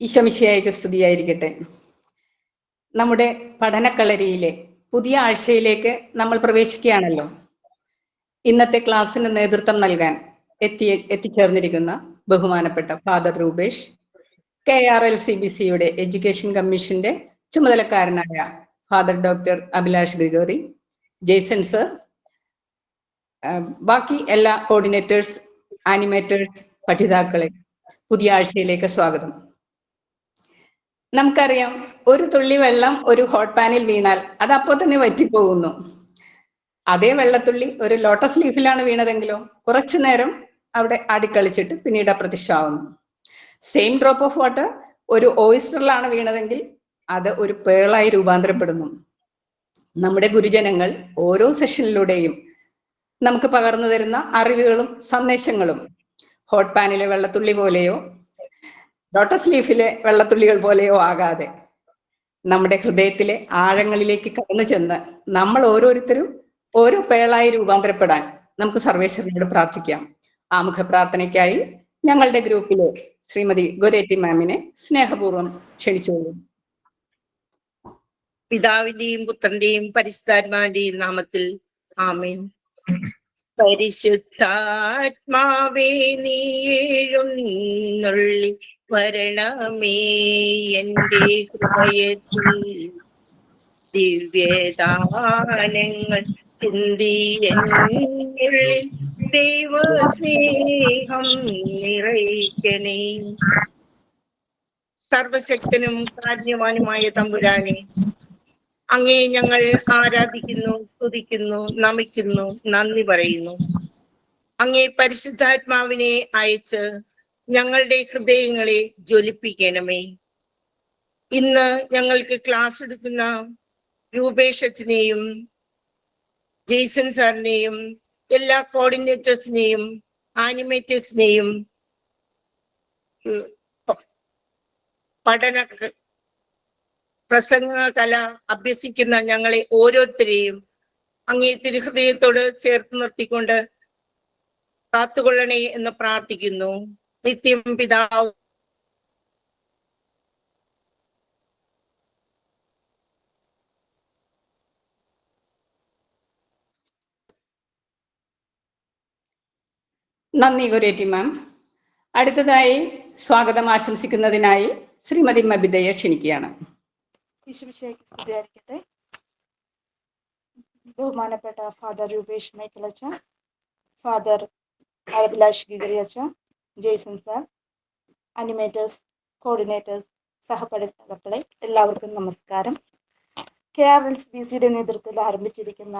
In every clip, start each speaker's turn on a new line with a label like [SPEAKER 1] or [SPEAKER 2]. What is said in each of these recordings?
[SPEAKER 1] ഈശോമിശിഹായ്ക്ക് സ്തുതിയായിരിക്കട്ടെ. നമ്മുടെ പഠനക്കളരിയിലെ പുതിയ ആഴ്ചയിലേക്ക് നമ്മൾ പ്രവേശിക്കുകയാണല്ലോ. ഇന്നത്തെ ക്ലാസ്സിന് നേതൃത്വം നൽകാൻ എത്തിച്ചേർന്നിരിക്കുന്ന ബഹുമാനപ്പെട്ട ഫാദർ രൂപേഷ്, KRLCBCയുടെ എഡ്യൂക്കേഷൻ കമ്മീഷന്റെ ചുമതലക്കാരനായ father doctor Abhilash Gregory, Jaison sir, ബാക്കി എല്ലാ കോർഡിനേറ്റേഴ്സ്, ആനിമേറ്റേഴ്സ്, പഠിതാക്കളെ പുതിയ ആഴ്ചയിലേക്ക് സ്വാഗതം. നമുക്കറിയാം, ഒരു തുള്ളി വെള്ളം ഒരു ഹോട്ട് പാനിൽ വീണാൽ അത് അപ്പോൾ തന്നെ വറ്റിപ്പോകുന്നു. അതേ വെള്ളത്തുള്ളി ഒരു ലോട്ടസ് ലീഫിലാണ് വീണതെങ്കിലോ കുറച്ചു നേരം അവിടെ ആടിക്കളിച്ചിട്ട് പിന്നീട് അപ്രത്യക്ഷമാവുന്നു. സെയിം ഡ്രോപ്പ് ഓഫ് വാട്ടർ ഒരു ഓയിസ്റ്ററിലാണ് വീണതെങ്കിൽ അത് ഒരു പേളായി രൂപാന്തരപ്പെടുന്നു. നമ്മുടെ ഗുരുജനങ്ങൾ ഓരോ സെഷനിലൂടെയും നമുക്ക് പകർന്നു തരുന്ന അറിവുകളും സന്ദേശങ്ങളും ഹോട്ട് പാനിലെ വെള്ളത്തുള്ളി പോലെയോ ലോട്ടസ് ലീഫിലെ വെള്ളത്തുള്ളികൾ പോലെയോ ആകാതെ നമ്മുടെ ഹൃദയത്തിലെ ആഴങ്ങളിലേക്ക് കടന്നു ചെന്ന് നമ്മൾ ഓരോരുത്തരും ഓരോ പേളായി രൂപാന്തരപ്പെടാൻ നമുക്ക് സർവേശ്വരനോട് പ്രാർത്ഥിക്കാം. ആമുഖ പ്രാർത്ഥനയ്ക്കായി ഞങ്ങളുടെ ഗ്രൂപ്പിലെ ശ്രീമതി ഗൊരേറ്റി മാമിനെ സ്നേഹപൂർവ്വം ക്ഷണിച്ചോളൂ.
[SPEAKER 2] പിതാവിന്റെയും പുത്രന്റെയും പരിശുദ്ധാത്മാവിന്റെയും നാമത്തിൽ ആമേൻ. പരിശുദ്ധാത്മാവേ നീ എഴുന്നള്ളി വരണമേ എൻ്റെ ഹൃദയത്തിൽ, ദിവ്യദാനങ്ങൾ ചിന്തി എന്നുള്ളിൽ ദൈവസ്നേഹം നിറയ്ക്കണേ. സർവശക്തനും കാരുണ്യവാനുമായ തമ്പുരാനെ, അങ്ങേ ഞങ്ങൾ ആരാധിക്കുന്നു, സ്തുതിക്കുന്നു, നമിക്കുന്നു, നന്ദി പറയുന്നു. അങ്ങേ പരിശുദ്ധാത്മാവിനെ അയച്ച് ഞങ്ങളുടെ ഹൃദയങ്ങളെ ജ്വലിപ്പിക്കണമേ. ഇന്ന് ഞങ്ങൾക്ക് ക്ലാസ് എടുക്കുന്ന രൂപേഷ് അച്ഛനെയും ജെയ്സൺ സാറിനെയും എല്ലാ കോർഡിനേറ്റേഴ്സിനെയും ആനിമേറ്റേഴ്സിനെയും പഠന പ്രസംഗ കല അഭ്യസിക്കുന്ന ഞങ്ങളെ ഓരോരുത്തരെയും അങ്ങേ തിരുഹൃദയത്തോട് ചേർത്ത് നിർത്തിക്കൊണ്ട് കാത്തുകൊള്ളണേ എന്ന് പ്രാർത്ഥിക്കുന്നു. നിത്യം പിതാവ്
[SPEAKER 1] നന്ദി ഗൊരേറ്റി മാം. അടുത്തതായി സ്വാഗതം ആശംസിക്കുന്നതിനായി ശ്രീമതി മബിതയെ ക്ഷണിക്കുകയാണ്.
[SPEAKER 3] ഈശോമിശിഹായ്ക്ക് സ്തുതിയായിരിക്കട്ടെ. ബഹുമാനപ്പെട്ട ഫാദർ രൂപേഷ് മൈക്കിൾ അച്ഛ, ഫാദർ അഭിലാഷ് ഗിഗറി അച്ഛ, ജെയ്സൺ സാർ, അനിമേറ്റേഴ്സ്, കോർഡിനേറ്റേഴ്സ്, സഹപഠിതാക്കളെ എല്ലാവർക്കും നമസ്കാരം. KRLCBCയുടെ നേതൃത്വത്തിൽ ആരംഭിച്ചിരിക്കുന്ന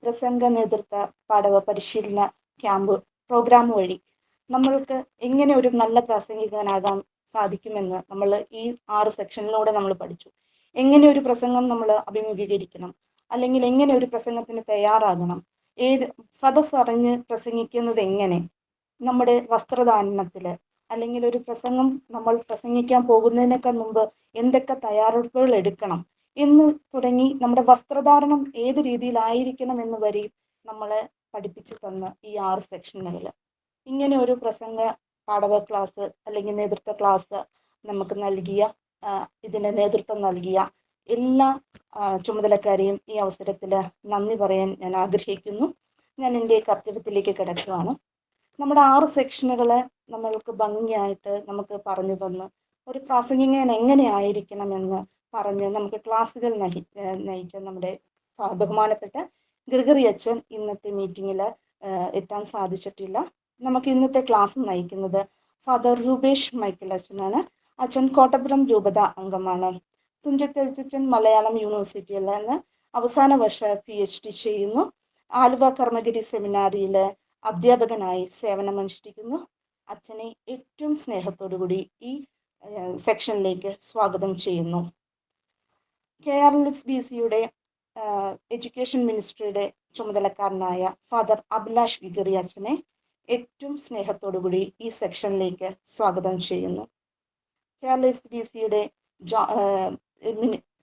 [SPEAKER 3] പ്രസംഗ നേതൃത്വ പാഠവ പരിശീലന ക്യാമ്പ് പ്രോഗ്രാം വഴി നമ്മൾക്ക് എങ്ങനെ ഒരു നല്ല പ്രാസംഗികനാകാൻ സാധിക്കുമെന്ന് നമ്മൾ ഈ 6 സെക്ഷനിലൂടെ നമ്മൾ പഠിച്ചു. എങ്ങനെ ഒരു പ്രസംഗം നമ്മൾ അഭിമുഖീകരിക്കണം, അല്ലെങ്കിൽ എങ്ങനെ ഒരു പ്രസംഗത്തിന് തയ്യാറാകണം, ഏത് സദസ് അറിഞ്ഞ് പ്രസംഗിക്കുന്നത് എങ്ങനെ, നമ്മുടെ വസ്ത്രധാരണത്തിൽ, അല്ലെങ്കിൽ ഒരു പ്രസംഗം നമ്മൾ പ്രസംഗിക്കാൻ പോകുന്നതിനേക്കാൾ മുമ്പ് എന്തൊക്കെ തയ്യാറെടുപ്പുകൾ എടുക്കണം എന്ന് തുടങ്ങി നമ്മുടെ വസ്ത്രധാരണം ഏത് രീതിയിലായിരിക്കണം എന്ന് വരെ നമ്മളെ പഠിപ്പിച്ചു തന്ന് ഈ 6 സെക്ഷനുകളിൽ ഇങ്ങനെ ഒരു പ്രസംഗ പാഠവ ക്ലാസ് അല്ലെങ്കിൽ നേതൃത്വ ക്ലാസ് നമുക്ക് നൽകിയ ഇതിന് നേതൃത്വം നൽകിയ എല്ലാ ചുമതലക്കാരെയും ഈ അവസരത്തിൽ നന്ദി പറയാൻ ഞാൻ ആഗ്രഹിക്കുന്നു. ഞാൻ എൻ്റെ കർത്തവ്യത്തിലേക്ക് കിടക്കുകയാണ്. നമ്മുടെ 6 സെക്ഷനുകളെ നമ്മൾക്ക് ഭംഗിയായിട്ട് നമുക്ക് പറഞ്ഞു തന്ന് ഒരു പ്രാസംഗികൻ എങ്ങനെയായിരിക്കണമെന്ന് പറഞ്ഞ് നമുക്ക് ക്ലാസ്സുകൾ നയിച്ച നമ്മുടെ ബഹുമാനപ്പെട്ട ഗ്രിഗറി അച്ഛൻ ഇന്നത്തെ മീറ്റിങ്ങിൽ എത്താൻ സാധിച്ചിട്ടില്ല. നമുക്ക് ഇന്നത്തെ ക്ലാസ് നയിക്കുന്നത് ഫാദർ രൂപേഷ് മൈക്കിൾ അച്ഛനാണ്. അച്ഛൻ കോട്ടപ്പുറം രൂപത അംഗമാണ്. തുഞ്ചത്തെഴുത്തച്ഛൻ മലയാളം യൂണിവേഴ്സിറ്റിയിൽ നിന്ന് അവസാന വർഷ PhD ചെയ്യുന്നു. ആലുവ കർമ്മഗിരി സെമിനാരിയിൽ അധ്യാപകനായി സേവനമനുഷ്ഠിക്കുന്നു. അച്ഛനെ ഏറ്റവും സ്നേഹത്തോടുകൂടി ഈ സെക്ഷനിലേക്ക് സ്വാഗതം ചെയ്യുന്നു. KRLCBCയുടെ എഡ്യൂക്കേഷൻ മിനിസ്ട്രിയുടെ ചുമതലക്കാരനായ ഫാദർ അഭിലാഷ് ഗിഗറി അച്ഛനെ ഏറ്റവും സ്നേഹത്തോടുകൂടി ഈ സെക്ഷനിലേക്ക് സ്വാഗതം ചെയ്യുന്നു. KRLCBCയുടെ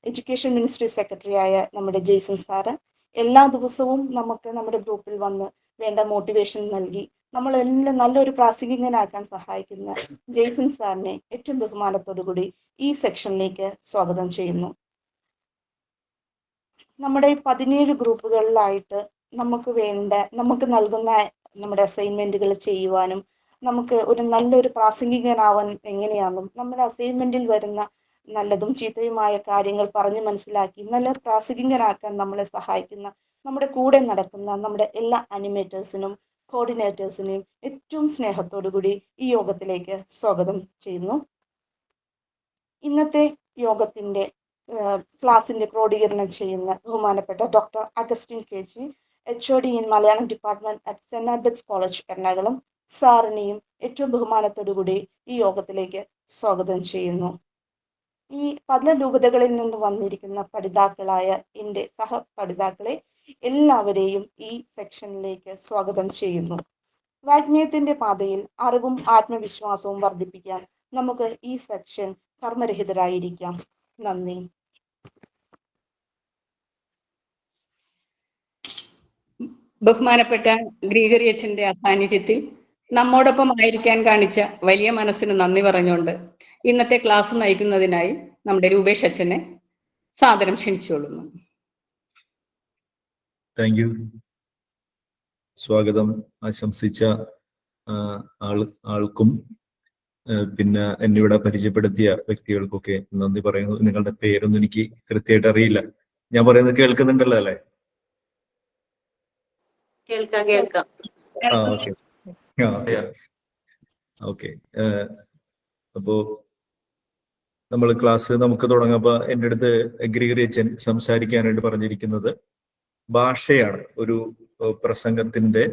[SPEAKER 3] എഡ്യൂക്കേഷൻ മിനിസ്ട്രി സെക്രട്ടറിയായ നമ്മുടെ ജെയ്സൺ സാറ് എല്ലാ ദിവസവും നമുക്ക് നമ്മുടെ ഗ്രൂപ്പിൽ വന്ന് വേണ്ട മോട്ടിവേഷൻ നൽകി നമ്മളെല്ലാം നല്ലൊരു പ്രാസംഗികനാക്കാൻ സഹായിക്കുന്ന ജെയ്സൺ സാറിനെ ഏറ്റവും ബഹുമാനത്തോടുകൂടി ഈ സെക്ഷനിലേക്ക് സ്വാഗതം ചെയ്യുന്നു. നമ്മുടെ 17 ഗ്രൂപ്പുകളിലായിട്ട് നമുക്ക് നൽകുന്ന നമ്മുടെ അസൈൻമെന്റുകൾ ചെയ്യുവാനും നമുക്ക് ഒരു നല്ലൊരു പ്രാസംഗികനാവാൻ എങ്ങനെയാണെന്നും നമ്മുടെ അസൈൻമെന്റിൽ വരുന്ന നല്ലതും ചീത്തയുമായ കാര്യങ്ങൾ പറഞ്ഞ് മനസ്സിലാക്കി നല്ല പ്രാസംഗികനാക്കാൻ നമ്മളെ സഹായിക്കുന്ന നമ്മുടെ കൂടെ നടക്കുന്ന നമ്മുടെ എല്ലാ അനിമേറ്റേഴ്സിനും കോർഡിനേറ്റേഴ്സിനെയും ഏറ്റവും സ്നേഹത്തോടുകൂടി ഈ യോഗത്തിലേക്ക് സ്വാഗതം ചെയ്യുന്നു. ഇന്നത്തെ യോഗത്തിന്റെ ക്ലാസിന്റെ ക്രോഡീകരണം ചെയ്യുന്ന ബഹുമാനപ്പെട്ട doctor Augustine KG, HOD in Malayalam department at saint Albert's college Ernakulam സാറിനെയും ഏറ്റവും ബഹുമാനത്തോടുകൂടി ഈ യോഗത്തിലേക്ക് സ്വാഗതം ചെയ്യുന്നു. ഈ 10 രൂപതകളിൽ നിന്ന് വന്നിരിക്കുന്ന പഠിതാക്കളായ എൻ്റെ സഹപഠിതാക്കളെ എല്ലാവരെയും ഈ സെക്ഷനിലേക്ക് സ്വാഗതം ചെയ്യുന്നു. വാഗ്മയത്തിന്റെ പാതയിൽ അറിവും ആത്മവിശ്വാസവും വർദ്ധിപ്പിക്കാൻ നമുക്ക് ഈ സെക്ഷൻ കർമ്മരഹിതരായിരിക്കാം. നന്ദി.
[SPEAKER 1] ബഹുമാനപ്പെട്ട ഗ്രീഗറി അച്ഛന്റെ സാന്നിധ്യത്തിൽ നമ്മോടൊപ്പം ആയിരിക്കാൻ കാണിച്ച വലിയ മനസ്സിന് നന്ദി പറഞ്ഞുകൊണ്ട് ഇന്നത്തെ ക്ലാസ് നയിക്കുന്നതിനായി നമ്മുടെ രൂപേഷ് അച്ഛനെ സാദരം ക്ഷണിച്ചുകൊള്ളുന്നു.
[SPEAKER 4] Thank you. സ്വാഗതം ആശംസിച്ച ആൾക്കും പിന്നെ എന്നെ ഇവിടെ പരിചയപ്പെടുത്തിയ വ്യക്തികൾക്കൊക്കെ നന്ദി പറയുന്നു. നിങ്ങളുടെ പേരൊന്നും എനിക്ക് കൃത്യമായിട്ട് അറിയില്ല. ഞാൻ പറയുന്നത് കേൾക്കുന്നുണ്ടല്ലോ അല്ലേ?
[SPEAKER 2] കേൾക്കാം.
[SPEAKER 4] ഓക്കെ. അപ്പോ നമ്മൾ ക്ലാസ് നമുക്ക് തുടങ്ങുമ്പോ എൻ്റെ അടുത്ത് ഗ്രിഗറി അച്ഛൻ സംസാരിക്കാനായിട്ട് പറഞ്ഞിരിക്കുന്നത് ഭാഷയാണ്. ഒരു പ്രസംഗത്തിന്റെ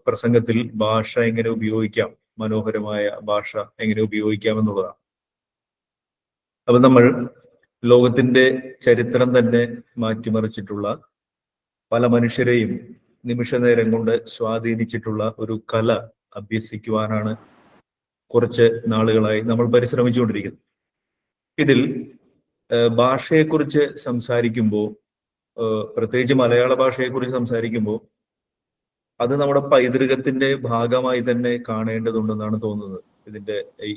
[SPEAKER 4] പ്രസംഗത്തിൽ ഭാഷ എങ്ങനെ ഉപയോഗിക്കാം, മനോഹരമായ ഭാഷ എങ്ങനെ ഉപയോഗിക്കാം എന്നുള്ളതാണ്. അപ്പൊ നമ്മൾ ലോകത്തിന്റെ ചരിത്രം തന്നെ മാറ്റിമറിച്ചിട്ടുള്ള പല മനുഷ്യരെയും നിമിഷ നേരം കൊണ്ട് സ്വാധീനിച്ചിട്ടുള്ള ഒരു കല അഭ്യസിക്കുവാനാണ് കുറച്ച് നാളുകളായി നമ്മൾ പരിശ്രമിച്ചുകൊണ്ടിരിക്കുന്നത്. ഇതിൽ ഭാഷയെക്കുറിച്ച് സംസാരിക്കുമ്പോൾ, പ്രത്യേകിച്ച് മലയാള ഭാഷയെക്കുറിച്ച് സംസാരിക്കുമ്പോൾ അത് നമ്മുടെ പൈതൃകത്തിന്റെ ഭാഗമായി തന്നെ കാണേണ്ടതുണ്ടെന്നാണ് തോന്നുന്നത്. ഇതിന്റെ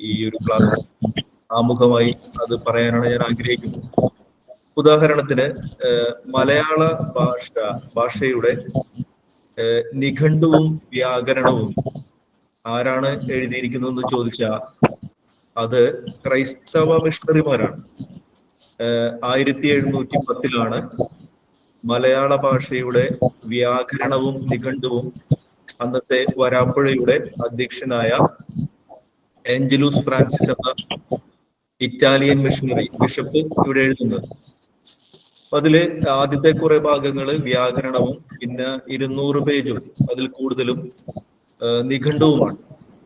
[SPEAKER 4] ഈ ഒരു ക്ലാസ് ആമുഖമായി അത് പറയാനാണ് ഞാൻ ആഗ്രഹിക്കുന്നത്. ഉദാഹരണത്തിന് മലയാള ഭാഷയുടെ നിഘണ്ടുവും വ്യാകരണവും ആരാണ് എഴുതിയിരിക്കുന്നതെന്ന് ചോദിച്ചാൽ അത് ക്രൈസ്തവ മിഷണറിമാരാണ്. 1710 മലയാള ഭാഷയുടെ വ്യാകരണവും നിഘണ്ടുവും അന്നത്തെ വരാപ്പുഴയുടെ അധ്യക്ഷനായ ഏഞ്ചലൂസ് ഫ്രാൻസിസ് എന്ന ഇറ്റാലിയൻ മിഷണറി ബിഷപ്പ് ഇവിടെ എഴുതുന്നത്. അതില് ആദ്യത്തെ കുറെ ഭാഗങ്ങള് വ്യാകരണവും പിന്നെ 200 പേജും അതിൽ കൂടുതലും നിഘണ്ടുവുമാണ്.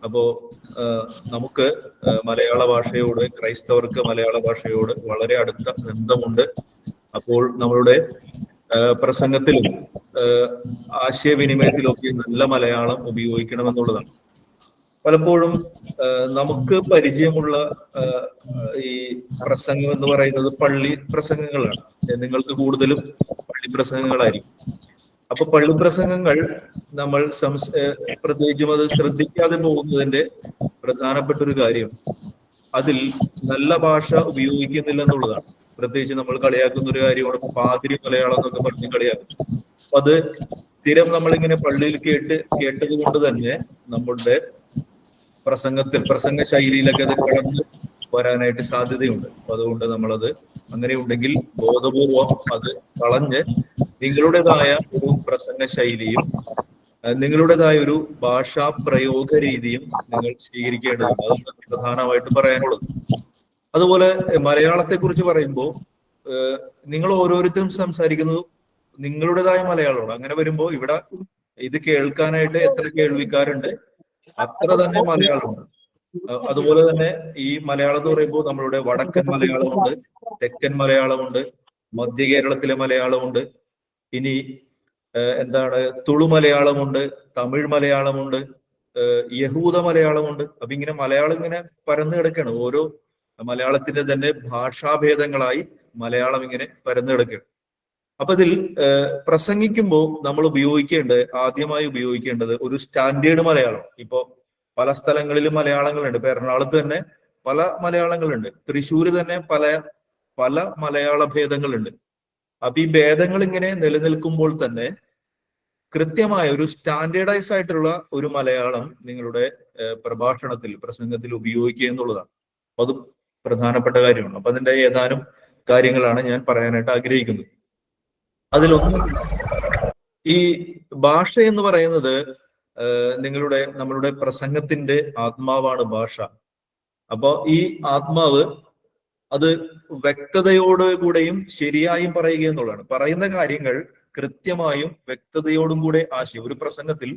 [SPEAKER 4] അപ്പോ നമുക്ക് മലയാള ഭാഷയോട്, ക്രൈസ്തവർക്ക് മലയാള ഭാഷയോട് വളരെ അടുത്ത ബന്ധമുണ്ട്. അപ്പോൾ നമ്മളുടെ പ്രസംഗത്തിലും ആശയവിനിമയത്തിലൊക്കെ നല്ല മലയാളം ഉപയോഗിക്കണമെന്നുള്ളതാണ്. പലപ്പോഴും നമുക്ക് പരിചയമുള്ള ഈ പ്രസംഗം എന്ന് പറയുന്നത് പള്ളി പ്രസംഗങ്ങളാണ്. നിങ്ങൾക്ക് കൂടുതലും പള്ളി പ്രസംഗങ്ങളായിരിക്കും. അപ്പൊ പള്ളി പ്രസംഗങ്ങൾ നമ്മൾ പ്രത്യേകിച്ചും അത് ശ്രദ്ധിക്കാതെ പോകുന്നതിന്റെ പ്രധാനപ്പെട്ട ഒരു കാര്യം അതിൽ നല്ല ഭാഷ ഉപയോഗിക്കുന്നില്ല എന്നുള്ളതാണ്. പ്രത്യേകിച്ച് നമ്മൾ കളിയാക്കുന്ന ഒരു കാര്യമാണ് പാതിരി മലയാളം എന്നൊക്കെ പറഞ്ഞ് കളിയാക്കും. അപ്പൊ അത് സ്ഥിരം നമ്മളിങ്ങനെ പള്ളിയിൽ കേട്ടത് കൊണ്ട് തന്നെ നമ്മളുടെ പ്രസംഗ ശൈലിയിലൊക്കെ അത് കടന്ന് വരാനായിട്ട് സാധ്യതയുണ്ട്. അപ്പൊ അതുകൊണ്ട് നമ്മളത് അങ്ങനെ ഉണ്ടെങ്കിൽ ബോധപൂർവം അത് കളഞ്ഞ് നിങ്ങളുടേതായ ഒരു പ്രസംഗ ശൈലിയും നിങ്ങളുടേതായ ഒരു ഭാഷാ പ്രയോഗ രീതിയും നിങ്ങൾ സ്വീകരിക്കേണ്ടതുണ്ട്. അതാണ് പ്രധാനമായിട്ട് പറയാനുള്ളത്. അതുപോലെ മലയാളത്തെ കുറിച്ച് പറയുമ്പോൾ നിങ്ങൾ ഓരോരുത്തരും സംസാരിക്കുന്നത് നിങ്ങളുടേതായ മലയാളമാണ്. അങ്ങനെ വരുമ്പോൾ ഇവിടെ ഇത് കേൾക്കാനായിട്ട് എത്ര കേൾവിക്കാരുണ്ട് അത്ര തന്നെ മലയാളമുണ്ട്. അതുപോലെ തന്നെ ഈ മലയാളം എന്ന് പറയുമ്പോൾ നമ്മളുടെ വടക്കൻ മലയാളമുണ്ട്, തെക്കൻ മലയാളമുണ്ട്, മധ്യ കേരളത്തിലെ മലയാളമുണ്ട്, ഇനി തുളു മലയാളമുണ്ട്, തമിഴ് മലയാളമുണ്ട്, യഹൂദ മലയാളമുണ്ട്. അപ്പൊ ഇങ്ങനെ മലയാളം ഇങ്ങനെ പരന്നു കിടക്കുകയാണ്. ഓരോ മലയാളത്തിന്റെ തന്നെ ഭാഷാഭേദങ്ങളായി മലയാളം ഇങ്ങനെ പരന്നു കിടക്കുകയാണ്. അപ്പൊ ഇതിൽ പ്രസംഗിക്കുമ്പോൾ നമ്മൾ ആദ്യമായി ഉപയോഗിക്കേണ്ടത് ഒരു സ്റ്റാൻഡേർഡ് മലയാളം. ഇപ്പോ പല സ്ഥലങ്ങളിലും മലയാളങ്ങളുണ്ട്. ഇപ്പൊ എറണാകുളത്ത് തന്നെ പല മലയാളങ്ങളുണ്ട്, തൃശ്ശൂര് തന്നെ പല മലയാള ഭേദങ്ങളുണ്ട്. അപ്പൊ ഈ ഭേദങ്ങൾ ഇങ്ങനെ നിലനിൽക്കുമ്പോൾ തന്നെ കൃത്യമായ ഒരു സ്റ്റാൻഡേർഡൈസ് ആയിട്ടുള്ള ഒരു മലയാളം നിങ്ങളുടെ പ്രസംഗത്തിൽ ഉപയോഗിക്കുക എന്നുള്ളതാണ്. അപ്പൊ അത് പ്രധാനപ്പെട്ട കാര്യമാണ്. അപ്പൊ അതിന്റെ ഏതാനും കാര്യങ്ങളാണ് ഞാൻ പറയാനായിട്ട് ആഗ്രഹിക്കുന്നത്. അതിലൊന്ന്, ഈ ഭാഷ എന്ന് പറയുന്നത് നമ്മളുടെ പ്രസംഗത്തിന്റെ ആത്മാവാണ് ഭാഷ. അപ്പൊ ഈ ആത്മാവ് അത് വ്യക്തതയോടുകൂടെയും ശരിയായും പറയുക എന്നുള്ളതാണ്. പറയുന്ന കാര്യങ്ങൾ കൃത്യമായും വ്യക്തതയോടും കൂടെ ഒരു പ്രസംഗത്തിൽ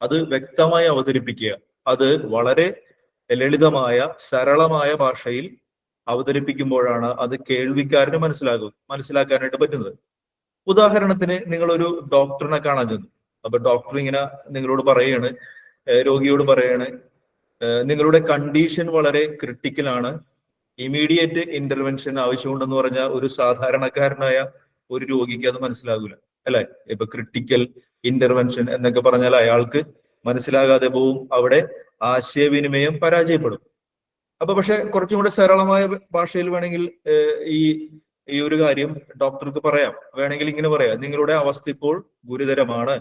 [SPEAKER 4] അത് വ്യക്തമായി അവതരിപ്പിക്കുക. അത് വളരെ ലളിതമായ സരളമായ ഭാഷയിൽ അവതരിപ്പിക്കുമ്പോഴാണ് അത് കേൾവിക്കാരന് മനസ്സിലാക്കാനായിട്ട് പറ്റുന്നത്. ഉദാഹരണത്തിന്, നിങ്ങളൊരു ഡോക്ടറിനെ കാണാൻ ചെന്നു. അപ്പൊ ഡോക്ടർ ഇങ്ങനെ നിങ്ങളോട് പറയാണ്, രോഗിയോട് പറയാണ്, നിങ്ങളുടെ കണ്ടീഷൻ വളരെ ക്രിട്ടിക്കലാണ്, ഇമീഡിയറ്റ് ഇന്റർവെൻഷൻ ആവശ്യമുണ്ടെന്ന് പറഞ്ഞ ഒരു സാധാരണക്കാരനായ ഒരു രോഗിക്ക് അത് മനസ്സിലാകൂല, അല്ലെ? ഇപ്പൊ ക്രിട്ടിക്കൽ ഇന്റർവെൻഷൻ എന്നൊക്കെ പറഞ്ഞാൽ അയാൾക്ക് മനസ്സിലാകാതെ പോവും, അവിടെ ആശയവിനിമയം പരാജയപ്പെടും. അപ്പൊ പക്ഷെ കുറച്ചും കൂടെ സരളമായ ഭാഷയിൽ വേണമെങ്കിൽ ഈ ഒരു കാര്യം ഡോക്ടർക്ക് പറയാം. വേണമെങ്കിൽ ഇങ്ങനെ പറയാം, നിങ്ങളുടെ അവസ്ഥ ഇപ്പോൾ ഗുരുതരമാണ്,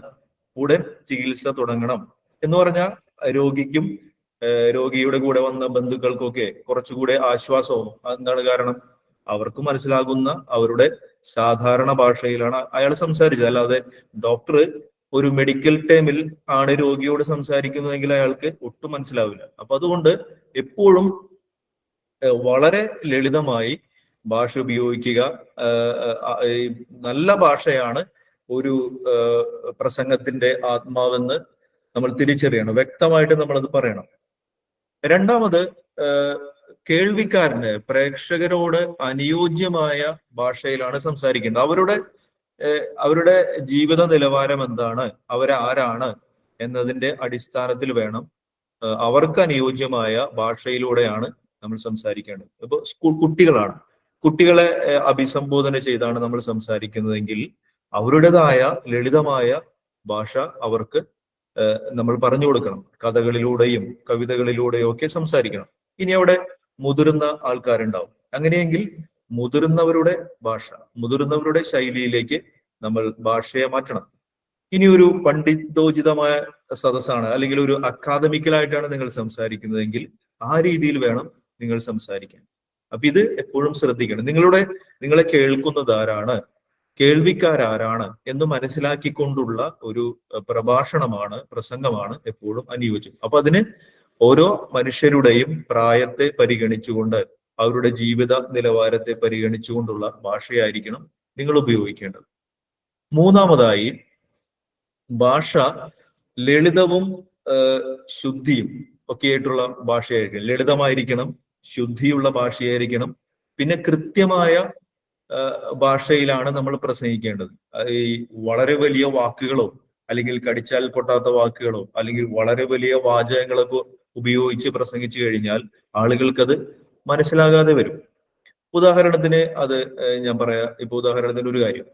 [SPEAKER 4] ഉടൻ ചികിത്സ തുടങ്ങണം എന്ന് പറഞ്ഞാൽ രോഗിക്കും രോഗിയുടെ കൂടെ വന്ന ബന്ധുക്കൾക്കൊക്കെ കുറച്ചുകൂടെ ആശ്വാസവും. എന്താണ് കാരണം? അവർക്ക് മനസ്സിലാകുന്ന അവരുടെ സാധാരണ ഭാഷയിലാണ് അയാൾ സംസാരിച്ചത്. അല്ലാതെ ഡോക്ടർ ഒരു മെഡിക്കൽ ടേമിൽ ആണ് രോഗിയോട് സംസാരിക്കുന്നതെങ്കിൽ അയാൾക്ക് ഒട്ടും മനസ്സിലാവില്ല. അപ്പൊ അതുകൊണ്ട് എപ്പോഴും വളരെ ലളിതമായി ഭാഷ ഉപയോഗിക്കുക. നല്ല ഭാഷയാണ് ഒരു പ്രസംഗത്തിന്റെ ആത്മാവെന്ന് നമ്മൾ തിരിച്ചറിയണം. വ്യക്തമായിട്ട് നമ്മളത് പറയണം. രണ്ടാമത്, കേൾവിക്കാരന് പ്രേക്ഷകരോട് അനുയോജ്യമായ ഭാഷയിലാണ് സംസാരിക്കേണ്ടത്. അവരുടെ ജീവിത നിലവാരം എന്താണ്, അവരാരാണ് എന്നതിന്റെ അടിസ്ഥാനത്തിൽ വേണം, അവർക്ക് അനുയോജ്യമായ ഭാഷയിലൂടെയാണ് നമ്മൾ സംസാരിക്കേണ്ടത്. ഇപ്പൊ കുട്ടികളെ അഭിസംബോധന ചെയ്താണ് നമ്മൾ സംസാരിക്കുന്നതെങ്കിൽ അവരുടേതായ ലളിതമായ ഭാഷ അവർക്ക് നമ്മൾ പറഞ്ഞു കൊടുക്കണം. കഥകളിലൂടെയും കവിതകളിലൂടെയും ഒക്കെ സംസാരിക്കണം. ഇനി അവിടെ മുതിർന്ന ആൾക്കാരുണ്ടാവും. അങ്ങനെയെങ്കിൽ മുതിർന്നവരുടെ ഭാഷ, മുതിർന്നവരുടെ ശൈലിയിലേക്ക് നമ്മൾ ഭാഷയെ മാറ്റണം. ഇനി ഒരു പണ്ഡിതോചിതമായ സദസ്സാണ്, അല്ലെങ്കിൽ ഒരു അക്കാദമിക്കലായിട്ടാണ് നിങ്ങൾ സംസാരിക്കുന്നതെങ്കിൽ ആ രീതിയിൽ വേണം നിങ്ങൾ സംസാരിക്കാൻ. അപ്പൊ ഇത് എപ്പോഴും ശ്രദ്ധിക്കണം. നിങ്ങളെ കേൾക്കുന്നത് ആരാണ്, കേൾവിക്കാരാരാണ് എന്ന് മനസ്സിലാക്കിക്കൊണ്ടുള്ള ഒരു പ്രസംഗമാണ് എപ്പോഴും അനുയോജ്യം. അപ്പൊ അതിന് ഓരോ മനുഷ്യരുടെയും പ്രായത്തെ പരിഗണിച്ചുകൊണ്ട്, അവരുടെ ജീവിത നിലവാരത്തെ പരിഗണിച്ചുകൊണ്ടുള്ള ഭാഷയായിരിക്കണം നിങ്ങൾ ഉപയോഗിക്കേണ്ടത്. മൂന്നാമതായി, ഭാഷ ലളിതവും ശുദ്ധിയും ഒക്കെ ആയിട്ടുള്ള ഭാഷയായിരിക്കണം. ലളിതമായിരിക്കണം, ശുദ്ധിയുള്ള ഭാഷയായിരിക്കണം. പിന്നെ കൃത്യമായ ഭാഷയിലാണ് നമ്മൾ പ്രസംഗിക്കേണ്ടത്. ഈ വളരെ വലിയ വാക്കുകളോ അല്ലെങ്കിൽ കടിച്ചാൽ പൊട്ടാത്ത വാക്കുകളോ അല്ലെങ്കിൽ വളരെ വലിയ വാചകങ്ങളൊക്കെ ഉപയോഗിച്ച് പ്രസംഗിച്ചു കഴിഞ്ഞാൽ ആളുകൾക്കത് മനസ്സിലാകാതെ വരും. ഉദാഹരണത്തിന് ഞാൻ പറയാം. ഉദാഹരണത്തിന് ഒരു കാര്യം,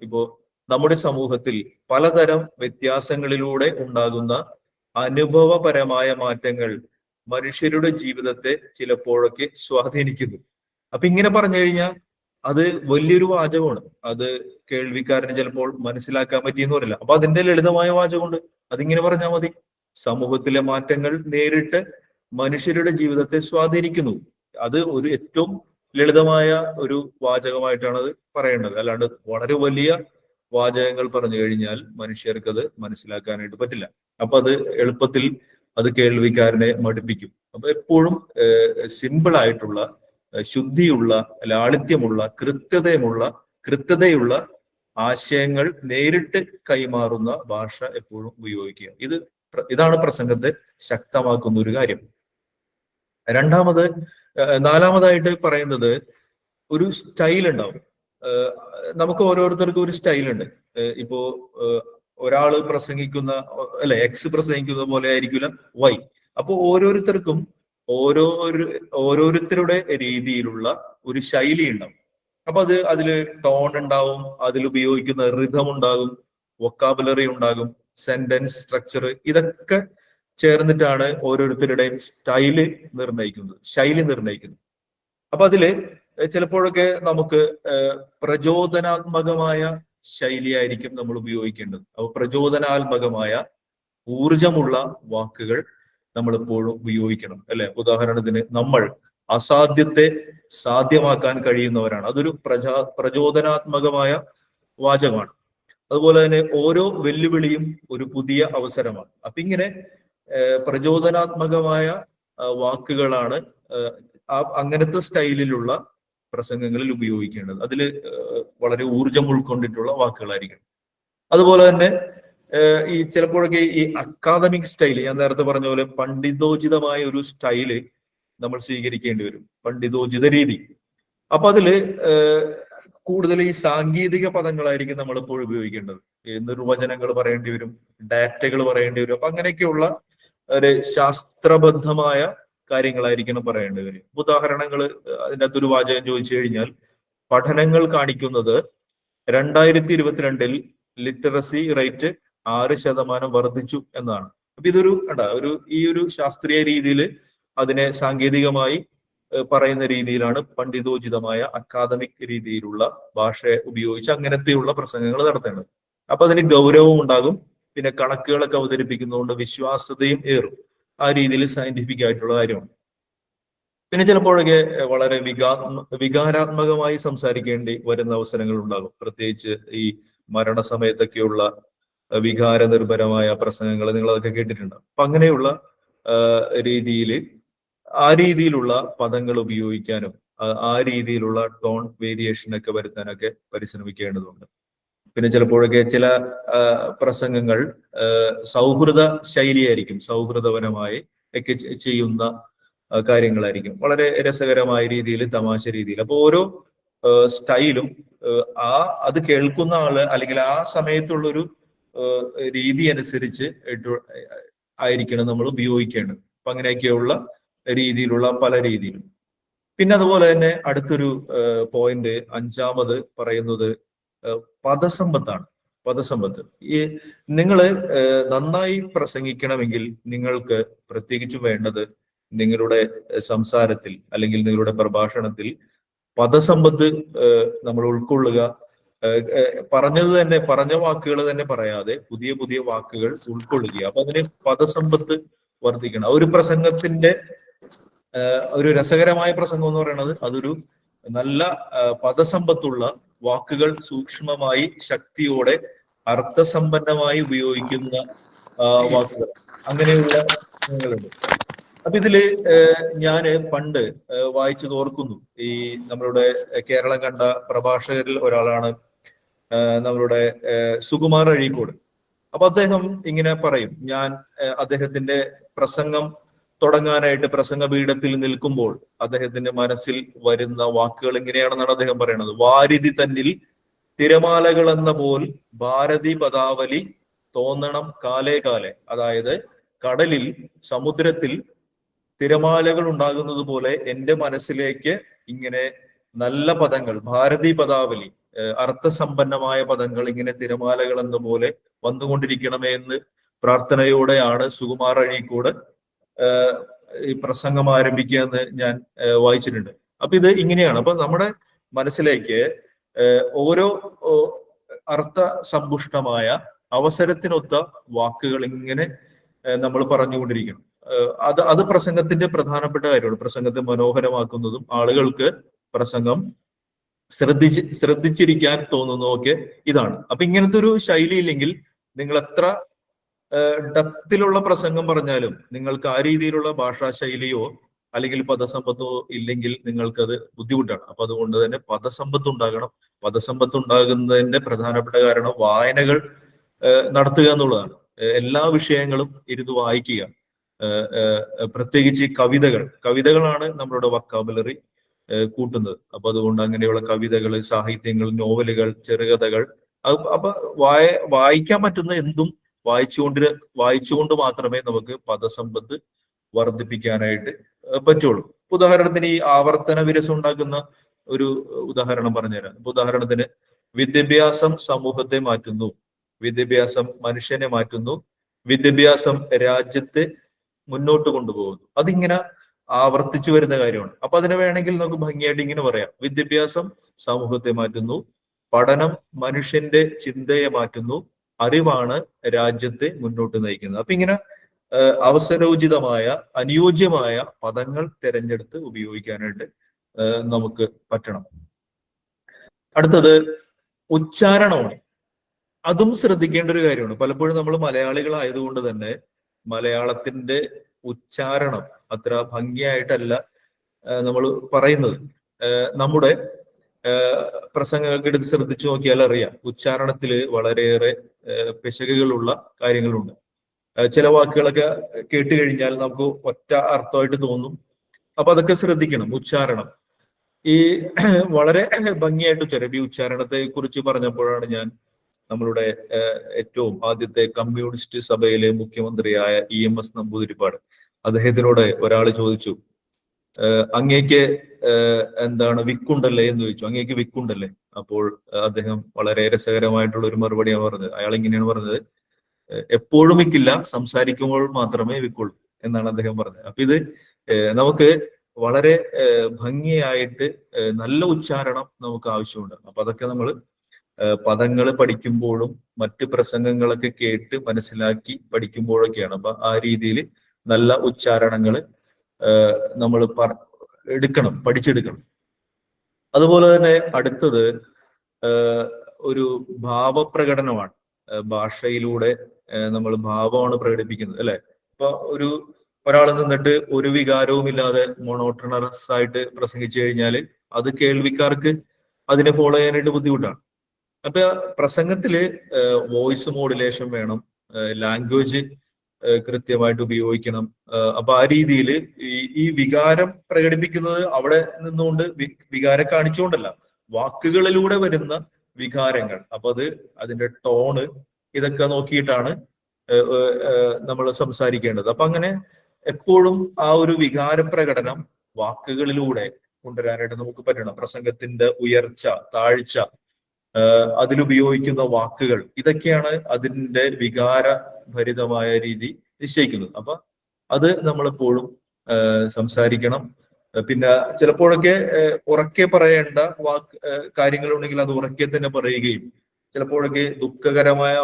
[SPEAKER 4] നമ്മുടെ സമൂഹത്തിൽ പലതരം വ്യത്യാസങ്ങളിലൂടെ ഉണ്ടാകുന്ന അനുഭവപരമായ മാറ്റങ്ങൾ മനുഷ്യരുടെ ജീവിതത്തെ ചിലപ്പോഴൊക്കെ സ്വാധീനിക്കുന്നു. അപ്പൊ ഇങ്ങനെ പറഞ്ഞു കഴിഞ്ഞാൽ അത് വലിയൊരു വാചകമാണ്. അത് കേൾവിക്കാരന് ചിലപ്പോൾ മനസ്സിലാക്കാൻ പറ്റിയെന്ന് വരില്ല. അപ്പൊ അതിന്റെ ലളിതമായ വാചകമുണ്ട്, അതിങ്ങനെ പറഞ്ഞാൽ മതി. സമൂഹത്തിലെ മാറ്റങ്ങൾ നേരിട്ട് മനുഷ്യരുടെ ജീവിതത്തെ സ്വാധീനിക്കുന്നു. അത് ഒരു ഏറ്റവും ലളിതമായ ഒരു വാചകമായിട്ടാണ് അത് പറയേണ്ടത്. അല്ലാണ്ട് വളരെ വലിയ വാചകങ്ങൾ പറഞ്ഞു കഴിഞ്ഞാൽ മനുഷ്യർക്കത് മനസ്സിലാക്കാനായിട്ട് പറ്റില്ല. അപ്പൊ അത് എളുപ്പത്തിൽ അത് കേൾവിക്കാരനെ മടുപ്പിക്കും. അപ്പൊ എപ്പോഴും സിമ്പിൾ ആയിട്ടുള്ള, ശുദ്ധിയുള്ള, ലാളിത്യമുള്ള, കൃത്യതയുള്ള ആശയങ്ങൾ നേരിട്ട് കൈമാറുന്ന ഭാഷ എപ്പോഴും ഉപയോഗിക്കുക. ഇതാണ് പ്രസംഗത്തെ ശക്തമാക്കുന്ന ഒരു കാര്യം. നാലാമതായിട്ട് പറയുന്നത്, ഒരു സ്റ്റൈൽ ഉണ്ടാവും. നമുക്ക് ഓരോരുത്തർക്കും ഒരു സ്റ്റൈൽ ഉണ്ട്. ഇപ്പോ ഒരാള് പ്രസംഗിക്കുന്ന എക്സ് പ്രസംഗിക്കുന്ന പോലെ ആയിരിക്കില്ല വൈ. അപ്പൊ ഓരോരുത്തർക്കും ഓരോരുത്തരുടെ രീതിയിലുള്ള ഒരു ശൈലി ഉണ്ടാവും. അപ്പൊ അതില് ടോൺ ഉണ്ടാവും, അതിൽ ഉപയോഗിക്കുന്ന റിഥം ഉണ്ടാകും, വൊക്കാബുലറി ഉണ്ടാകും, സെന്റൻസ് സ്ട്രക്ചർ, ഇതൊക്കെ ചേർന്നിട്ടാണ് ഓരോരുത്തരുടെയും ശൈലി നിർണ്ണയിക്കുന്നത്. അപ്പൊ അതില് ചിലപ്പോഴൊക്കെ നമുക്ക് പ്രചോദനാത്മകമായ ശൈലിയായിരിക്കും നമ്മൾ ഉപയോഗിക്കേണ്ടത്. അപ്പൊ പ്രചോദനാത്മകമായ ഊർജമുള്ള വാക്കുകൾ നമ്മൾ എപ്പോഴും ഉപയോഗിക്കണം, അല്ലെ? ഉദാഹരണത്തിന്, നമ്മൾ അസാധ്യത്തെ സാധ്യമാക്കാൻ കഴിയുന്നവരാണ്. അതൊരു പ്രചോദനാത്മകമായ വാചകമാണ്. അതുപോലെ തന്നെ ഓരോ വെല്ലുവിളിയും ഒരു പുതിയ അവസരമാണ്. അപ്പൊ ഇങ്ങനെ പ്രചോദനാത്മകമായ വാക്കുകളാണ് അങ്ങനത്തെ സ്റ്റൈലിലുള്ള പ്രസംഗങ്ങളിൽ ഉപയോഗിക്കേണ്ടത്. അതിൽ വളരെ ഊർജം ഉൾക്കൊണ്ടിട്ടുള്ള വാക്കുകളായിരിക്കണം. അതുപോലെ തന്നെ ഈ ചിലപ്പോഴൊക്കെ ഈ അക്കാദമിക് സ്റ്റൈല്, ഞാൻ നേരത്തെ പറഞ്ഞ പോലെ പണ്ഡിതോചിതമായ ഒരു സ്റ്റൈല് നമ്മൾ സ്വീകരിക്കേണ്ടി വരും, പണ്ഡിതോചിത രീതി. അപ്പൊ അതില് കൂടുതൽ ഈ സാങ്കേതിക പദങ്ങളായിരിക്കും നമ്മൾ എപ്പോഴും ഉപയോഗിക്കേണ്ടത്. നിർവചനങ്ങൾ പറയേണ്ടി വരും, ഡാറ്റകൾ പറയേണ്ടി വരും. അപ്പൊ അങ്ങനെയൊക്കെയുള്ള ഒരു ശാസ്ത്രബദ്ധമായ കാര്യങ്ങളായിരിക്കണം പറയേണ്ടി വരും. ഉദാഹരണങ്ങൾ അതിൻ്റെ അകത്തൊരു വാചകം ചോദിച്ചു കഴിഞ്ഞാൽ, പഠനങ്ങൾ കാണിക്കുന്നത് 2022 ലിറ്ററസി റേറ്റ് 6% വർദ്ധിച്ചു എന്നാണ്. അപ്പൊ ഇതൊരു ഈ ഒരു ശാസ്ത്രീയ രീതിയിൽ അതിനെ സാങ്കേതികമായി പറയുന്ന രീതിയിലാണ് പണ്ഡിതോചിതമായ അക്കാദമിക് രീതിയിലുള്ള ഭാഷ ഉപയോഗിച്ച് അങ്ങനത്തെയുള്ള പ്രസംഗങ്ങൾ നടത്തേണ്ടത്. അപ്പൊ അതിന് ഗൗരവം ഉണ്ടാകും, പിന്നെ കണക്കുകളൊക്കെ അവതരിപ്പിക്കുന്നതുകൊണ്ട് വിശ്വാസ്യതയും ഏറും. ആ രീതിയിൽ സയന്റിഫിക് ആയിട്ടുള്ള കാര്യമാണ്. പിന്നെ ചിലപ്പോഴൊക്കെ വളരെ വികാരാത്മകമായി സംസാരിക്കേണ്ടി വരുന്ന അവസരങ്ങൾ ഉണ്ടാകും. പ്രത്യേകിച്ച് ഈ മരണസമയത്തൊക്കെയുള്ള വികാര നിർഭരമായ പ്രസംഗങ്ങൾ നിങ്ങൾ അതൊക്കെ കേട്ടിട്ടുണ്ടാകും. അപ്പൊ അങ്ങനെയുള്ള ആ രീതിയിലുള്ള പദങ്ങൾ ഉപയോഗിക്കാനും ആ രീതിയിലുള്ള ടോൺ വേരിയേഷൻ ഒക്കെ വരുത്താനൊക്കെ പരിശ്രമിക്കേണ്ടതുണ്ട്. പിന്നെ ചിലപ്പോഴൊക്കെ ചില പ്രസംഗങ്ങൾ സൗഹൃദ ശൈലിയായിരിക്കും, സൗഹൃദപരമായി ഒക്കെ ചെയ്യുന്ന കാര്യങ്ങളായിരിക്കും, വളരെ രസകരമായ രീതിയിൽ, തമാശ രീതിയിൽ. അപ്പൊ ഓരോ സ്റ്റൈലും അത് കേൾക്കുന്ന ആള് അല്ലെങ്കിൽ ആ സമയത്തുള്ളൊരു രീതി അനുസരിച്ച് ആയിരിക്കണം നമ്മൾ ഉപയോഗിക്കേണ്ടത്. അപ്പൊ അങ്ങനെയൊക്കെയുള്ള രീതിയിലുള്ള പല രീതിയിലും. പിന്നെ അതുപോലെ തന്നെ അടുത്തൊരു പോയിന്റ്, 5ാമത് പറയുന്നത് പദസമ്പത്താണ്. പദസമ്പത്ത്. ഈ നിങ്ങള് നന്നായി പ്രസംഗിക്കണമെങ്കിൽ നിങ്ങൾക്ക് പ്രത്യേകിച്ച് വേണ്ടത് നിങ്ങളുടെ സംസാരത്തിൽ അല്ലെങ്കിൽ നിങ്ങളുടെ പ്രഭാഷണത്തിൽ പദസമ്പത്ത് നമ്മൾ ഉൾക്കൊള്ളുക. പറഞ്ഞ വാക്കുകൾ തന്നെ പറയാതെ പുതിയ പുതിയ വാക്കുകൾ ഉൾക്കൊള്ളുക. അപ്പൊ അതിന് പദസമ്പത്ത് വർദ്ധിക്കണം. ഒരു പ്രസംഗത്തിന്റെ ഒരു രസകരമായ പ്രസംഗം എന്ന് പറയുന്നത് അതൊരു നല്ല പദസമ്പത്തുള്ള വാക്കുകൾ സൂക്ഷ്മമായി, ശക്തിയോടെ, അർത്ഥസമ്പന്നമായി ഉപയോഗിക്കുന്ന വാക്കുകൾ, അങ്ങനെയുള്ള പ്രസംഗങ്ങളുണ്ട്. അപ്പൊ ഇതില് ഞാന് പണ്ട് വായിച്ചത് ഓർക്കുന്നു. ഈ നമ്മളുടെ കേരളം കണ്ട പ്രഭാഷകരിൽ ഒരാളാണ് നമ്മളുടെ സുകുമാർ അഴീക്കോട്. അപ്പൊ അദ്ദേഹം ഇങ്ങനെ പറയും, ഞാൻ അദ്ദേഹത്തിന്റെ പ്രസംഗം തുടങ്ങാനായിട്ട് പ്രസംഗപീഠത്തിൽ നിൽക്കുമ്പോൾ അദ്ദേഹത്തിന്റെ മനസ്സിൽ വരുന്ന വാക്കുകൾ ഇങ്ങനെയാണെന്നാണ് അദ്ദേഹം പറയുന്നത്. വാരിധി തന്നിൽ തിരമാലകൾ എന്ന പോൽ ഭാരതി പദാവലി തോന്നണം കാലേ കാലേ. അതായത് കടലിൽ, സമുദ്രത്തിൽ തിരമാലകൾ ഉണ്ടാകുന്നത് പോലെ എന്റെ മനസ്സിലേക്ക് ഇങ്ങനെ നല്ല പദങ്ങൾ, ഭാരതി പദാവലി, അർത്ഥസമ്പന്നമായ പദങ്ങൾ ഇങ്ങനെ തിരമാലകൾ എന്ന പോലെ വന്നുകൊണ്ടിരിക്കണമേ എന്ന് പ്രാർത്ഥനയോടെയാണ് സുകുമാർ അഴീക്കോട് ഈ പ്രസംഗം ആരംഭിക്കുക എന്ന് ഞാൻ വായിച്ചിട്ടുണ്ട്. അപ്പൊ ഇത് ഇങ്ങനെയാണ്. അപ്പൊ നമ്മുടെ മനസ്സിലേക്ക് ഓരോ അർത്ഥസമ്പുഷ്ടമായ അവസരത്തിനൊത്ത വാക്കുകൾ ഇങ്ങനെ നമ്മൾ പറഞ്ഞുകൊണ്ടിരിക്കണം. അത് പ്രസംഗത്തിന്റെ പ്രധാനപ്പെട്ട കാര്യമാണ്. പ്രസംഗത്തെ മനോഹരമാക്കുന്നതും ആളുകൾക്ക് പ്രസംഗം ശ്രദ്ധിച്ചിരിക്കാൻ തോന്നുന്നതൊക്കെ ഇതാണ്. അപ്പൊ ഇങ്ങനത്തെ ഒരു ശൈലി ഇല്ലെങ്കിൽ നിങ്ങൾ എത്ര ഡെപ്തിലുള്ള പ്രസംഗം പറഞ്ഞാലും നിങ്ങൾക്ക് ആ രീതിയിലുള്ള ഭാഷാ ശൈലിയോ അല്ലെങ്കിൽ പദസമ്പത്തോ ഇല്ലെങ്കിൽ നിങ്ങൾക്കത് ബുദ്ധിമുട്ടാണ്. അപ്പൊ അതുകൊണ്ട് തന്നെ പദസമ്പത്ത് ഉണ്ടാകണം. പദസമ്പത്ത് ഉണ്ടാകുന്നതിന്റെ പ്രധാനപ്പെട്ട കാരണം വായനകൾ നടത്തുക എന്നുള്ളതാണ്. എല്ലാ വിഷയങ്ങളും ഇരുന്ന് വായിക്കുക. പ്രത്യേകിച്ച് കവിതകളാണ് നമ്മളുടെ വൊക്കാബുലറി കൂട്ടുന്നത്. അപ്പൊ അതുകൊണ്ട് അങ്ങനെയുള്ള കവിതകൾ, സാഹിത്യങ്ങൾ, നോവലുകൾ, ചെറുകഥകൾ, അപ്പൊ വായിക്കാൻ പറ്റുന്ന എന്തും വായിച്ചുകൊണ്ട് മാത്രമേ നമുക്ക് പദസമ്പത്ത് വർദ്ധിപ്പിക്കാനായിട്ട് പറ്റുള്ളൂ. ഉദാഹരണത്തിന് ഈ ആവർത്തന വിരസം ഉണ്ടാക്കുന്ന ഒരു ഉദാഹരണം പറഞ്ഞുതരാം. ഇപ്പൊ ഉദാഹരണത്തിന്, വിദ്യാഭ്യാസം സമൂഹത്തെ മാറ്റുന്നു, വിദ്യാഭ്യാസം മനുഷ്യനെ മാറ്റുന്നു, വിദ്യാഭ്യാസം രാജ്യത്തെ മുന്നോട്ട് കൊണ്ടുപോകുന്നു. അതിങ്ങനെ ആവർത്തിച്ചു വരുന്ന കാര്യമാണ്. അപ്പൊ അതിനെ വേണമെങ്കിൽ നമുക്ക് ഭംഗിയായിട്ട് ഇങ്ങനെ പറയാം: വിദ്യാഭ്യാസം സമൂഹത്തെ മാറ്റുന്നു, പഠനം മനുഷ്യന്റെ ചിന്തയെ മാറ്റുന്നു, അറിവാണ് രാജ്യത്തെ മുന്നോട്ട് നയിക്കുന്നത്. അപ്പൊ ഇങ്ങനെ അവസരോചിതമായ അനുയോജ്യമായ പദങ്ങൾ തിരഞ്ഞെടുത്ത് ഉപയോഗിക്കാനായിട്ട് നമുക്ക് പറ്റണം. അടുത്തത് ഉച്ചാരണമാണ്. അതും ശ്രദ്ധിക്കേണ്ട ഒരു കാര്യമാണ്. പലപ്പോഴും നമ്മൾ മലയാളികളായതുകൊണ്ട് തന്നെ മലയാളത്തിന്റെ ഉച്ചാരണം അത്ര ഭംഗിയായിട്ടല്ല നമ്മൾ പറയുന്നത്. നമ്മുടെ പ്രസംഗങ്ങൾക്ക് എടുത്ത് ശ്രദ്ധിച്ചു നോക്കിയാൽ അറിയാം, ഉച്ചാരണത്തിൽ വളരെയേറെ പിശകുകളുള്ള കാര്യങ്ങളുണ്ട്. ചില വാക്കുകളൊക്കെ കേട്ട് കഴിഞ്ഞാൽ നമുക്ക് ഒറ്റ അർത്ഥമായിട്ട് തോന്നും. അപ്പൊ അതൊക്കെ ശ്രദ്ധിക്കണം. ഉച്ചാരണം ഈ വളരെ ഭംഗിയായിട്ട് ഉച്ചാരണം. ഈ ഉച്ചാരണത്തെ കുറിച്ച് പറഞ്ഞപ്പോഴാണ് ഞാൻ നമ്മളുടെ ഏറ്റവും ആദ്യത്തെ കമ്മ്യൂണിസ്റ്റ് സഭയിലെ മുഖ്യമന്ത്രിയായ EMS നമ്പൂതിരിപ്പാട്, അദ്ദേഹത്തിനോട് ഒരാൾ ചോദിച്ചു, അങ്ങേക്ക് എന്താണ് വിക്കുണ്ടല്ലേ എന്ന് ചോദിച്ചു. അങ്ങേക്ക് വിക്കുണ്ടല്ലേ? അപ്പോൾ അദ്ദേഹം വളരെ രസകരമായിട്ടുള്ള ഒരു മറുപടിയാണ് പറഞ്ഞത്. അയാൾ ഇങ്ങനെയാണ് പറഞ്ഞത്: എപ്പോഴും വിക്കില്ല, സംസാരിക്കുമ്പോൾ മാത്രമേ വിക്കുള്ളൂ എന്നാണ് അദ്ദേഹം പറഞ്ഞത്. അപ്പൊ ഇത് നമുക്ക് വളരെ ഭംഗിയായിട്ട് നല്ല ഉച്ചാരണം നമുക്ക് ആവശ്യമുണ്ട്. അപ്പൊ അതൊക്കെ നമ്മൾ പദങ്ങൾ പഠിക്കുമ്പോഴും മറ്റ് പ്രസംഗങ്ങളൊക്കെ കേട്ട് മനസ്സിലാക്കി പഠിക്കുമ്പോഴൊക്കെയാണ്. അപ്പൊ ആ രീതിയിൽ നല്ല ഉച്ചാരണങ്ങൾ നമ്മൾ എടുക്കണം, പഠിച്ചെടുക്കണം. അതുപോലെ തന്നെ അടുത്തത് ഒരു ഭാവപ്രകടനമാണ്. ഭാഷയിലൂടെ നമ്മൾ ഭാവമാണ് പ്രകടിപ്പിക്കുന്നത്, അല്ലെ? ഇപ്പൊ ഒരാൾ നിന്നിട്ട് ഒരു വികാരവും ഇല്ലാതെ മോണോട്ടണറസ് ആയിട്ട് പ്രസംഗിച്ചു കഴിഞ്ഞാൽ അത് കേൾവിക്കാർക്ക് അതിനെ ഫോളോ ചെയ്യാനായിട്ട് ബുദ്ധിമുട്ടാണ്. അപ്പൊ പ്രസംഗത്തില് വോയിസ് മോഡുലേഷൻ വേണം, ലാംഗ്വേജ് കൃത്യമായിട്ട് ഉപയോഗിക്കണം. അപ്പൊ ആ രീതിയിൽ ഈ വികാരം പ്രകടിപ്പിക്കുന്നത് അവിടെ നിന്നുകൊണ്ട് വികാരം കാണിച്ചുകൊണ്ടല്ല, വാക്കുകളിലൂടെ വരുന്ന വികാരങ്ങൾ. അപ്പൊ അതിന്റെ ടോണ് ഇതൊക്കെ നോക്കിയിട്ടാണ് നമ്മൾ സംസാരിക്കേണ്ടത്. അപ്പൊ അങ്ങനെ എപ്പോഴും ആ ഒരു വികാര പ്രകടനം വാക്കുകളിലൂടെ കൊണ്ടുവരാനായിട്ട് നമുക്ക് പറ്റണം. പ്രസംഗത്തിന്റെ ഉയർച്ച, താഴ്ച, അതിലുപയോഗിക്കുന്ന വാക്കുകൾ, ഇതൊക്കെയാണ് അതിന്റെ വികാരഭരിതമായ രീതി നിശ്ചയിക്കുന്നത്. അപ്പൊ അത് നമ്മളെപ്പോഴും സംസാരിക്കണം. പിന്നെ ചിലപ്പോഴൊക്കെ ഉറക്കെ പറയേണ്ട കാര്യങ്ങളുണ്ടെങ്കിൽ അത് ഉറക്കെ തന്നെ പറയുകയും, ചിലപ്പോഴൊക്കെ ദുഃഖകരമായ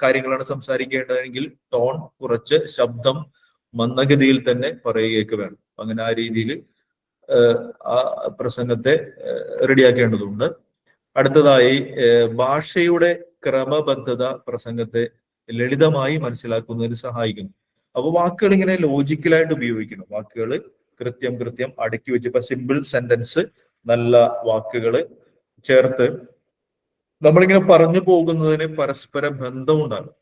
[SPEAKER 4] കാര്യങ്ങളാണ് സംസാരിക്കേണ്ടതെങ്കിൽ ടോൺ കുറച്ച് ശബ്ദം മന്ദഗതിയിൽ തന്നെ പറയുകയൊക്കെ വേണം. അങ്ങനെ ആ രീതിയിൽ ആ പ്രസംഗത്തെ റെഡിയാക്കേണ്ടതുണ്ട്. അടുത്തതായി ഭാഷയുടെ ക്രമബദ്ധത പ്രസംഗത്തെ ലളിതമായി മനസ്സിലാക്കുന്നതിന് സഹായിക്കുന്നു. അപ്പൊ വാക്കുകൾ ഇങ്ങനെ ലോജിക്കലായിട്ട് ഉപയോഗിക്കണം. വാക്കുകൾ കൃത്യം അടുക്കി വെച്ച്, ഇപ്പൊ സിമ്പിൾ സെന്റൻസ്, നല്ല വാക്കുകൾ ചേർത്ത് നമ്മളിങ്ങനെ പറഞ്ഞു പോകുന്നതിന് പരസ്പര ബന്ധം ഉണ്ടാകും.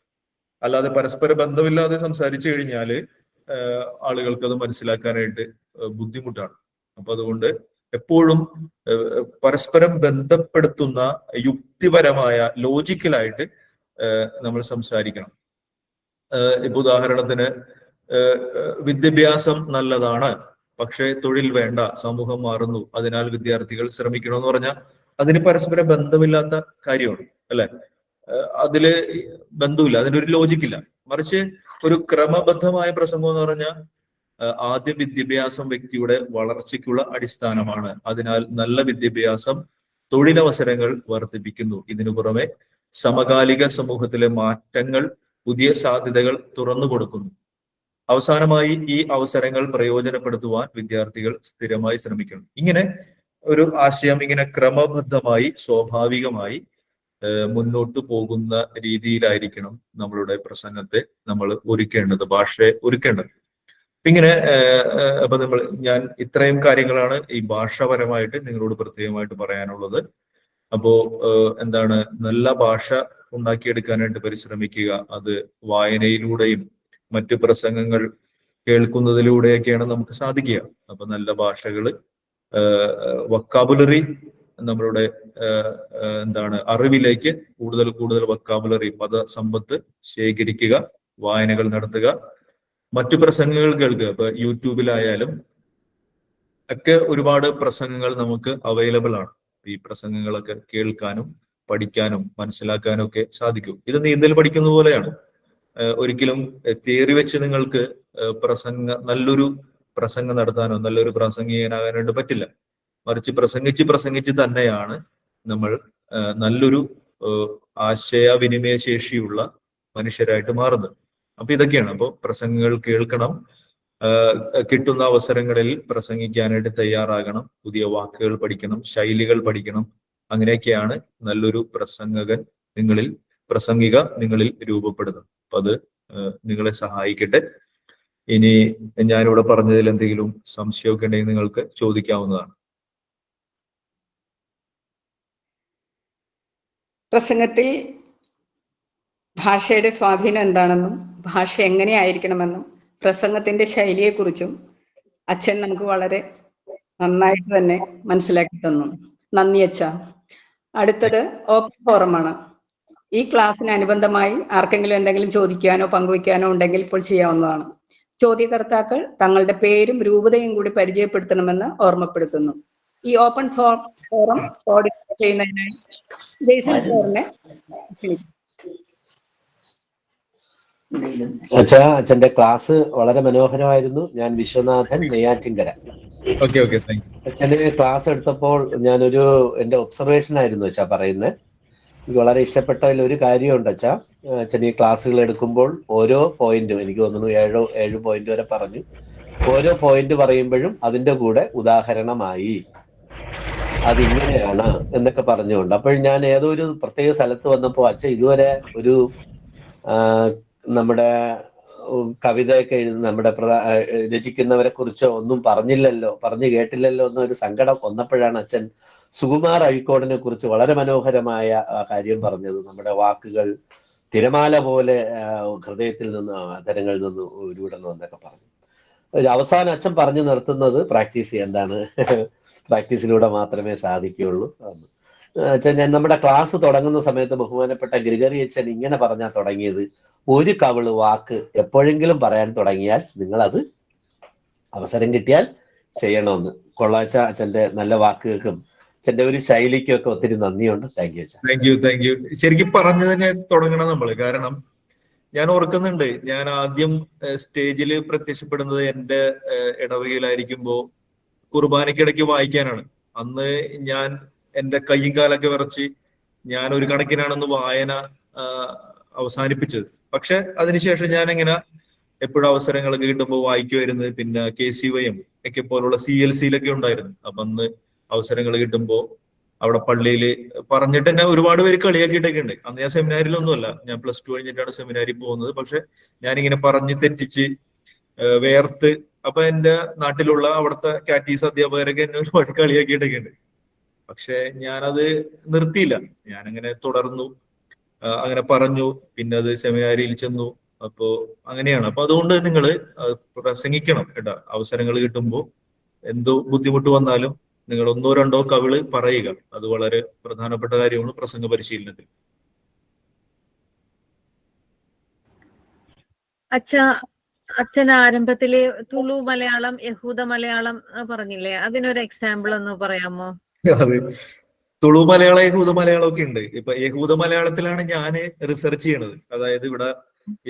[SPEAKER 4] അല്ലാതെ പരസ്പര ബന്ധമില്ലാതെ സംസാരിച്ചു കഴിഞ്ഞാൽ ആളുകൾക്ക് അത് മനസ്സിലാക്കാനായിട്ട് ബുദ്ധിമുട്ടാണ്. അപ്പൊ അതുകൊണ്ട് എപ്പോഴും പരസ്പരം ബന്ധപ്പെടുത്തുന്ന യുക്തിപരമായ ലോജിക്കലായിട്ട് നമ്മൾ സംസാരിക്കണം. ഇപ്പൊ ഉദാഹരണത്തിന്, വിദ്യാഭ്യാസം നല്ലതാണ്, പക്ഷേ തൊഴിൽ വേണ്ട, സമൂഹം മാറുന്നു, അതിനാൽ വിദ്യാർത്ഥികൾ ശ്രമിക്കണമെന്ന് പറഞ്ഞാൽ അതിന് പരസ്പര ബന്ധമില്ലാത്ത കാര്യമാണ്, അല്ലെ? അതില് ബന്ധമില്ല, അതിനൊരു ലോജിക്കില്ല. മറിച്ച് ഒരു ക്രമബദ്ധമായ പ്രസംഗം എന്ന് പറഞ്ഞാൽ, ആദ്യം വിദ്യാഭ്യാസം വ്യക്തിയുടെ വളർച്ചയ്ക്കുള്ള അടിസ്ഥാനമാണ്, അതിനാൽ നല്ല വിദ്യാഭ്യാസം തൊഴിലവസരങ്ങൾ വർദ്ധിപ്പിക്കുന്നു. ഇതിനു പുറമെ സമകാലിക സമൂഹത്തിലെ മാറ്റങ്ങൾ പുതിയ സാധ്യതകൾ തുറന്നു കൊടുക്കുന്നു. അവസാനമായി ഈ അവസരങ്ങൾ പ്രയോജനപ്പെടുത്തുവാൻ വിദ്യാർത്ഥികൾ സ്ഥിരമായി ശ്രമിക്കണം. ഇങ്ങനെ ഒരു ആശയം ഇങ്ങനെ ക്രമബദ്ധമായി സ്വാഭാവികമായി മുന്നോട്ട് പോകുന്ന രീതിയിലായിരിക്കണം നമ്മളുടെ പ്രസംഗത്തെ നമ്മൾ ഒരുക്കേണ്ടത്, ഭാഷയെ ഒരുക്കേണ്ടത്. ഇങ്ങനെ അപ്പൊ ഞാൻ ഇത്രയും കാര്യങ്ങളാണ് ഈ ഭാഷാപരമായിട്ട് നിങ്ങളോട് പ്രത്യേകമായിട്ട് പറയാനുള്ളത്. അപ്പോ എന്താണ്, നല്ല ഭാഷ ഉണ്ടാക്കിയെടുക്കാനായിട്ട് പരിശ്രമിക്കുക. അത് വായനയിലൂടെയും മറ്റു പ്രസംഗങ്ങൾ കേൾക്കുന്നതിലൂടെയൊക്കെയാണ് നമുക്ക് സാധിക്കുക. അപ്പൊ നല്ല ഭാഷകള്, വൊക്കാബുലറി, നമ്മളുടെ അറിവിലേക്ക് കൂടുതൽ വൊക്കാബുലറി, പദസമ്പത്ത് ശേഖരിക്കുക, വായനകൾ നടത്തുക, മറ്റു പ്രസംഗങ്ങൾ കേൾക്കുക. ഇപ്പൊ യൂട്യൂബിലായാലും ഒക്കെ ഒരുപാട് പ്രസംഗങ്ങൾ നമുക്ക് അവൈലബിൾ ആണ്. ഈ പ്രസംഗങ്ങളൊക്കെ കേൾക്കാനും പഠിക്കാനും മനസ്സിലാക്കാനും ഒക്കെ സാധിക്കും. ഇത് നീന്തൽ പഠിക്കുന്ന പോലെയാണ്. ഒരിക്കലും തിയറി വെച്ച് നിങ്ങൾക്ക് നല്ലൊരു പ്രസംഗം നടത്താനോ നല്ലൊരു പ്രസംഗികനാകാനായിട്ട് പറ്റില്ല. മറിച്ച് പ്രസംഗിച്ച് തന്നെയാണ് നമ്മൾ നല്ലൊരു ആശയവിനിമയ ശേഷിയുള്ള മനുഷ്യരായിട്ട് മാറുന്നത്. അപ്പൊ ഇതൊക്കെയാണ്. അപ്പോൾ പ്രസംഗങ്ങൾ കേൾക്കണം, കിട്ടുന്ന അവസരങ്ങളിൽ പ്രസംഗിക്കാനായിട്ട് തയ്യാറാകണം, പുതിയ വാക്കുകൾ പഠിക്കണം, ശൈലികൾ പഠിക്കണം. അങ്ങനെയൊക്കെയാണ് നല്ലൊരു പ്രസംഗിക നിങ്ങളിൽ രൂപപ്പെടുന്നത്. അപ്പൊ അത് നിങ്ങളെ സഹായിക്കട്ടെ. ഇനി ഞാനിവിടെ പറഞ്ഞതിൽ എന്തെങ്കിലും സംശയമൊക്കെ ഉണ്ടെങ്കിൽ നിങ്ങൾക്ക് ചോദിക്കാവുന്നതാണ്.
[SPEAKER 1] പ്രസംഗത്തിൽ ഭാഷയുടെ സ്വാധീനം എന്താണെന്നും ഭാഷ എങ്ങനെയായിരിക്കണമെന്നും പ്രസംഗത്തിന്റെ ശൈലിയെക്കുറിച്ചും അച്ഛൻ നമുക്ക് വളരെ നന്നായിട്ട് തന്നെ മനസ്സിലാക്കി തന്നു. നന്ദി അച്ഛ. അടുത്തത് ഓപ്പൺ ഫോറമാണ്. ഈ ക്ലാസ്സിന് അനുബന്ധമായി ആർക്കെങ്കിലും എന്തെങ്കിലും ചോദിക്കാനോ പങ്കുവയ്ക്കാനോ ഉണ്ടെങ്കിൽ ഇപ്പോൾ ചെയ്യാവുന്നതാണ്. ചോദ്യകർത്താക്കൾ തങ്ങളുടെ പേരും രൂപതയും കൂടി പരിചയപ്പെടുത്തണമെന്ന് ഓർമ്മപ്പെടുത്തുന്നു. ഈ ഓപ്പൺ ഫോറം കോർഡിനേറ്റ് ചെയ്യുന്നതിനായി ജെയ്സൺ സാറിനെ ക്ഷണിക്കുന്നു.
[SPEAKER 5] അച്ഛന്റെ ക്ലാസ് വളരെ മനോഹരമായിരുന്നു. ഞാൻ വിശ്വനാഥൻ, നെയ്യാറ്റിൻകര. അച്ഛന് ക്ലാസ് എടുത്തപ്പോൾ ഞാനൊരു എന്റെ ഒബ്സർവേഷൻ ആയിരുന്നു അച്ഛാ പറയുന്നത്. എനിക്ക് വളരെ ഇഷ്ടപ്പെട്ടതിൽ ഒരു കാര്യമുണ്ട് അച്ഛാ. അച്ഛൻ ഈ ക്ലാസ്സുകൾ എടുക്കുമ്പോൾ ഓരോ പോയിന്റും, എനിക്ക് തോന്നുന്നു 7 പോയിന്റ് വരെ പറഞ്ഞു. ഓരോ പോയിന്റ് പറയുമ്പോഴും അതിന്റെ കൂടെ ഉദാഹരണമായി അതിങ്ങനെയാണ് എന്നൊക്കെ പറഞ്ഞുകൊണ്ട്. അപ്പോൾ ഞാൻ ഏതോ ഒരു പ്രത്യേക സ്ഥലത്ത് വന്നപ്പോൾ അച്ഛൻ ഇതുവരെ ഒരു നമ്മുടെ കവിതയൊക്കെ നമ്മുടെ രചിക്കുന്നവരെ കുറിച്ചോ ഒന്നും പറഞ്ഞു കേട്ടില്ലല്ലോ എന്നൊരു സങ്കടം വന്നപ്പോഴാണ് അച്ഛൻ സുകുമാർ അഴീക്കോടിനെ കുറിച്ച് വളരെ മനോഹരമായ കാര്യം പറഞ്ഞത്. നമ്മുടെ വാക്കുകൾ തിരമാല പോലെ ഹൃദയത്തിൽ നിന്ന് അധരങ്ങളിൽ നിന്ന് ഉരുവിടണം എന്നൊക്കെ പറഞ്ഞു. അവസാനം അച്ഛൻ പറഞ്ഞു നിർത്തുന്നത് പ്രാക്ടീസിലൂടെ മാത്രമേ സാധിക്കുകയുള്ളൂ. അച്ഛൻ നമ്മുടെ ക്ലാസ് തുടങ്ങുന്ന സമയത്ത് ബഹുമാനപ്പെട്ട ഗ്രിഗറി അച്ഛൻ ഇങ്ങനെ പറഞ്ഞാൽ തുടങ്ങിയത്, ഒരു കവിള് വാക്ക് എപ്പോഴെങ്കിലും പറയാൻ തുടങ്ങിയാൽ നിങ്ങൾ അത് അവസരം കിട്ടിയാൽ ചെയ്യണമെന്ന്. കൊള്ളാച്ച അച്ഛന്റെ നല്ല വാക്കുകൾക്കും അച്ഛന്റെ ഒരു ശൈലിക്കും ഒക്കെ ഒത്തിരി നന്ദിയുണ്ട്. Thank you.
[SPEAKER 4] Thank you. ശരിക്കും പറഞ്ഞു തന്നെ തുടങ്ങണം നമ്മള്. കാരണം ഞാൻ ഓർക്കുന്നുണ്ട്, ഞാൻ ആദ്യം സ്റ്റേജിൽ പ്രത്യക്ഷപ്പെടുന്നത് എന്റെ ഇടവകയിലായിരിക്കുമ്പോ കുർബാനയ്ക്കിടയ്ക്ക് വായിക്കാനാണ്. അന്ന് ഞാൻ എന്റെ കയ്യും കാലൊക്കെ വിറച്ച് ഞാൻ ഒരു കണക്കിനാണെന്ന് വായന അവസാനിപ്പിച്ചത്. പക്ഷെ അതിനുശേഷം ഞാൻ എങ്ങനെ എപ്പോഴും അവസരങ്ങളൊക്കെ കിട്ടുമ്പോൾ വായിക്കുമായിരുന്നു. പിന്നെ KCYM ഒക്കെ പോലുള്ള CLCയിലൊക്കെ ഉണ്ടായിരുന്നു. അപ്പൊ അന്ന് അവസരങ്ങൾ കിട്ടുമ്പോൾ അവിടെ പള്ളിയിൽ പറഞ്ഞിട്ട് എന്നെ ഒരുപാട് പേര് കളിയാക്കിയിട്ടൊക്കെ ഉണ്ട്. അന്ന് ഞാൻ സെമിനാരിലൊന്നുമല്ല, ഞാൻ +2 കഴിഞ്ഞിട്ടാണ് സെമിനാരിൽ പോകുന്നത്. പക്ഷെ ഞാനിങ്ങനെ പറഞ്ഞ് തെറ്റിച്ച് വേർത്ത്, അപ്പൊ എന്റെ നാട്ടിലുള്ള അവിടുത്തെ കാറ്റീസ് അധ്യാപകരൊക്കെ എന്നെ ഒരുപാട് കളിയാക്കിയിട്ടൊക്കെ ഉണ്ട്. പക്ഷെ ഞാനത് നിർത്തിയില്ല, ഞാനങ്ങനെ തുടർന്നു, അങ്ങനെ പറഞ്ഞു. പിന്നെ അത് സെമിനാരിയിൽ ചെന്നു. അപ്പോ അങ്ങനെയാണ്. അപ്പൊ അതുകൊണ്ട് നിങ്ങൾ പ്രസംഗിക്കണം കേട്ടോ. അവസരങ്ങൾ കിട്ടുമ്പോൾ എന്തോ ബുദ്ധിമുട്ട് വന്നാലും നിങ്ങൾ 1-2 കവിള് പറയുക. അത് വളരെ പ്രധാനപ്പെട്ട കാര്യമാണ് പ്രസംഗ പരിശീലനത്തിൽ.
[SPEAKER 6] അച്ഛൻ ആരംഭത്തില് തുളു മലയാളം, യഹൂദ മലയാളം പറഞ്ഞില്ലേ? അതിനൊരു എക്സാമ്പിൾ ഒന്ന് പറയാമോ?
[SPEAKER 4] അത് തുളു മലയാളം, യഹൂദ മലയാളം ഒക്കെ ഉണ്ട്. ഇപ്പൊ യഹൂദ മലയാളത്തിലാണ് ഞാൻ റിസർച്ച് ചെയ്യണത്. അതായത് ഇവിടെ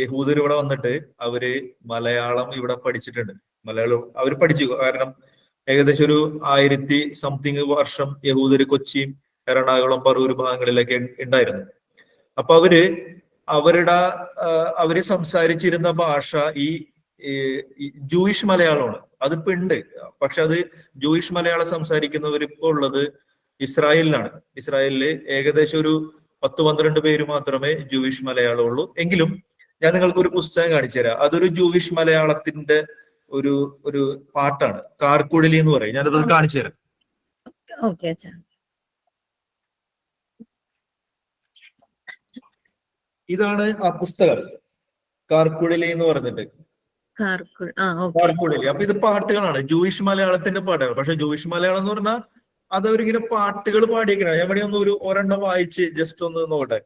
[SPEAKER 4] യഹൂദർ ഇവിടെ വന്നിട്ട് അവര് മലയാളം ഇവിടെ പഠിച്ചിട്ടുണ്ട്. മലയാളം അവർ പഠിച്ചു. കാരണം ഏകദേശം ഒരു 1000 വർഷം യഹൂദര് കൊച്ചിയും എറണാകുളം പറവൂർ ഭാഗങ്ങളിലൊക്കെ ഉണ്ടായിരുന്നു. അപ്പൊ അവര് സംസാരിച്ചിരുന്ന ഭാഷ ഈ ജൂയിഷ് മലയാളമാണ്. അതിപ്പോ ഉണ്ട്. പക്ഷെ അത് ജൂയിഷ് മലയാളം സംസാരിക്കുന്നവർ ഇപ്പോ ഉള്ളത് ഇസ്രായേലിലാണ്. ഇസ്രായേലില് ഏകദേശം ഒരു 10-12 പേര് മാത്രമേ ജൂയിഷ് മലയാളമുള്ളൂ. എങ്കിലും ഞാൻ നിങ്ങൾക്ക് ഒരു പുസ്തകം കാണിച്ചു തരാം. അതൊരു ജൂയിഷ് മലയാളത്തിന്റെ ഒരു പാട്ടാണ്, കാർക്കുഴലി എന്ന് പറയും. ഞാനത് കാണിച്ചു തരാം. ഇതാണ് ആ പുസ്തകം, കാർക്കുഴലി എന്ന് പറഞ്ഞിട്ട്. കാർക്കുഴലി. അപ്പൊ ഇത് പാട്ടുകളാണ്, ജൂയിഷ് മലയാളത്തിന്റെ പാട്ടുകൾ. പക്ഷെ ജൂയിഷ് മലയാളം എന്ന് പറഞ്ഞാൽ അതവരിങ്ങനെ പാട്ടുകൾ പാടിയിരിക്കണം. ഞാൻ വേണമെങ്കിൽ ഒരെണ്ണം വായിച്ച് ജസ്റ്റ് ഒന്ന് നോക്കട്ടെ.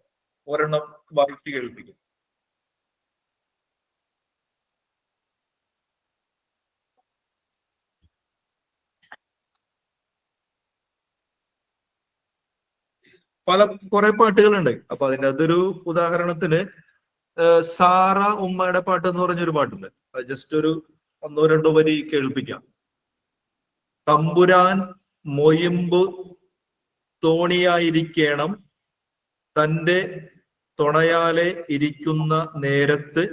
[SPEAKER 4] ഒരെണ്ണം വായിച്ച് കേൾപ്പിക്കും. കുറെ പാട്ടുകളുണ്ട്. അപ്പൊ അതിൻ്റെ അകത്തൊരു ഉദാഹരണത്തിന് സാറ ഉമ്മയുടെ പാട്ട് എന്ന് പറഞ്ഞൊരു പാട്ടുണ്ട്. അത് ജസ്റ്റ് ഒരു 1-2 വരി കേൾപ്പിക്കാം. തമ്പുരാൻ മൊയിമ്പ് തോണിയായിരിക്കണം, തന്റെ തുണയാലെ ഇരിക്കുന്ന നേരത്ത്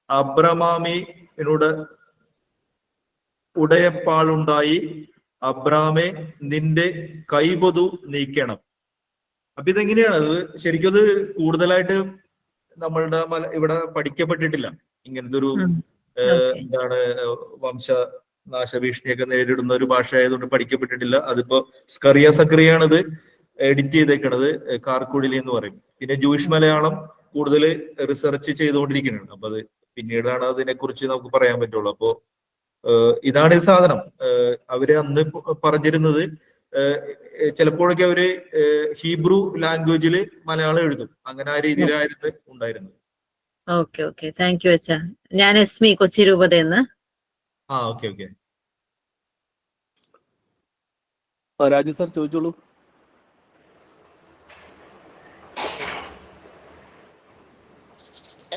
[SPEAKER 4] അബ്രമാമിനോട് ഉടയപ്പാളുണ്ടായി, അബ്രാമെ നിന്റെ കൈപൊതു നീക്കണം. അപ്പൊ ഇതെങ്ങനെയാണ്? അത് ശരിക്കും അത് കൂടുതലായിട്ട് നമ്മളുടെ ഇവിടെ പഠിക്കപ്പെട്ടിട്ടില്ല. ഇങ്ങനത്തെ ഒരു എന്താണ് വംശനാശഭീഷണിയൊക്കെ നേരിടുന്ന ഒരു ഭാഷ ആയതുകൊണ്ട് പഠിക്കപ്പെട്ടിട്ടില്ല. അതിപ്പോ സ്കറിയ സക്രിയാണ് ഇത് എഡിറ്റ് ചെയ്തേക്കണത്, കാർക്കുഴിലി എന്ന് പറയും. പിന്നെ ജൂയിഷ് മലയാളം കൂടുതൽ റിസർച്ച് ചെയ്തുകൊണ്ടിരിക്കുകയാണ്. അപ്പൊ അത് പിന്നീടാണ് അതിനെക്കുറിച്ച് നമുക്ക് പറയാൻ പറ്റുള്ളൂ. അപ്പോ ഇതാണ് ഈ സാധനം. അവര് അന്ന് പറഞ്ഞിരുന്നത് ചിലപ്പോഴൊക്കെ അവര് ഹീബ്രു ലാംഗ്വേജിൽ മലയാളം എഴുതും. അങ്ങനെ ആ രീതിയിലായിരുന്നു ഉണ്ടായിരുന്നത്.
[SPEAKER 6] ഓക്കെ ഓക്കെ, താങ്ക് യു അച്ഛാ. ഞാൻ എസ്മി, കൊച്ചി രൂപതയെന്ന്.
[SPEAKER 4] Okay okay.
[SPEAKER 7] രാജു സാർ ചോദിച്ചോളൂ.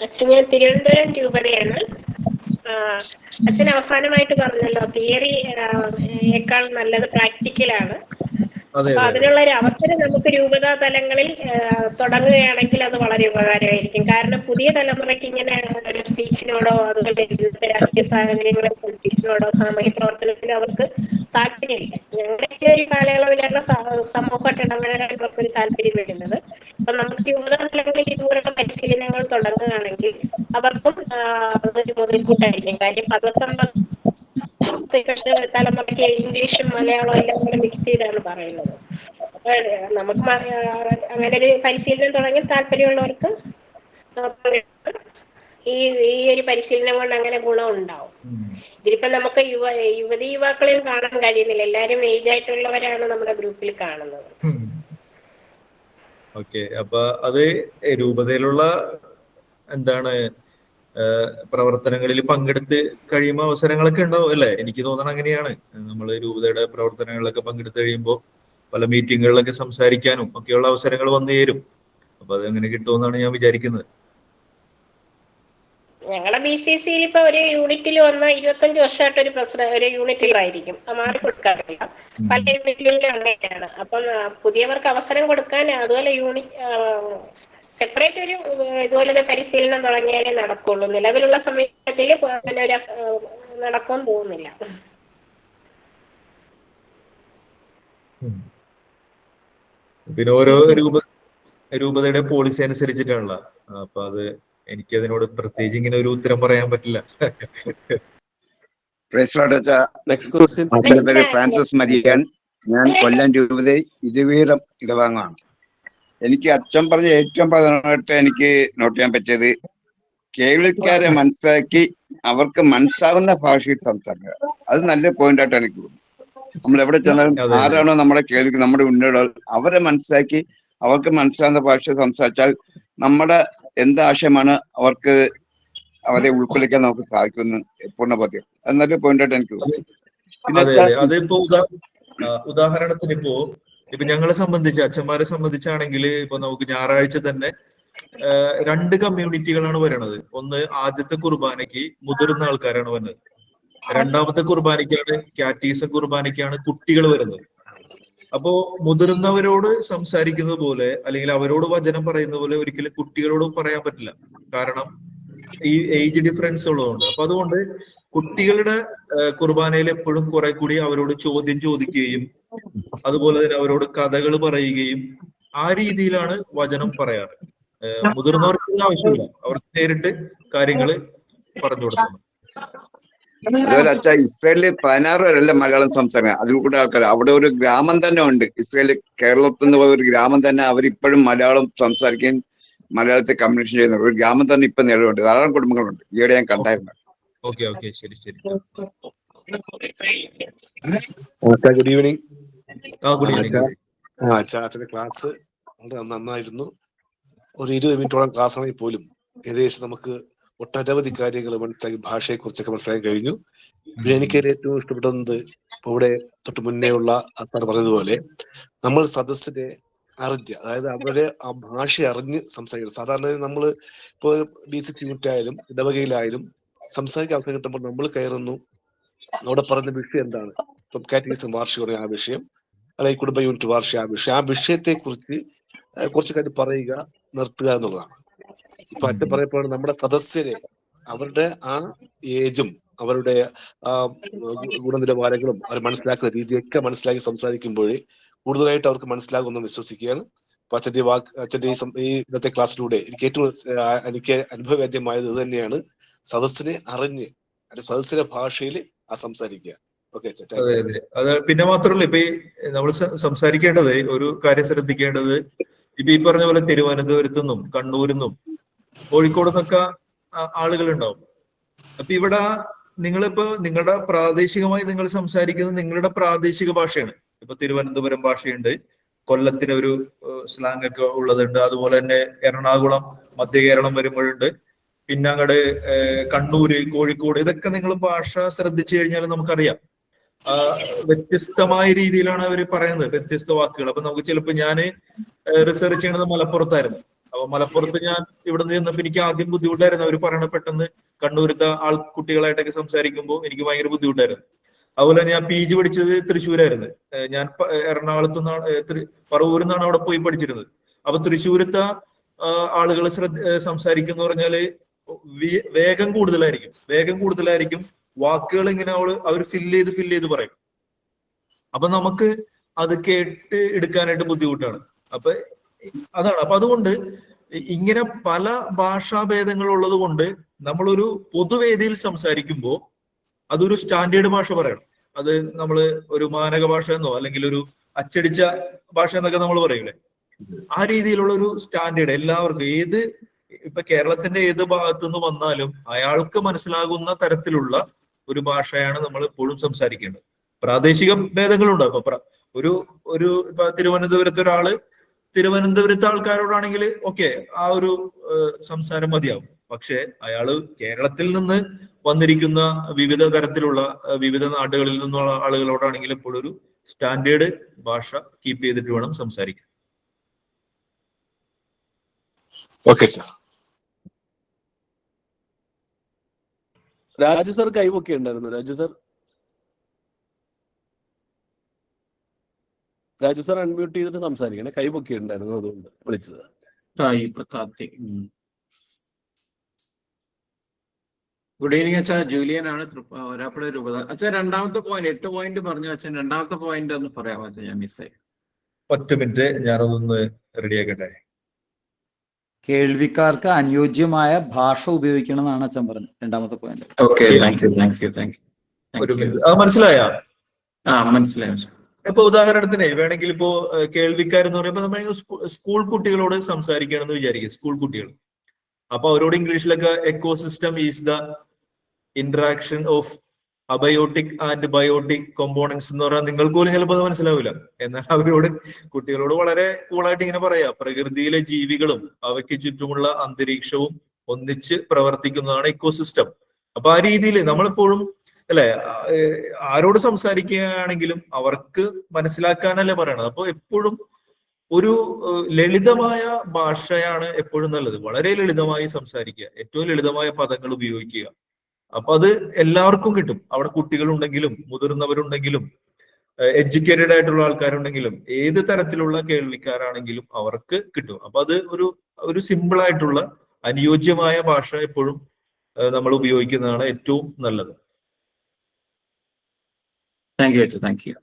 [SPEAKER 8] അച്ഛൻ ഞാൻ തിരുവനന്തപുരം രൂപതയാണ്. അച്ഛൻ അവസാനമായിട്ട് പറഞ്ഞല്ലോ തിയറിയേക്കാൾ നല്ലത് പ്രാക്ടിക്കലാണ്. അപ്പൊ അതിനുള്ള ഒരു അവസരം നമുക്ക് രൂപതാ തലങ്ങളിൽ തുടങ്ങുകയാണെങ്കിൽ അത് വളരെ ഉപകാരമായിരിക്കും. കാരണം പുതിയ തലമുറയ്ക്ക് ഇങ്ങനെ ഒരു സ്പീച്ചിനോടോ അതുപോലെ രാഷ്ട്രീയ സാഹചര്യങ്ങളെ പൊളിറ്റിക്സിനോടോ സാമൂഹ്യ പ്രവർത്തനത്തിനോ അവർക്ക് താല്പര്യമില്ല. ഞങ്ങളുടെ ഒരു കാലയളവിലാണ് സമൂഹമായിട്ട് ഇടപെടാൻ ഒരു താല്പര്യം വരുന്നത്. അപ്പൊ നമുക്ക് രൂപതാ തലങ്ങളിൽ ഇതുപോലുള്ള പരിശീലനങ്ങൾ തുടങ്ങുകയാണെങ്കിൽ അവർക്കും അതൊരു മുതൽക്കൂട്ടായിരിക്കും. കാര്യം തലമുറയ്ക്ക് ഇംഗ്ലീഷും മലയാളവും എല്ലാം കൂടെ മിക്സ് ചെയ്താണ് പറയുന്നത്. നമുക്ക് അങ്ങനെ ഒരു പരിശീലനം തുടങ്ങി താല്പര്യമുള്ളവർക്ക് ഈ ഒരു പരിശീലനം കൊണ്ട് അങ്ങനെ ഗുണം ഉണ്ടാവും. ഇതിലിപ്പോ നമുക്ക് യുവതിയുവാക്കളെയും കാണാൻ കഴിയുന്നില്ല. എല്ലാരും ഏജ് ആയിട്ടുള്ളവരാണ് നമ്മുടെ ഗ്രൂപ്പിൽ കാണുന്നത്.
[SPEAKER 4] ഓക്കെ, അപ്പൊ അത് രൂപതയിലുള്ള എന്താണ് പ്രവർത്തനങ്ങളിൽ പങ്കെടുത്ത് കഴിയുമ്പോൾ അവസരങ്ങളൊക്കെ ഉണ്ടാവും അല്ലേ? എനിക്ക് തോന്നണം അങ്ങനെയാണ്. നമ്മൾ രൂപതയുടെ പ്രവർത്തനങ്ങളിലൊക്കെ പങ്കെടുത്ത് കഴിയുമ്പോൾ പല മീറ്റിങ്ങുകളിലൊക്കെ സംസാരിക്കാനും ഒക്കെയുള്ള അവസരങ്ങൾ വന്നു ചേരും. അപ്പൊ അത് അങ്ങനെ കിട്ടുമെന്നാണ് ഞാൻ വിചാരിക്കുന്നത്.
[SPEAKER 8] ഞങ്ങളുടെ BCCയിൽ ഇപ്പൊ ഒരു യൂണിറ്റിൽ വന്ന 25 വർഷമായിട്ട് ഒരു യൂണിറ്റിലായിരിക്കും, മാറി കൊടുക്കാറില്ല. പല യൂണിറ്റുകളിലും അങ്ങനെയാണ്. അപ്പം പുതിയവർക്ക് അവസരം കൊടുക്കാൻ അതുപോലെ സെപ്പറേറ്റ് ഒരു ഇതുപോലെ പരിശീലനം തുടങ്ങിയാലേ നടക്കുള്ളൂ. നിലവിലുള്ള സമയത്തിൽ അങ്ങനെ ഒരു നടക്കാൻ പോകുന്നില്ല.
[SPEAKER 4] പിന്നെ ഓരോ രൂപതയുടെ പോളിസി അനുസരിച്ചിട്ടാണല്ല. അപ്പൊ അത് എനിക്കതിനോട് പ്രത്യേകിച്ച് ഇങ്ങനെ ഒരു ഉത്തരം പറയാൻ പറ്റില്ല.
[SPEAKER 9] പേര് ഫ്രാൻസിസ് മരിയൻ. ഞാൻ കൊല്ലം രൂപത ഇരുവീരം ഇടവാങ്ങാണ്. എനിക്ക് അച്ഛൻ പറഞ്ഞ ഏറ്റവും പ്രധാനമായിട്ട് എനിക്ക് നോട്ട് ചെയ്യാൻ പറ്റിയത് കേൾവിക്കാരെ മനസ്സിലാക്കി അവർക്ക് മനസ്സിലാവുന്ന ഭാഷയിൽ സംസാരിക്കുക. അത് നല്ല പോയിന്റ് ആയിട്ടാണ് എനിക്ക് തോന്നുന്നത്. നമ്മൾ എവിടെ ചെന്നാലും ആരാണോ നമ്മുടെ കേൾവി നമ്മുടെ ഉന്നത അവരെ മനസ്സിലാക്കി അവർക്ക് മനസ്സിലാവുന്ന ഭാഷ സംസാരിച്ചാൽ നമ്മുടെ എന്താശയമാണ് അവർക്ക് അവരെ ഉൾക്കൊള്ളിക്കാൻ നമുക്ക് സാധിക്കുമെന്ന് പൂർണ്ണബോധ്യം. അത് നല്ല പോയിന്റ് ആയിട്ട് എനിക്ക് തോന്നുന്നു.
[SPEAKER 4] അതിപ്പോ ഉദാഹരണത്തിന് ഇപ്പൊ ഞങ്ങളെ സംബന്ധിച്ച് അച്ഛന്മാരെ സംബന്ധിച്ചാണെങ്കിൽ ഇപ്പൊ നമുക്ക് ഞായറാഴ്ച തന്നെ 2 കമ്മ്യൂണിറ്റികളാണ് വരണത്. ഒന്ന് ആദ്യത്തെ കുർബാനയ്ക്ക് മുതിർന്ന ആൾക്കാരാണ് വരുന്നത്. രണ്ടാമത്തെ കുർബാനയ്ക്കാണ് കാറ്റീസം കുർബാനയ്ക്കാണ് കുട്ടികൾ വരുന്നത്. അപ്പോ മുതിർന്നവരോട് സംസാരിക്കുന്നത് പോലെ അല്ലെങ്കിൽ അവരോട് വചനം പറയുന്ന പോലെ ഒരിക്കലും കുട്ടികളോട് പറയാൻ പറ്റില്ല. കാരണം ഈ ഏജ് ഡിഫറൻസ് ഉള്ളതുകൊണ്ട്. അപ്പൊ അതുകൊണ്ട് കുട്ടികളുടെ കുർബാനയിൽ എപ്പോഴും കുറെ കൂടി അവരോട് ചോദ്യം ചോദിക്കുകയും അതുപോലെ തന്നെ അവരോട് കഥകൾ പറയുകയും ആ രീതിയിലാണ് വചനം പറയാറ്. മുതിർന്നവർക്ക് ആവശ്യമില്ല, അവർക്ക് നേരിട്ട് കാര്യങ്ങൾ പറഞ്ഞു കൊടുക്കണം.
[SPEAKER 9] അതുപോലെ അച്ഛാ ഇസ്രായേലിൽ 16 പേരല്ല മലയാളം സംസാരിക്കുന്നത്, അതിൽ കൂടെ ആൾക്കാർ. അവിടെ ഒരു ഗ്രാമം തന്നെ ഉണ്ട്, ഇസ്രായേലിൽ കേരളത്തിൽ നിന്ന് പോയ ഒരു ഗ്രാമം തന്നെ. അവരിപ്പോഴും മലയാളം സംസാരിക്കുകയും മലയാളത്തെ കമ്മ്യൂണിക്കേഷൻ ചെയ്യുന്ന ഒരു ഗ്രാമം തന്നെ ഇപ്പൊ നിലവിലുണ്ട്. ധാരാളം കുടുംബങ്ങളുണ്ട്. ഈയിടെ ഞാൻ കണ്ടായിരുന്നു.
[SPEAKER 4] ശരി ശരി.
[SPEAKER 10] Good evening.
[SPEAKER 4] Good evening.
[SPEAKER 10] അച്ഛന്റെ ക്ലാസ് വളരെ നന്നായിരുന്നു. ഒരു 20 മിനിറ്റോളം ക്ലാസ് ആണെങ്കിൽ പോലും ഏകദേശം നമുക്ക് ഒട്ടനവധി കാര്യങ്ങൾ മനസ്സിലാക്കി, ഭാഷയെക്കുറിച്ചൊക്കെ മനസ്സിലാക്കാൻ കഴിഞ്ഞു. പിന്നെ എനിക്ക് ഏറ്റവും ഇഷ്ടപ്പെടുന്നത് ഇപ്പൊ ഇവിടെ തൊട്ട് മുന്നേ ഉള്ള ആൾക്കാർ പറഞ്ഞതുപോലെ നമ്മൾ സദസ്സിനെ അറിഞ്ഞ്, അതായത് അവരുടെ ആ ഭാഷ അറിഞ്ഞ് സംസാരിക്കണം. സാധാരണ നമ്മൾ ഇപ്പോൾ ബേസിക് യൂണിറ്റ് ആയാലും ഇടവകയിലായാലും സംസാരിക്കാൻ അവസരം കിട്ടുമ്പോൾ നമ്മൾ കയറുന്നു, അവിടെ പറയുന്ന വിഷയം എന്താണ്, ഇപ്പം കാറ്റഗറിസം വാർഷികമാണ് ആ വിഷയം, അല്ലെങ്കിൽ കുടുംബ യൂണിറ്റ് വാർഷിക ആ വിഷയത്തെ കുറിച്ച് കുറച്ച് കാര്യം പറയുക, നിർത്തുക എന്നുള്ളതാണ്. ഇപ്പൊ അച്ഛൻ പറയപ്പോഴാണ് നമ്മുടെ സദസ്യരെ അവരുടെ ആ ഏജും അവരുടെ ആ ഗുണനിലവാരങ്ങളും അവർ മനസ്സിലാക്കുന്ന രീതിയൊക്കെ മനസ്സിലാക്കി സംസാരിക്കുമ്പോഴേ കൂടുതലായിട്ട് അവർക്ക് മനസ്സിലാകുമെന്ന് വിശ്വസിക്കുകയാണ്. അപ്പൊ അച്ഛന്റെ ഈ ഇന്നത്തെ ക്ലാസ്സിലൂടെ എനിക്ക് ഏറ്റവും എനിക്ക് അനുഭവവേദ്യമായത് ഇത് തന്നെയാണ്. സദസ്സിനെ അറിഞ്ഞ് സദസ്സിന്റെ ഭാഷയിൽ ആ സംസാരിക്കുക. ഓക്കെ,
[SPEAKER 4] അതെ അതെ. അത് പിന്നെ മാത്രമല്ല, ഇപ്പൊ ഈ നമ്മൾ സംസാരിക്കേണ്ടത് ഒരു കാര്യം ശ്രദ്ധിക്കേണ്ടത്, ഇപ്പൊ ഈ പറഞ്ഞ പോലെ തിരുവനന്തപുരത്തു നിന്നും കണ്ണൂരിൽ നിന്നും കോഴിക്കോട് നിന്നൊക്കെ ആളുകൾ ഉണ്ടാവും. അപ്പൊ ഇവിടെ നിങ്ങളിപ്പോ നിങ്ങളുടെ പ്രാദേശികമായി നിങ്ങൾ സംസാരിക്കുന്നത് നിങ്ങളുടെ പ്രാദേശിക ഭാഷയാണ്. ഇപ്പൊ തിരുവനന്തപുരം ഭാഷയുണ്ട്, കൊല്ലത്തിന് ഒരു സ്ലാങ് ഒക്കെ ഉള്ളതുണ്ട്, അതുപോലെ തന്നെ എറണാകുളം മധ്യ കേരളം വരുമ്പോഴുണ്ട്, പിന്നെ അങ്ങോട്ട് കണ്ണൂര് കോഴിക്കോട്, ഇതൊക്കെ നിങ്ങൾ ഭാഷ ശ്രദ്ധിച്ചു കഴിഞ്ഞാൽ നമുക്കറിയാം വ്യത്യസ്തമായ രീതിയിലാണ് അവർ പറയുന്നത്, വ്യത്യസ്ത വാക്കുകൾ. അപ്പൊ നമുക്ക് ചിലപ്പോൾ ഞാൻ റിസർച്ച് ചെയ്യണത് മലപ്പുറത്തായിരുന്നു. അപ്പൊ മലപ്പുറത്ത് ഞാൻ ഇവിടെ നിന്ന് ചെന്നപ്പോ എനിക്ക് ആദ്യം ബുദ്ധിമുട്ടായിരുന്നു. അവർ പറയണ പെട്ടെന്ന് കണ്ണൂരത്തെ കുട്ടികളായിട്ടൊക്കെ സംസാരിക്കുമ്പോൾ എനിക്ക് ഭയങ്കര ബുദ്ധിമുട്ടായിരുന്നു. അതുപോലെ ഞാൻ PG പഠിച്ചത് തൃശ്ശൂരായിരുന്നു. ഞാൻ എറണാകുളത്തു നിന്നാണ്, പറവൂരിൽ നിന്നാണ് അവിടെ പോയി പഠിച്ചിരുന്നത്. അപ്പൊ തൃശ്ശൂരത്തെ ആളുകൾ സംസാരിക്കുന്ന പറഞ്ഞാല് വേഗം കൂടുതലായിരിക്കും. വാക്കുകൾ ഇങ്ങനെ അവർ ഫില്ല് ചെയ്ത് പറയും. അപ്പൊ നമുക്ക് അത് കേട്ട് എടുക്കാനായിട്ട് ബുദ്ധിമുട്ടാണ്. അപ്പൊ അതാണ്. അപ്പൊ അതുകൊണ്ട് ഇങ്ങനെ പല ഭാഷാഭേദങ്ങൾ ഉള്ളത് കൊണ്ട് നമ്മളൊരു പൊതുവേദിയിൽ സംസാരിക്കുമ്പോൾ അതൊരു സ്റ്റാൻഡേർഡ് ഭാഷ പറയണം. അത് നമ്മൾ ഒരു മാനക ഭാഷ എന്നോ അല്ലെങ്കിൽ ഒരു അച്ചടിച്ച ഭാഷ എന്നൊക്കെ നമ്മൾ പറയൂലേ, ആ രീതിയിലുള്ള ഒരു സ്റ്റാൻഡേർഡ് എല്ലാവർക്കും ഇപ്പൊ കേരളത്തിന്റെ ഏത് ഭാഗത്തു നിന്ന് വന്നാലും അയാൾക്ക് മനസ്സിലാകുന്ന തരത്തിലുള്ള ഒരു ഭാഷയാണ് നമ്മൾ എപ്പോഴും സംസാരിക്കേണ്ടത്. പ്രാദേശിക ഭേദങ്ങളുണ്ട്. അപ്പൊ ഇപ്പൊ തിരുവനന്തപുരത്തെ ഒരാള് തിരുവനന്തപുരത്തെ ആൾക്കാരോടാണെങ്കിൽ ഓക്കെ, ആ ഒരു സംസാരം മതിയാവും. പക്ഷെ അയാള് കേരളത്തിൽ നിന്ന് വന്നിരിക്കുന്ന വിവിധ തരത്തിലുള്ള വിവിധ നാടുകളിൽ നിന്നുള്ള ആളുകളോടാണെങ്കിൽ എപ്പോഴും ഒരു സ്റ്റാൻഡേർഡ് ഭാഷ കീപ്പ് ചെയ്തിട്ട് വേണം സംസാരിക്കാൻ.
[SPEAKER 10] Okay sir.
[SPEAKER 7] രാജു സാർ കൈവൊക്കെ ഉണ്ടായിരുന്നു. രാജു സാർ അൺമ്യൂട്ട് ചെയ്തിട്ട് സംസാരിക്കണേ. കൈവൊക്കെ ഉണ്ടായിരുന്നു, അതുകൊണ്ട് വിളിച്ചത്.
[SPEAKER 11] ഗുഡ് ഈവനിങ് അച്ഛാ. ജൂലിയൻ ആണ്, ഒരാപ്പുഴ രൂപത. അച്ഛാ രണ്ടാമത്തെ പോയിന്റ് 8 പോയിന്റ് പറഞ്ഞു. അച്ഛൻ രണ്ടാമത്തെ പോയിന്റ് ഒന്ന് പറയാമോ അച്ഛാ? ഞാൻ മിസ്സായി.
[SPEAKER 4] ഒറ്റ മിനിറ്റ്, ഞാനതൊന്ന് റെഡിയാക്കട്ടെ.
[SPEAKER 12] കേൾവിക്കാർക്ക് അനുയോജ്യമായ ഭാഷ ഉപയോഗിക്കണം എന്നാണ് അച്ഛൻ പറഞ്ഞത്, രണ്ടാമത്തെ പോയിന്റ്.
[SPEAKER 11] Okay, thank you.
[SPEAKER 4] ഒരു മിനിറ്റ്, അത് മനസ്സിലായോ?
[SPEAKER 11] മനസ്സിലായി.
[SPEAKER 4] ഇപ്പൊ ഉദാഹരണത്തിന് വേണമെങ്കിൽ ഇപ്പോ കേൾവിക്കാരെന്ന് പറയുമ്പോൾ നമ്മൾ സ്കൂൾ കുട്ടികളോട് സംസാരിക്കുകയാണെന്ന് വിചാരിക്കും. സ്കൂൾ കുട്ടികൾ, അപ്പൊ അവരോട് ഇംഗ്ലീഷിലൊക്കെ ecosystem is the interaction of abiotic and biotic components എന്ന് പറഞ്ഞാൽ നിങ്ങൾക്ക് പോലും ചിലപ്പോൾ അത് മനസ്സിലാവില്ല. എന്നാൽ കുട്ടികളോട് വളരെ കൂളായിട്ട് ഇങ്ങനെ പറയാം, പ്രകൃതിയിലെ ജീവികളും അവയ്ക്ക് ചുറ്റുമുള്ള അന്തരീക്ഷവും ഒന്നിച്ച് പ്രവർത്തിക്കുന്നതാണ് ഇക്കോസിസ്റ്റം. അപ്പൊ ആ രീതിയിൽ നമ്മളെപ്പോഴും അല്ലെ, ആരോട് സംസാരിക്കുകയാണെങ്കിലും അവർക്ക് മനസ്സിലാക്കാനല്ലേ പറയണത്. അപ്പൊ എപ്പോഴും ഒരു ലളിതമായ ഭാഷയാണ് എപ്പോഴും നല്ലത്. വളരെ ലളിതമായി സംസാരിക്കുക, ഏറ്റവും ലളിതമായ പദങ്ങൾ ഉപയോഗിക്കുക. അപ്പൊ അത് എല്ലാവർക്കും കിട്ടും. അവിടെ കുട്ടികളുണ്ടെങ്കിലും മുതിർന്നവരുണ്ടെങ്കിലും എഡ്യൂക്കേറ്റഡ് ആയിട്ടുള്ള ആൾക്കാരുണ്ടെങ്കിലും ഏത് തരത്തിലുള്ള കേൾവിക്കാരാണെങ്കിലും അവർക്ക് കിട്ടും. അപ്പൊ അത് ഒരു സിമ്പിൾ ആയിട്ടുള്ള അനുയോജ്യമായ ഭാഷ എപ്പോഴും നമ്മൾ ഉപയോഗിക്കുന്നതാണ് ഏറ്റവും നല്ലത്.
[SPEAKER 11] Thank you.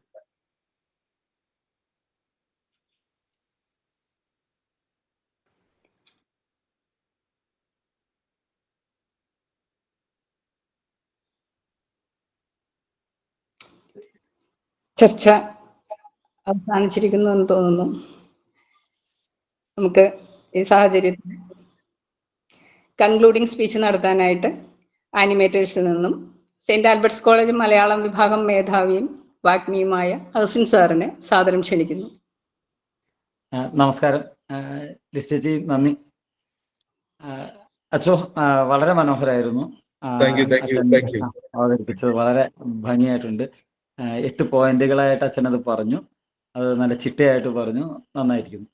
[SPEAKER 1] ചർച്ച അവസാനിച്ചിരിക്കുന്നു എന്ന് തോന്നുന്നു. നമുക്ക് ഈ സാഹചര്യത്തിൽ കൺക്ലൂഡിംഗ് സ്പീച്ച് നടത്താനായിട്ട് ആനിമേറ്റേഴ്സിൽ നിന്നും സെന്റ് ആൽബർട്ട്സ് കോളേജ് മലയാളം വിഭാഗം മേധാവിയും വാഗ്മിയുമായ ഹസിൻ സാറിനെ സാദരം ക്ഷണിക്കുന്നു.
[SPEAKER 12] നമസ്കാരം ലിസ്റ്റേച്ചി, നന്ദി. അച്ചോ, വളരെ മനോഹരമായിരുന്നു. അവതരിപ്പിച്ചത് വളരെ ഭംഗിയായിട്ടുണ്ട്. 8 പോയിന്റുകളായിട്ട് അച്ഛനത് പറഞ്ഞു. അത് നല്ല ചിട്ടയായിട്ട് പറഞ്ഞു, നന്നായിരിക്കുന്നു.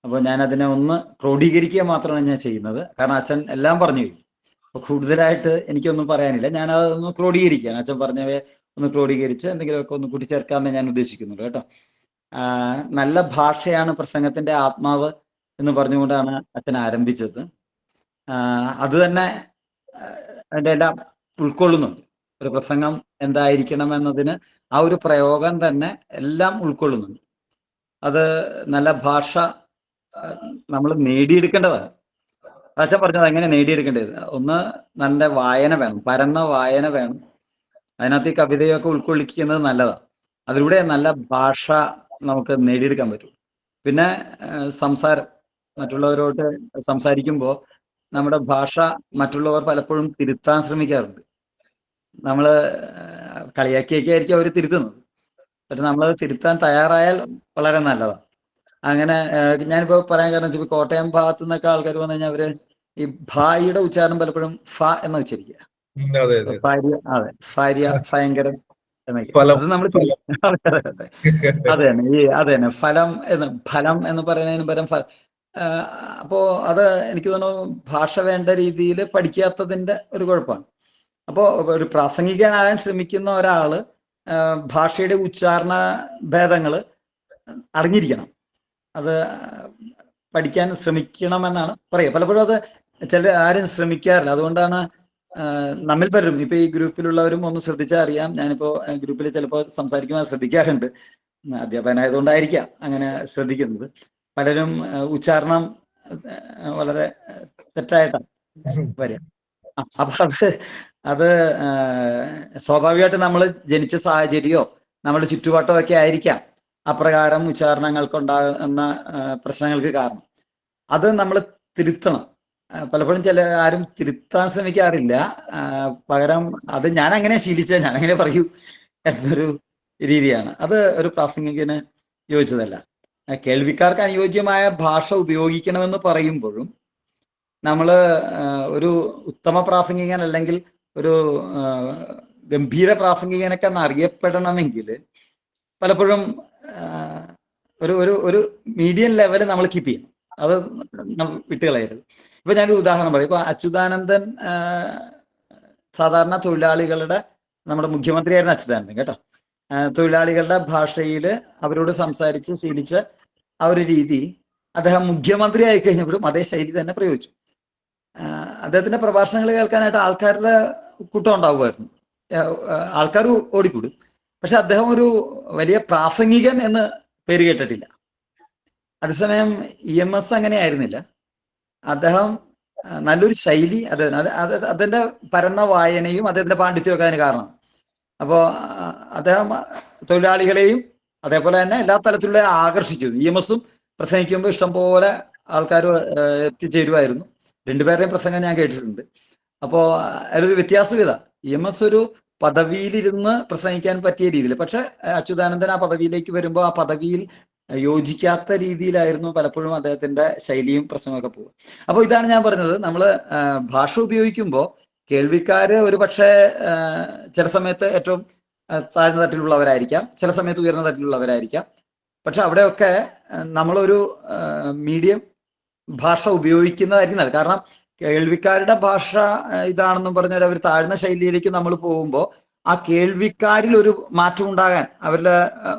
[SPEAKER 12] അപ്പോൾ ഞാൻ അതിനെ ഒന്ന് ക്രോഡീകരിക്കുക മാത്രമാണ് ഞാൻ ചെയ്യുന്നത്. കാരണം അച്ഛൻ എല്ലാം പറഞ്ഞു കഴിഞ്ഞു. അപ്പോൾ കൂടുതലായിട്ട് എനിക്കൊന്നും പറയാനില്ല. ഞാൻ അതൊന്ന് ക്രോഡീകരിക്കുകയാണ്. അച്ഛൻ പറഞ്ഞവയെ ഒന്ന് ക്രോഡീകരിച്ച് എന്തെങ്കിലുമൊക്കെ ഒന്ന് കൂട്ടിച്ചേർക്കാമെന്ന് ഞാൻ ഉദ്ദേശിക്കുന്നുള്ളൂ കേട്ടോ. നല്ല ഭാഷയാണ് പ്രസംഗത്തിന്റെ ആത്മാവ് എന്ന് പറഞ്ഞുകൊണ്ടാണ് അച്ഛൻ ആരംഭിച്ചത്. അത് തന്നെ അതിൻ്റെ എല്ലാം ഉൾക്കൊള്ളുന്നുണ്ട്. ഒരു പ്രസംഗം എന്തായിരിക്കണം എന്നതിന് ആ ഒരു പ്രയോഗം തന്നെ എല്ലാം ഉൾക്കൊള്ളുന്നുണ്ട്. അത് നല്ല ഭാഷ നമ്മൾ നേടിയെടുക്കേണ്ടതാണ്. അച്ഛൻ പറഞ്ഞത് എങ്ങനെ നേടിയെടുക്കേണ്ടത്? ഒന്ന് നല്ല വായന വേണം, പരന്ന വായന വേണം. അതിനകത്ത് ഈ കവിതയൊക്കെ ഉൾക്കൊള്ളിക്കുന്നത് നല്ലതാണ്. അതിലൂടെ നല്ല ഭാഷ നമുക്ക് നേടിയെടുക്കാൻ പറ്റും. പിന്നെ സംസാരം, മറ്റുള്ളവരോട് സംസാരിക്കുമ്പോൾ നമ്മുടെ ഭാഷ മറ്റുള്ളവർ പലപ്പോഴും തിരുത്താൻ ശ്രമിക്കാറുണ്ട്. നമ്മൾ കളിയാക്കിയൊക്കെ ആയിരിക്കും അവർ തിരുത്തുന്നത്. പക്ഷെ നമ്മൾ തിരുത്താൻ തയ്യാറായാൽ വളരെ നല്ലതാണ്. അങ്ങനെ ഞാനിപ്പോൾ പറയാൻ കാരണം വെച്ചാൽ കോട്ടയം ഭാഗത്തു നിന്നൊക്കെ ആൾക്കാർ വന്നു കഴിഞ്ഞാൽ അവര് ഈ ഭായിയുടെ ഉച്ചാരണം പലപ്പോഴും ഫ എന്ന് ഉച്ചരിക്കുക. ഭാര്യ, അതെ, ഭാര്യ ഭയങ്കരം എന്നൊക്കെ. അത് നമ്മൾ അതെ തന്നെ, അതെ തന്നെ, ഫലം എന്ന് പറയുന്നതിന് പകരം അപ്പോ അത് എനിക്ക് തോന്നുന്നു ഭാഷ വേണ്ട രീതിയിൽ പഠിക്കാത്തതിന്റെ ഒരു കുഴപ്പമാണ്. അപ്പോൾ ഒരു പ്രാസംഗികനാകാൻ ശ്രമിക്കുന്ന ഒരാള് ഭാഷയുടെ ഉച്ചാരണ ഭേദങ്ങൾ അറിഞ്ഞിരിക്കണം. അത് പഠിക്കാൻ ശ്രമിക്കണമെന്നാണ് പറയുക. പലപ്പോഴും അത് ആരും ശ്രമിക്കാറില്ല. അതുകൊണ്ടാണ് നമ്മിൽ പലരും, ഇപ്പൊ ഈ ഗ്രൂപ്പിലുള്ളവരും ഒന്ന് ശ്രദ്ധിച്ചാൽ അറിയാം, ഞാനിപ്പോ ഗ്രൂപ്പിൽ ചിലപ്പോൾ സംസാരിക്കുമ്പോൾ ശ്രദ്ധിക്കാറുണ്ട്. അധ്യാപകനായതുകൊണ്ടായിരിക്കാം അങ്ങനെ ശ്രദ്ധിക്കുന്നത്. പലരും ഉച്ചാരണം വളരെ തെറ്റായിട്ടാണ് വരിക. അപ്പൊ അത് സ്വാഭാവികമായിട്ട് നമ്മൾ ജനിച്ച സാഹചര്യമോ നമ്മുടെ ചുറ്റുപാട്ടോ ഒക്കെ ആയിരിക്കാം അപ്രകാരം ഉച്ചാരണങ്ങൾക്കുണ്ടാകുന്ന പ്രശ്നങ്ങൾക്ക് കാരണം. അത് നമ്മൾ തിരുത്തണം. പലപ്പോഴും ആരും തിരുത്താൻ ശ്രമിക്കാറില്ല. പകരം അത് ഞാൻ അങ്ങനെ ശീലിച്ച, ഞാൻ അങ്ങനെ പറയൂ എന്നൊരു രീതിയാണ്. അത് ഒരു പ്രാസംഗികന് യോജിച്ചതല്ല. കേൾവിക്കാർക്ക് അനുയോജ്യമായ ഭാഷ ഉപയോഗിക്കണമെന്ന് പറയുമ്പോഴും നമ്മൾ ഒരു ഉത്തമ പ്രാസംഗികൻ അല്ലെങ്കിൽ ഒരു ഗംഭീര പ്രാസംഗികനൊക്കെ അറിയപ്പെടണമെങ്കിൽ പലപ്പോഴും ഒരു ഒരു ഒരു മീഡിയം ലെവൽ നമ്മൾ കീപ്പ് ചെയ്യണം. അത് വിട്ടുകളയരുത്. ഇപ്പൊ ഞാനൊരു ഉദാഹരണം പറയും. ഇപ്പൊ അച്യുതാനന്ദൻ സാധാരണ തൊഴിലാളികളുടെ, നമ്മുടെ മുഖ്യമന്ത്രിയായിരുന്ന അച്യുതാനന്ദൻ കേട്ടോ, തൊഴിലാളികളുടെ ഭാഷയിൽ അവരോട് സംസാരിച്ച് ശീലിച്ച ആ ഒരു രീതി അദ്ദേഹം മുഖ്യമന്ത്രി ആയി കഴിഞ്ഞപ്പോഴും അതേ ശൈലി തന്നെ പ്രയോഗിച്ചു. അദ്ദേഹത്തിന്റെ പ്രഭാഷണങ്ങൾ കേൾക്കാനായിട്ട് ആൾക്കാരുടെ കൂട്ടം ഉണ്ടാവുമായിരുന്നു. ആൾക്കാർ ഓടിക്കൂടും. പക്ഷെ അദ്ദേഹം ഒരു വലിയ പ്രാസംഗികൻ എന്ന് പേര് കേട്ടിട്ടില്ല. അതേസമയം EMS അങ്ങനെ ആയിരുന്നില്ല. അദ്ദേഹം നല്ലൊരു ശൈലി, അതിന്റെ പരന്ന വായനയും അദ്ദേഹത്തിന്റെ പാണ്ഡിത്യമൊക്കെ അതിന് കാരണം. അപ്പോൾ അദ്ദേഹം തൊഴിലാളികളെയും അതേപോലെ തന്നെ എല്ലാ തലത്തിലുള്ള ആകർഷിച്ചു. EMSഉം പ്രസംഗിക്കുമ്പോൾ ഇഷ്ടംപോലെ ആൾക്കാർ എത്തിച്ചേരുമായിരുന്നു. രണ്ടുപേരുടെയും പ്രസംഗം ഞാൻ കേട്ടിട്ടുണ്ട്. അപ്പോൾ അതിലൊരു വ്യത്യാസം ഇതാ, EMS ഒരു പദവിയിലിരുന്ന് പ്രസംഗിക്കാൻ പറ്റിയ രീതിയിൽ. പക്ഷെ അച്യുതാനന്ദൻ ആ പദവിയിലേക്ക് വരുമ്പോൾ ആ പദവിയിൽ യോജിക്കാത്ത രീതിയിലായിരുന്നു പലപ്പോഴും അദ്ദേഹത്തിന്റെ ശൈലിയും പ്രസംഗമൊക്കെ പോകും. അപ്പോൾ ഇതാണ് ഞാൻ പറഞ്ഞത്, നമ്മൾ ഭാഷ ഉപയോഗിക്കുമ്പോൾ കേൾവിക്കാര് ഒരു പക്ഷേ ചില സമയത്ത് ഏറ്റവും താഴ്ന്ന തട്ടിലുള്ളവരായിരിക്കാം, ചില സമയത്ത് ഉയർന്ന തട്ടിലുള്ളവരായിരിക്കാം. പക്ഷെ അവിടെയൊക്കെ നമ്മളൊരു മീഡിയം ഭാഷ ഉപയോഗിക്കുന്നതായിരിക്കും നല്ലത്. കാരണം കേൾവിക്കാരുടെ ഭാഷ ഇതാണെന്നും പറഞ്ഞാൽ അവർ താഴ്ന്ന ശൈലിയിലേക്ക് നമ്മൾ പോകുമ്പോൾ ആ കേൾവിക്കാരിൽ ഒരു മാറ്റം ഉണ്ടാകാൻ, അവരുടെ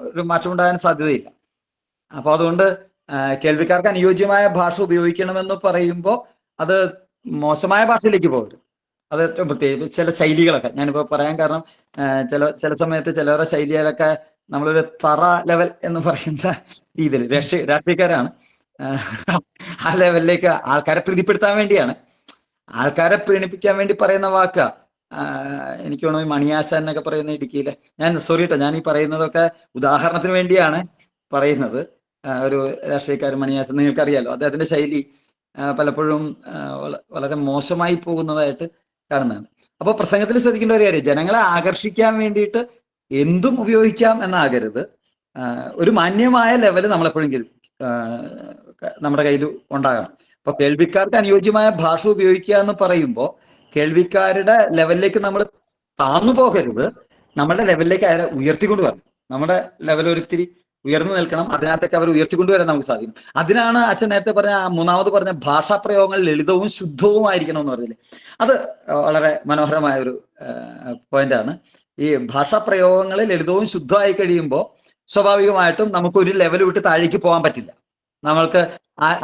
[SPEAKER 12] ഒരു മാറ്റം ഉണ്ടാകാൻ സാധ്യതയില്ല. അപ്പോൾ അതുകൊണ്ട് കേൾവിക്കാർക്ക് അനുയോജ്യമായ ഭാഷ ഉപയോഗിക്കണമെന്ന് പറയുമ്പോൾ അത് മോശമായ ഭാഷയിലേക്ക് പോകരുത്. അത് ഏറ്റവും പ്രത്യേകിച്ച് ചില ശൈലികളൊക്കെ ഞാനിപ്പോൾ പറയാൻ കാരണം, ചില സമയത്ത് ചിലവരുടെ ശൈലികളൊക്കെ നമ്മളൊരു തറ ലെവൽ എന്ന് പറയുന്ന രീതിയിൽ രാഷ്ട്രീയക്കാരാണ്, ആ ലെവലിലേക്ക് ആൾക്കാരെ പ്രീതിപ്പെടുത്താൻ വേണ്ടിയാണ്, ആൾക്കാരെ പ്രീണിപ്പിക്കാൻ വേണ്ടി പറയുന്ന വാക്കാ. എനിക്ക് തോന്നുന്നു മണിയാശാൻ എന്നൊക്കെ പറയുന്ന ഇടുക്കിയിലെ, ഞാൻ സോറി കേട്ടോ, ഞാൻ ഈ പറയുന്നതൊക്കെ ഉദാഹരണത്തിന് വേണ്ടിയാണ് പറയുന്നത്. ഒരു രാഷ്ട്രീയക്കാരൻ മണിയാശാൻ, നിങ്ങൾക്കറിയാലോ, അദ്ദേഹത്തിന്റെ ശൈലി പലപ്പോഴും വളരെ മോശമായി പോകുന്നതായിട്ട് കാണുന്നതാണ്. അപ്പോൾ പ്രസംഗത്തിൽ ശ്രദ്ധിക്കേണ്ട ഒരു കാര്യം, ജനങ്ങളെ ആകർഷിക്കാൻ വേണ്ടിയിട്ട് എന്തും ഉപയോഗിക്കാം എന്നാകരുത്. ഒരു മാന്യമായ ലെവല് നമ്മളെപ്പോഴും നമ്മുടെ കയ്യിൽ ഉണ്ടാകണം. അപ്പൊ കേൾവിക്കാർക്ക് അനുയോജ്യമായ ഭാഷ ഉപയോഗിക്കുക എന്ന് പറയുമ്പോൾ കേൾവിക്കാരുടെ ലെവലിലേക്ക് നമ്മൾ താന്നു പോകരുത്, നമ്മളുടെ ലെവലിലേക്ക് അയാളെ ഉയർത്തിക്കൊണ്ട് വരണം. നമ്മുടെ ലെവൽ ഒരിത്തിരി ഉയർന്നു നിൽക്കണം, അതിനകത്തേക്ക് അവർ ഉയർത്തിക്കൊണ്ടുവരാൻ നമുക്ക് സാധിക്കും. അതിനാണ് അച്ഛൻ നേരത്തെ പറഞ്ഞ മൂന്നാമത് പറഞ്ഞ ഭാഷാപ്രയോഗങ്ങൾ ലളിതവും ശുദ്ധവും എന്ന് പറഞ്ഞില്ലേ, അത് വളരെ മനോഹരമായ ഒരു പോയിന്റാണ്. ഈ ഭാഷാപ്രയോഗങ്ങൾ ലളിതവും ശുദ്ധമായി കഴിയുമ്പോൾ സ്വാഭാവികമായിട്ടും നമുക്കൊരു ലെവൽ വിട്ട് താഴേക്ക് പോകാൻ പറ്റില്ല. നമ്മൾക്ക്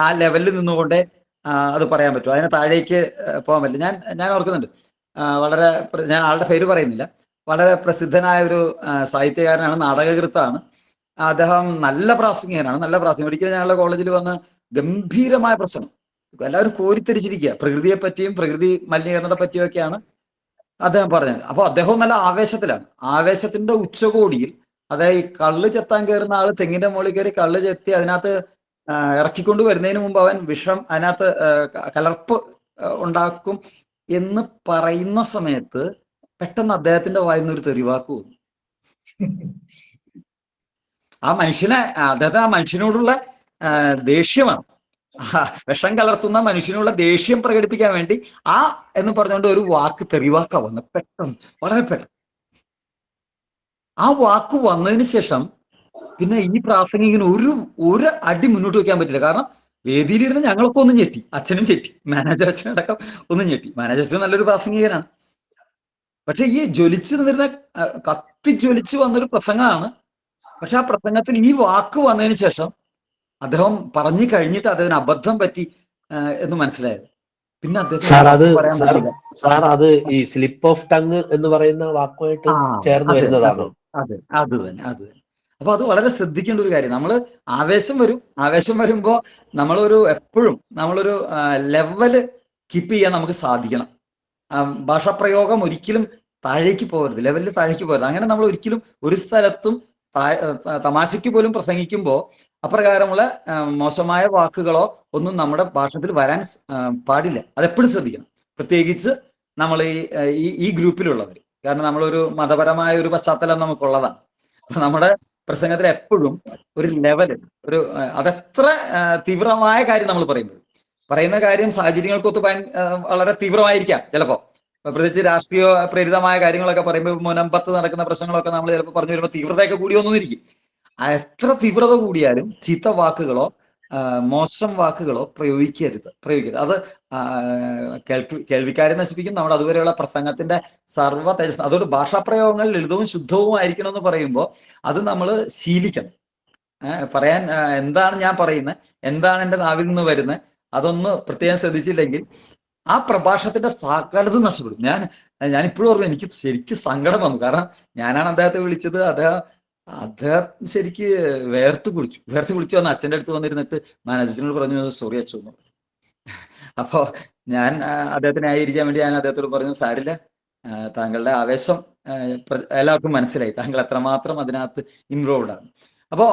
[SPEAKER 12] ആ ലെവലിൽ നിന്നുകൊണ്ടേ അത് പറയാൻ പറ്റും, അതിന് താഴേക്ക് പോകാൻ പറ്റില്ല. ഞാൻ ഓർക്കുന്നുണ്ട്, വളരെ ഞാൻ ആളുടെ പേര് പറയുന്നില്ല, വളരെ പ്രസിദ്ധനായ ഒരു സാഹിത്യകാരനാണ്, നാടകകൃത്താണ് അദ്ദേഹം. നല്ല പ്രാസംഗികനാണ്, നല്ല പ്രാസംഗികൻ. ഒരിക്കലും ഞങ്ങളുടെ കോളേജിൽ വന്ന് ഗംഭീരമായ പ്രസംഗം, എല്ലാവരും കോരിത്തിരിച്ചിരിക്കുക, പ്രകൃതിയെ പറ്റിയും പ്രകൃതി മലിനീകരണത്തെ പറ്റിയൊക്കെയാണ് അദ്ദേഹം പറഞ്ഞത്. അപ്പൊ അദ്ദേഹം നല്ല ആവേശത്തിലാണ്, ആവേശത്തിന്റെ ഉച്ചകോടിയിൽ, അതായത് ഈ കള്ള് ചെത്താൻ കയറുന്ന ആള് തെങ്ങിന്റെ മുകളിൽ കയറി കള്ള് ചെത്തി അതിനകത്ത് ഇറക്കിക്കൊണ്ട് വരുന്നതിന് മുമ്പ് അവൻ വിഷം അതിനകത്ത് കലർപ്പ് ഉണ്ടാക്കും എന്ന് പറയുന്ന സമയത്ത് പെട്ടെന്ന് അദ്ദേഹത്തിന്റെ വായിന്ന് ഒരു തെറിവാക്ക് വന്നു. ആ മനുഷ്യനോടുള്ള ദേഷ്യമാണ്, വിഷം കലർത്തുന്ന മനുഷ്യനുള്ള ദേഷ്യം പ്രകടിപ്പിക്കാൻ വേണ്ടി എന്ന് പറഞ്ഞുകൊണ്ട് ഒരു വാക്ക് തെറിവാക്ക വന്നു പെട്ടെന്ന്, വളരെ പെട്ടെന്ന്. ആ വാക്ക് വന്നതിന് ശേഷം പിന്നെ ഈ പ്രാസംഗികന് ഒരു അടി മുന്നോട്ട് വെക്കാൻ പറ്റില്ല. കാരണം വേദിയിലിരുന്ന് ഞങ്ങളൊക്കെ ഒന്നും ഞെട്ടി, അച്ഛനും ഞെട്ടി, മാനേജർ അച്ഛനടക്കം ഒന്നും ഞെട്ടി. മാനേജർ അച്ഛൻ നല്ലൊരു പ്രാസംഗികനാണ്, പക്ഷെ ഈ ജ്വലിച്ചു നിന്നിരുന്ന കത്തിജ്വലിച്ച് വന്നൊരു പ്രസംഗമാണ്. പക്ഷെ ആ പ്രസംഗത്തിൽ ഈ വാക്ക് വന്നതിന് ശേഷം അദ്ദേഹം പറഞ്ഞു കഴിഞ്ഞിട്ട് അദ്ദേഹത്തിന് അബദ്ധം പറ്റി എന്ന് മനസ്സിലായത്. പിന്നെ
[SPEAKER 5] അദ്ദേഹം അത് ഈ സ്ലിപ്പ് ഓഫ് ടങ് എന്ന് പറയുന്ന വാക്കുമായിട്ട് ചേർന്ന് വരുന്നതാണോ?
[SPEAKER 12] അതെ, അത് തന്നെ. അപ്പൊ അത് വളരെ ശ്രദ്ധിക്കേണ്ട ഒരു കാര്യം. നമ്മൾ ആവേശം വരുമ്പോ എപ്പോഴും നമ്മളൊരു ലെവല് കീപ്പ് ചെയ്യാൻ നമുക്ക് സാധിക്കണം. ഭാഷാപ്രയോഗം ഒരിക്കലും താഴേക്ക് പോകരുത്, ലെവലിൽ താഴേക്ക് പോകരുത്. അങ്ങനെ നമ്മൾ ഒരിക്കലും ഒരു സ്ഥലത്തും തമാശയ്ക്ക് പോലും പ്രസംഗിക്കുമ്പോൾ അപ്രകാരമുള്ള മോശമായ വാക്കുകളോ ഒന്നും നമ്മുടെ ഭാഷത്തിൽ വരാൻ പാടില്ല. അതെപ്പോഴും ശ്രദ്ധിക്കണം, പ്രത്യേകിച്ച് നമ്മൾ ഈ ഗ്രൂപ്പിലുള്ളവർ. കാരണം നമ്മളൊരു മതപരമായ ഒരു പശ്ചാത്തലം നമുക്കുള്ളതാണ്. അപ്പൊ നമ്മുടെ പ്രസംഗത്തിൽ എപ്പോഴും ഒരു ലെവല്, അതെത്ര തീവ്രമായ കാര്യം നമ്മൾ പറയുന്ന കാര്യം സാഹചര്യങ്ങൾക്കൊത്ത് വളരെ തീവ്രമായിരിക്കാം ചിലപ്പോൾ. പ്രത്യേകിച്ച് രാഷ്ട്രീയ പ്രേരിതമായ കാര്യങ്ങളൊക്കെ പറയുമ്പോൾ മുനമ്പത്ത് നടക്കുന്ന പ്രശ്നങ്ങളൊക്കെ നമ്മൾ ചിലപ്പോൾ പറഞ്ഞു വരുമ്പോൾ തീവ്രതയൊക്കെ കൂടിയൊന്നിരിക്കും. എത്ര തീവ്രത കൂടിയാലും ചീത്ത വാക്കുകളോ മോശം വാക്കുകളോ പ്രയോഗിക്കരുത്. അത് കേൾവിക്കാരെ നശിപ്പിക്കും, നമ്മുടെ അതുവരെയുള്ള പ്രസംഗത്തിന്റെ സർവ്വ തേജസ്. അതുകൊണ്ട് ഭാഷാപ്രയോഗങ്ങൾ ലളിതവും ശുദ്ധവും ആയിരിക്കണം എന്ന് പറയുമ്പോൾ അത് നമ്മൾ ശീലിക്കണം. പറയാൻ എന്താണ് ഞാൻ പറയുന്നത്, എന്താണ് എൻ്റെ നാവിൽ നിന്ന് വരുന്നത്, അതൊന്ന് പ്രത്യേകം ശ്രദ്ധിച്ചില്ലെങ്കിൽ ആ പ്രഭാഷണത്തിന്റെ സകലത് നഷ്ടപ്പെടും. ഞാനിപ്പോഴും ഓർമ്മ, എനിക്ക് ശരിക്കും സങ്കടം വന്നു. കാരണം ഞാനാണ് അദ്ദേഹത്തെ വിളിച്ചത്. അദ്ദേഹം ശരിക്ക് വേർത്ത് കുളിച്ചു വന്ന് അച്ഛൻ്റെ അടുത്ത് വന്നിരുന്നിട്ട് മാനേജറിനോട് പറഞ്ഞു, സോറി അച്ഛൻ എന്ന് പറഞ്ഞു. അപ്പോൾ ഞാൻ അദ്ദേഹത്തിനെ ആയിരിക്കാൻ വേണ്ടി ഞാൻ അദ്ദേഹത്തോട് പറഞ്ഞു, സാരില്ല, താങ്കളുടെ ആവേശം എല്ലാവർക്കും മനസ്സിലായി, താങ്കൾ എത്രമാത്രം അതിനകത്ത് ഇൻവോൾവ് ആണ്. അപ്പോൾ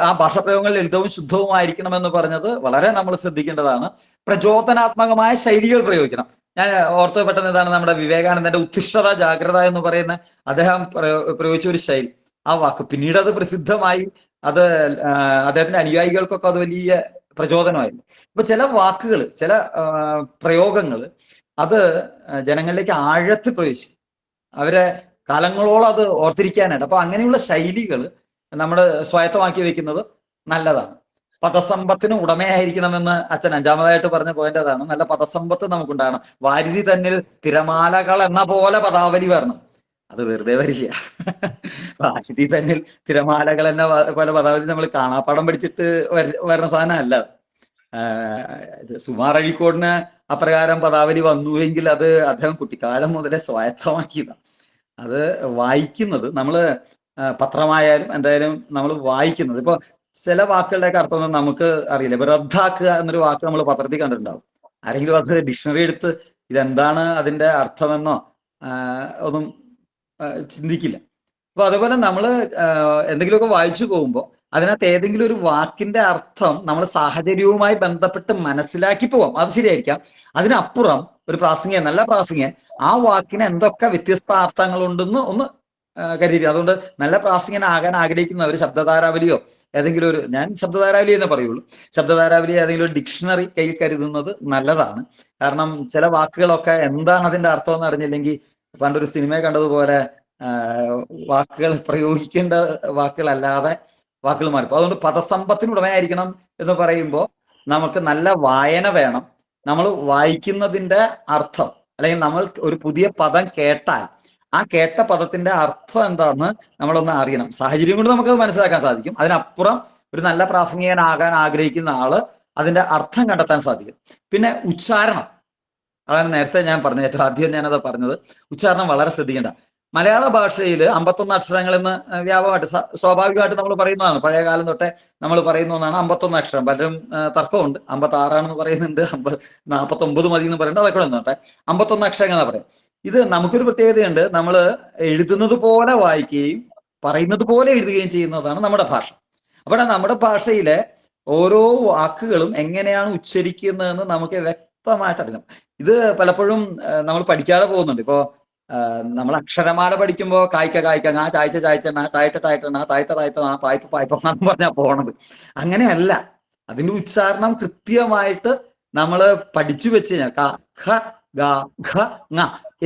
[SPEAKER 12] ആ ഭാഷാപ്രയോഗങ്ങൾ ലളിതവും ശുദ്ധവുമായിരിക്കണമെന്ന് പറഞ്ഞത് വളരെ നമ്മൾ ശ്രദ്ധിക്കേണ്ടതാണ്. പ്രചോദനാത്മകമായ ശൈലികൾ പ്രയോഗിക്കണം. ഞാൻ ഓർത്ത് പെട്ടെന്ന് ഇതാണ് നമ്മുടെ വിവേകാനന്ദന്റെ ഉത്തിഷ്ഠത ജാഗ്രത എന്ന് പറയുന്ന അദ്ദേഹം പ്രയോഗിച്ച ഒരു ശൈലി. ആ വാക്ക് പിന്നീട് അത് പ്രസിദ്ധമായി, അത് അദ്ദേഹത്തിന്റെ അനുയായികൾക്കൊക്കെ അത് വലിയ പ്രചോദനമായിരുന്നു. ഇപ്പൊ ചില വാക്കുകൾ, ചില പ്രയോഗങ്ങൾ അത് ജനങ്ങളിലേക്ക് ആഴത്തിൽ പ്രവേശിക്കും, അവരെ കാലങ്ങളോളം അത് ഓർത്തിരിക്കാനായിട്ട്. അപ്പൊ അങ്ങനെയുള്ള ശൈലികൾ നമ്മൾ സ്വായത്തമാക്കി വെക്കുന്നത് നല്ലതാണ്. പദസമ്പത്തിന് ഉടമയായിരിക്കണമെന്ന് അച്ഛൻ അഞ്ചാമതായിട്ട് പറഞ്ഞ പോയിന്റ് അതാണ്. നല്ല പദസമ്പത്ത് നമുക്കുണ്ടാകണം. വാരിധി തന്നിൽ തിരമാലകൾ എന്ന പോലെ പദാവലി വരണം. അത് വെറുതെ വരില്ല. വാരിധി തന്നിൽ തിരമാലകൾ എന്ന പോലെ പദാവലി നമ്മൾ കാണാപ്പാടം പഠിച്ചിട്ട് വരുന്ന സാധനമല്ല. സുമാർ അഴീക്കോടിന് അപ്രകാരം പദാവലി വന്നുവെങ്കിൽ അത് അദ്ദേഹം കുട്ടിക്കാലം മുതലേ സ്വായത്തമാക്കിയതാണ്. അത് വായിക്കുന്നത് നമ്മൾ പത്രമായാലും എന്തായാലും നമ്മൾ വായിക്കുന്നത്. ഇപ്പൊ ചില വാക്കുകളുടെയൊക്കെ അർത്ഥമൊന്നും നമുക്ക് അറിയില്ല. ഇപ്പൊ റദ്ദാക്കുക എന്നൊരു വാക്ക് നമ്മൾ പത്രത്തിൽ കണ്ടിട്ടുണ്ടാവും. ആരെങ്കിലും അത് ഡിക്ഷണറി എടുത്ത് ഇതെന്താണ് അതിന്റെ അർത്ഥമെന്നോ ഒന്നും ചിന്തിക്കില്ല. അപ്പൊ അതുപോലെ നമ്മൾ എന്തെങ്കിലുമൊക്കെ വായിച്ചു പോകുമ്പോൾ അതിനകത്ത് ഏതെങ്കിലും ഒരു വാക്കിന്റെ അർത്ഥം നമ്മൾ സാഹചര്യവുമായി ബന്ധപ്പെട്ട് മനസ്സിലാക്കി പോവാം, അത് ശരിയായിരിക്കാം. അതിനപ്പുറം ഒരു പ്രാസംഗികൻ, നല്ല പ്രാസംഗികൻ ആ വാക്കിന് എന്തൊക്കെ വ്യത്യസ്ത അർത്ഥങ്ങളുണ്ടെന്ന് ഒന്ന് കരുതിയിരിക്കും. അതുകൊണ്ട് നല്ല പ്രാസംഗികനാകാൻ ആഗ്രഹിക്കുന്നവർ ശബ്ദധാരാവലിയോ ഏതെങ്കിലും ഒരു, ഞാൻ ശബ്ദധാരാവലി എന്നേ പറയുള്ളൂ, ശബ്ദധാരാവലി ഏതെങ്കിലും ഒരു ഡിക്ഷണറി കയ്യിൽ കരുതുന്നത് നല്ലതാണ്. കാരണം ചില വാക്കുകളൊക്കെ എന്താണ് അതിന്റെ അർത്ഥം എന്ന് അറിഞ്ഞില്ലെങ്കിൽ, പണ്ടൊരു സിനിമയെ കണ്ടതുപോലെ വാക്കുകൾ പ്രയോഗിക്കേണ്ട വാക്കുകളല്ലാതെ വാക്കുകൾ മാറിപ്പോ. അതുകൊണ്ട് പദസമ്പത്തിന് ഉടമയായിരിക്കണം എന്ന് പറയുമ്പോൾ നമുക്ക് നല്ല വായന വേണം. നമ്മൾ വായിക്കുന്നതിന്റെ അർത്ഥം, അല്ലെങ്കിൽ നമ്മൾ ഒരു പുതിയ പദം കേട്ടാൽ ആ കേട്ട പദത്തിന്റെ അർത്ഥം എന്താണെന്ന് നമ്മളൊന്ന് അറിയണം. സാഹചര്യം കൊണ്ട് നമുക്കത് മനസ്സിലാക്കാൻ സാധിക്കും. അതിനപ്പുറം ഒരു നല്ല പ്രാസംഗികനാകാൻ ആഗ്രഹിക്കുന്ന ആള് അതിന്റെ അർത്ഥം കണ്ടെത്താൻ സാധിക്കും. പിന്നെ ഉച്ചാരണം, അതാണ് നേരത്തെ ഞാൻ പറഞ്ഞത്, ഏറ്റവും ആദ്യം ഞാനത് പറഞ്ഞത്. ഉച്ചാരണം വളരെ ശ്രദ്ധിക്കേണ്ട. മലയാള ഭാഷയിൽ 51 അക്ഷരങ്ങൾ എന്ന് വ്യാപകമായിട്ട് സ്വാഭാവികമായിട്ട് നമ്മൾ പറയുന്നതാണ്. പഴയ കാലം തൊട്ടേ നമ്മൾ പറയുന്ന ഒന്നാണ് 51 അക്ഷരം. പലരും തർക്കമുണ്ട്, 56 പറയുന്നുണ്ട്, 49 മതി എന്ന് പറയുന്നുണ്ട്. അതൊക്കെ നോട്ടെ, 51 അക്ഷരങ്ങൾ എന്നാ പറയാം. ഇത് നമുക്കൊരു പ്രത്യേകതയുണ്ട്. നമ്മൾ എഴുതുന്നത് പോലെ വായിക്കുകയും പറയുന്നത് പോലെ എഴുതുകയും ചെയ്യുന്നതാണ് നമ്മുടെ ഭാഷ. അവിടെ നമ്മുടെ ഭാഷയിലെ ഓരോ വാക്കുകളും എങ്ങനെയാണ് ഉച്ചരിക്കുന്നതെന്ന് നമുക്ക് വ്യക്തമായിട്ട് അറിയണം. ഇത് പലപ്പോഴും നമ്മൾ പഠിക്കാതെ പോകുന്നുണ്ട്. ഇപ്പോ നമ്മൾ അക്ഷരമാല പഠിക്കുമ്പോൾ കായ്ക്ക കായ്ക്ക, ചായച്ച ചായച്ചെണ്ണ, തായറ്റ തായറ്റെണ്ണ, തായത്ത തായത്ത, പായ്പ പായ്പ എന്ന് പറഞ്ഞാൽ പോണത്. അങ്ങനെയല്ല. അതിന്റെ ഉച്ചാരണം കൃത്യമായിട്ട് നമ്മൾ പഠിച്ചു വെച്ച് കഴിഞ്ഞാൽ ഖ ഗ ഘ ങ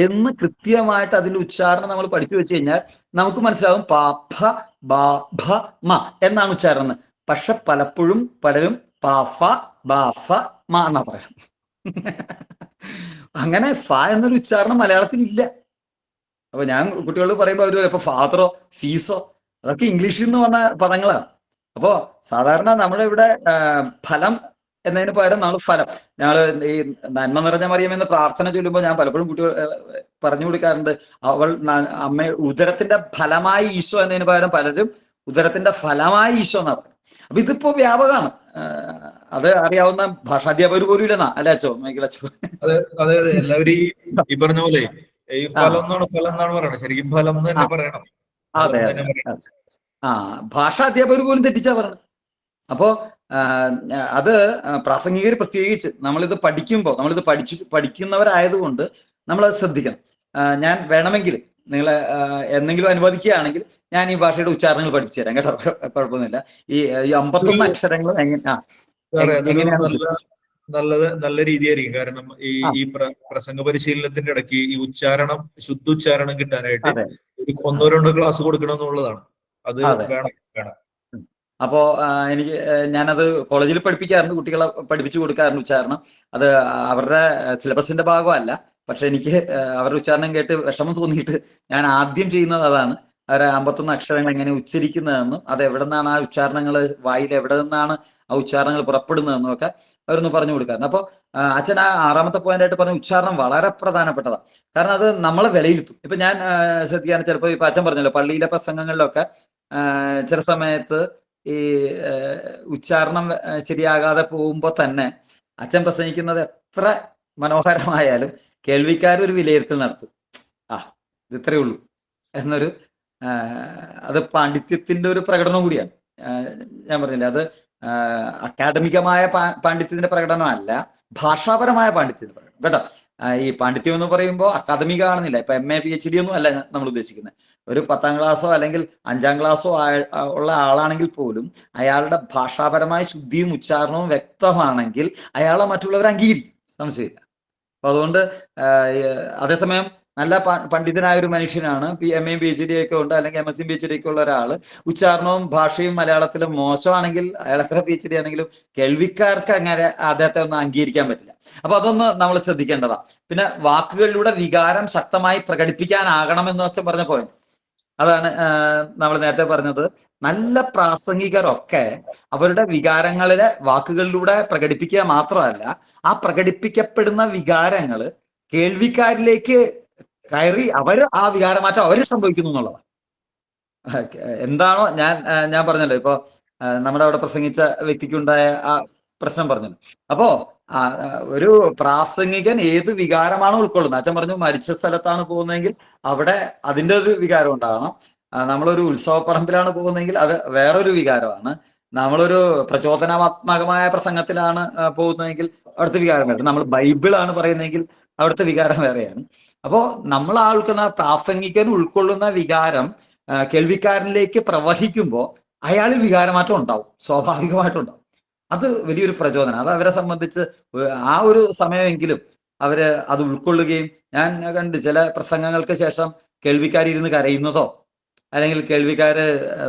[SPEAKER 12] എന്ന് കൃത്യമായിട്ട് അതിന്റെ ഉച്ചാരണം നമ്മൾ പഠിച്ചു വെച്ച് കഴിഞ്ഞാൽ നമുക്ക് മനസ്സിലാവും പ ഫ ബ ഭ മ എന്നാണ് ഉച്ചാരണം. പക്ഷെ പലപ്പോഴും പലരും പ ഫ ബ ഫ മ എന്നാ പറയാം. അങ്ങനെ ഫ എന്നൊരു ഉച്ചാരണം മലയാളത്തിൽ ഇല്ല. അപ്പൊ ഞാൻ കുട്ടികളോട് പറയുമ്പോൾ അവർ ഇപ്പൊ ഫാദറോ ഫീസോ അതൊക്കെ ഇംഗ്ലീഷിൽ നിന്ന് വന്ന പദങ്ങളാണ്. അപ്പോ സാധാരണ നമ്മുടെ ഇവിടെ ഫലം എന്നതിന് പകരം നമ്മൾ ഫലം, ഞങ്ങൾ ഈ നന്മ നിറഞ്ഞ മറിയം എന്ന പ്രാർത്ഥന ചൊല്ലുമ്പോൾ ഞാൻ പലപ്പോഴും കുട്ടികൾ പറഞ്ഞു കൊടുക്കാറുണ്ട്, അവൾ അമ്മ ഉദരത്തിന്റെ ഫലമായി ഈശോ എന്നതിന് പകരം പലരും ഉദരത്തിന്റെ ഫലമായി ഈശോ എന്നാ പറയുന്നത്. അപ്പൊ ഇതിപ്പോ വ്യാപകമാണ്. അത് അറിയാവുന്ന ഭാഷാധ്യാപകർ പോലും ഇല്ലെന്നാ അല്ലേ അച്ചോ, മൈക്കിൾ അച്ചോ?
[SPEAKER 4] അതെ അതെ അതെ, എല്ലാവരും ഈ പറഞ്ഞ പോലെ ഈ ഫലം എന്നാണ് പറയണത്. ശരിക്കും ഫലം എന്ന് തന്നെ പറയണം.
[SPEAKER 12] അതെ അതെ. ഭാഷാ അധ്യാപകർ പോലും തെറ്റിച്ചാ പറയണത്. അപ്പോ അത് പ്രാസംഗികർ പ്രത്യേകിച്ച് നമ്മളിത് പഠിക്കുമ്പോൾ, നമ്മളിത് പഠിക്കുന്നവരായതുകൊണ്ട് നമ്മളത് ശ്രദ്ധിക്കണം. ഞാൻ വേണമെങ്കിൽ നിങ്ങളെ എന്തെങ്കിലും അനുവദിക്കുകയാണെങ്കിൽ ഞാൻ ഈ ഭാഷയുടെ ഉച്ചാരണങ്ങൾ പഠിപ്പിച്ചു തരാം കേട്ടോ, കുഴപ്പമൊന്നുമില്ല. ഈ 51 അക്ഷരങ്ങൾ
[SPEAKER 4] നല്ല രീതിയായിരിക്കും. കാരണം ഈ പ്രസംഗ പരിശീലനത്തിന്റെ ഇടയ്ക്ക് ഈ ഉച്ചാരണം, ശുദ്ധോച്ചാരണം കിട്ടാനായിട്ട് ഒരു 1-2 ക്ലാസ് കൊടുക്കണം എന്നുള്ളതാണ്. അത് വേണം.
[SPEAKER 12] അപ്പോ ഞാനത് കോളേജിൽ പഠിപ്പിക്കാറുണ്ട്, കുട്ടികളെ പഠിപ്പിച്ചു കൊടുക്കാറുണ്ട് ഉച്ചാരണം. അത് അവരുടെ സിലബസിന്റെ ഭാഗമല്ല, പക്ഷെ എനിക്ക് അവരുടെ ഉച്ചാരണം കേട്ട് വിഷമം തോന്നിയിട്ട് ഞാൻ ആദ്യം ചെയ്യുന്നത് അതാണ്. അവരെ 51 അക്ഷരങ്ങൾ എങ്ങനെ ഉച്ചരിക്കുന്നതെന്നും അത് എവിടെ നിന്നാണ് ആ ഉച്ചാരണങ്ങൾ, വായിൽ എവിടെ നിന്നാണ് ആ ഉച്ചാരണങ്ങൾ പുറപ്പെടുന്നതെന്നും ഒക്കെ അവരൊന്ന് പറഞ്ഞു കൊടുക്കാറുണ്ട്. അപ്പോൾ അച്ഛൻ ആ 6ാമത്തെ പോയിന്റായിട്ട് പറഞ്ഞ ഉച്ചാരണം വളരെ പ്രധാനപ്പെട്ടതാണ്. കാരണം അത് നമ്മളെ വിലയിരുത്തും. ഇപ്പൊ ഞാൻ ശ്രദ്ധിക്കാൻ ചിലപ്പോൾ ഇപ്പൊ അച്ഛൻ പറഞ്ഞല്ലോ, പള്ളിയിലെ പ്രസംഗങ്ങളിലൊക്കെ ചില സമയത്ത് ഈ ഉച്ചാരണം ശരിയാകാതെ പോകുമ്പോൾ തന്നെ അച്ഛൻ പ്രസംഗിക്കുന്നത് എത്ര മനോഹരമായാലും കേൾവിക്കാരൊരു വിലയിരുത്തൽ നടത്തും. ഇത് ഇത്രയേ ഉള്ളൂ എന്നൊരു, അത് പാണ്ഡിത്യത്തിന്റെ ഒരു പ്രകടനം കൂടിയാണ്. ഞാൻ പറഞ്ഞില്ലേ, അത് അക്കാഡമികമായ പാണ്ഡിത്യത്തിന്റെ പ്രകടനമല്ല, ഭാഷാപരമായ പാണ്ഡിത്യത്തിന്റെ പ്രകടനം കേട്ടോ. ഈ പാണ്ഡിത്യം എന്ന് പറയുമ്പോൾ അക്കാദമിക ആണെന്നില്ല. ഇപ്പൊ MA PhD ഒന്നും അല്ല നമ്മൾ ഉദ്ദേശിക്കുന്നത്. ഒരു 10ാം ക്ലാസ്സോ അല്ലെങ്കിൽ 5ാം ക്ലാസ്സോ ഉള്ള ആളാണെങ്കിൽ പോലും അയാളുടെ ഭാഷാപരമായ ശുദ്ധിയും ഉച്ചാരണവും വ്യക്തമാണെങ്കിൽ അയാളെ മറ്റുള്ളവർ അംഗീകരിക്കും, സംശയമില്ല. അപ്പൊ അതുകൊണ്ട് അതേസമയം നല്ല പണ്ഡിതനായ ഒരു മനുഷ്യനാണ്, MA PhD ഒക്കെ ഉണ്ട്, അല്ലെങ്കിൽ MSc PhD ഒക്കെ ഉള്ള ഒരാൾ ഉച്ചാരണവും ഭാഷയും മലയാളത്തിലും മോശമാണെങ്കിൽ അയാൾ എത്ര PhD ആണെങ്കിലും കേൾവിക്കാർക്ക് അങ്ങനെ അദ്ദേഹത്തെ ഒന്നും അംഗീകരിക്കാൻ പറ്റില്ല. അപ്പൊ അതൊന്ന് നമ്മൾ ശ്രദ്ധിക്കേണ്ടതാ. പിന്നെ വാക്കുകളിലൂടെ വികാരം ശക്തമായി പ്രകടിപ്പിക്കാനാകണമെന്ന് വെച്ചാൽ പറഞ്ഞ പോയിന്റ് അതാണ്. നമ്മൾ നേരത്തെ പറഞ്ഞത്, നല്ല പ്രാസംഗികരൊക്കെ അവരുടെ വികാരങ്ങളിലെ വാക്കുകളിലൂടെ പ്രകടിപ്പിക്കുക മാത്രമല്ല, ആ പ്രകടിപ്പിക്കപ്പെടുന്ന വികാരങ്ങൾ കേൾവിക്കാരിലേക്ക് കയറി ആ വികാരമാറ്റം അവര് സംഭവിക്കുന്നു എന്നുള്ളതാണ്. എന്താണോ ഞാൻ പറഞ്ഞല്ലോ, ഇപ്പൊ നമ്മുടെ അവിടെ പ്രസംഗിച്ച വ്യക്തിക്കുണ്ടായ ആ പ്രശ്നം പറഞ്ഞല്ലോ. അപ്പോ ഒരു പ്രാസംഗികൻ ഏത് വികാരമാണോ ഉൾക്കൊള്ളുന്നത്, അച്ഛൻ പറഞ്ഞു മരിച്ച സ്ഥലത്താണ് പോകുന്നതെങ്കിൽ അവിടെ അതിൻ്റെ ഒരു വികാരം ഉണ്ടാകണം. നമ്മളൊരു ഉത്സവപ്പറമ്പിലാണ് പോകുന്നതെങ്കിൽ അത് വേറൊരു വികാരമാണ്. നമ്മളൊരു പ്രചോദനാത്മകമായ പ്രസംഗത്തിലാണ് പോകുന്നതെങ്കിൽ അവിടുത്തെ വികാരം വേറെ. നമ്മൾ ബൈബിളാണ് പറയുന്നതെങ്കിൽ അവിടുത്തെ വികാരം വേറെയാണ്. അപ്പോൾ നമ്മൾ ആൾക്കുന്ന പ്രാസംഗികൻ ഉൾക്കൊള്ളുന്ന വികാരം കേൾവിക്കാരനിലേക്ക് പ്രവഹിക്കുമ്പോൾ അയാളിൽ വികാരമാറ്റം ഉണ്ടാവും, സ്വാഭാവികമായിട്ടുണ്ടാവും. അത് വലിയൊരു പ്രചോദനം. അത് അവരെ സംബന്ധിച്ച് ആ ഒരു സമയമെങ്കിലും അവര് അത് ഉൾക്കൊള്ളുകയും, ഞാൻ കണ്ട് ചില പ്രസംഗങ്ങൾക്ക് ശേഷം കേൾവിക്കാരിരുന്ന് കരയുന്നതോ അല്ലെങ്കിൽ കേൾവിക്കാര്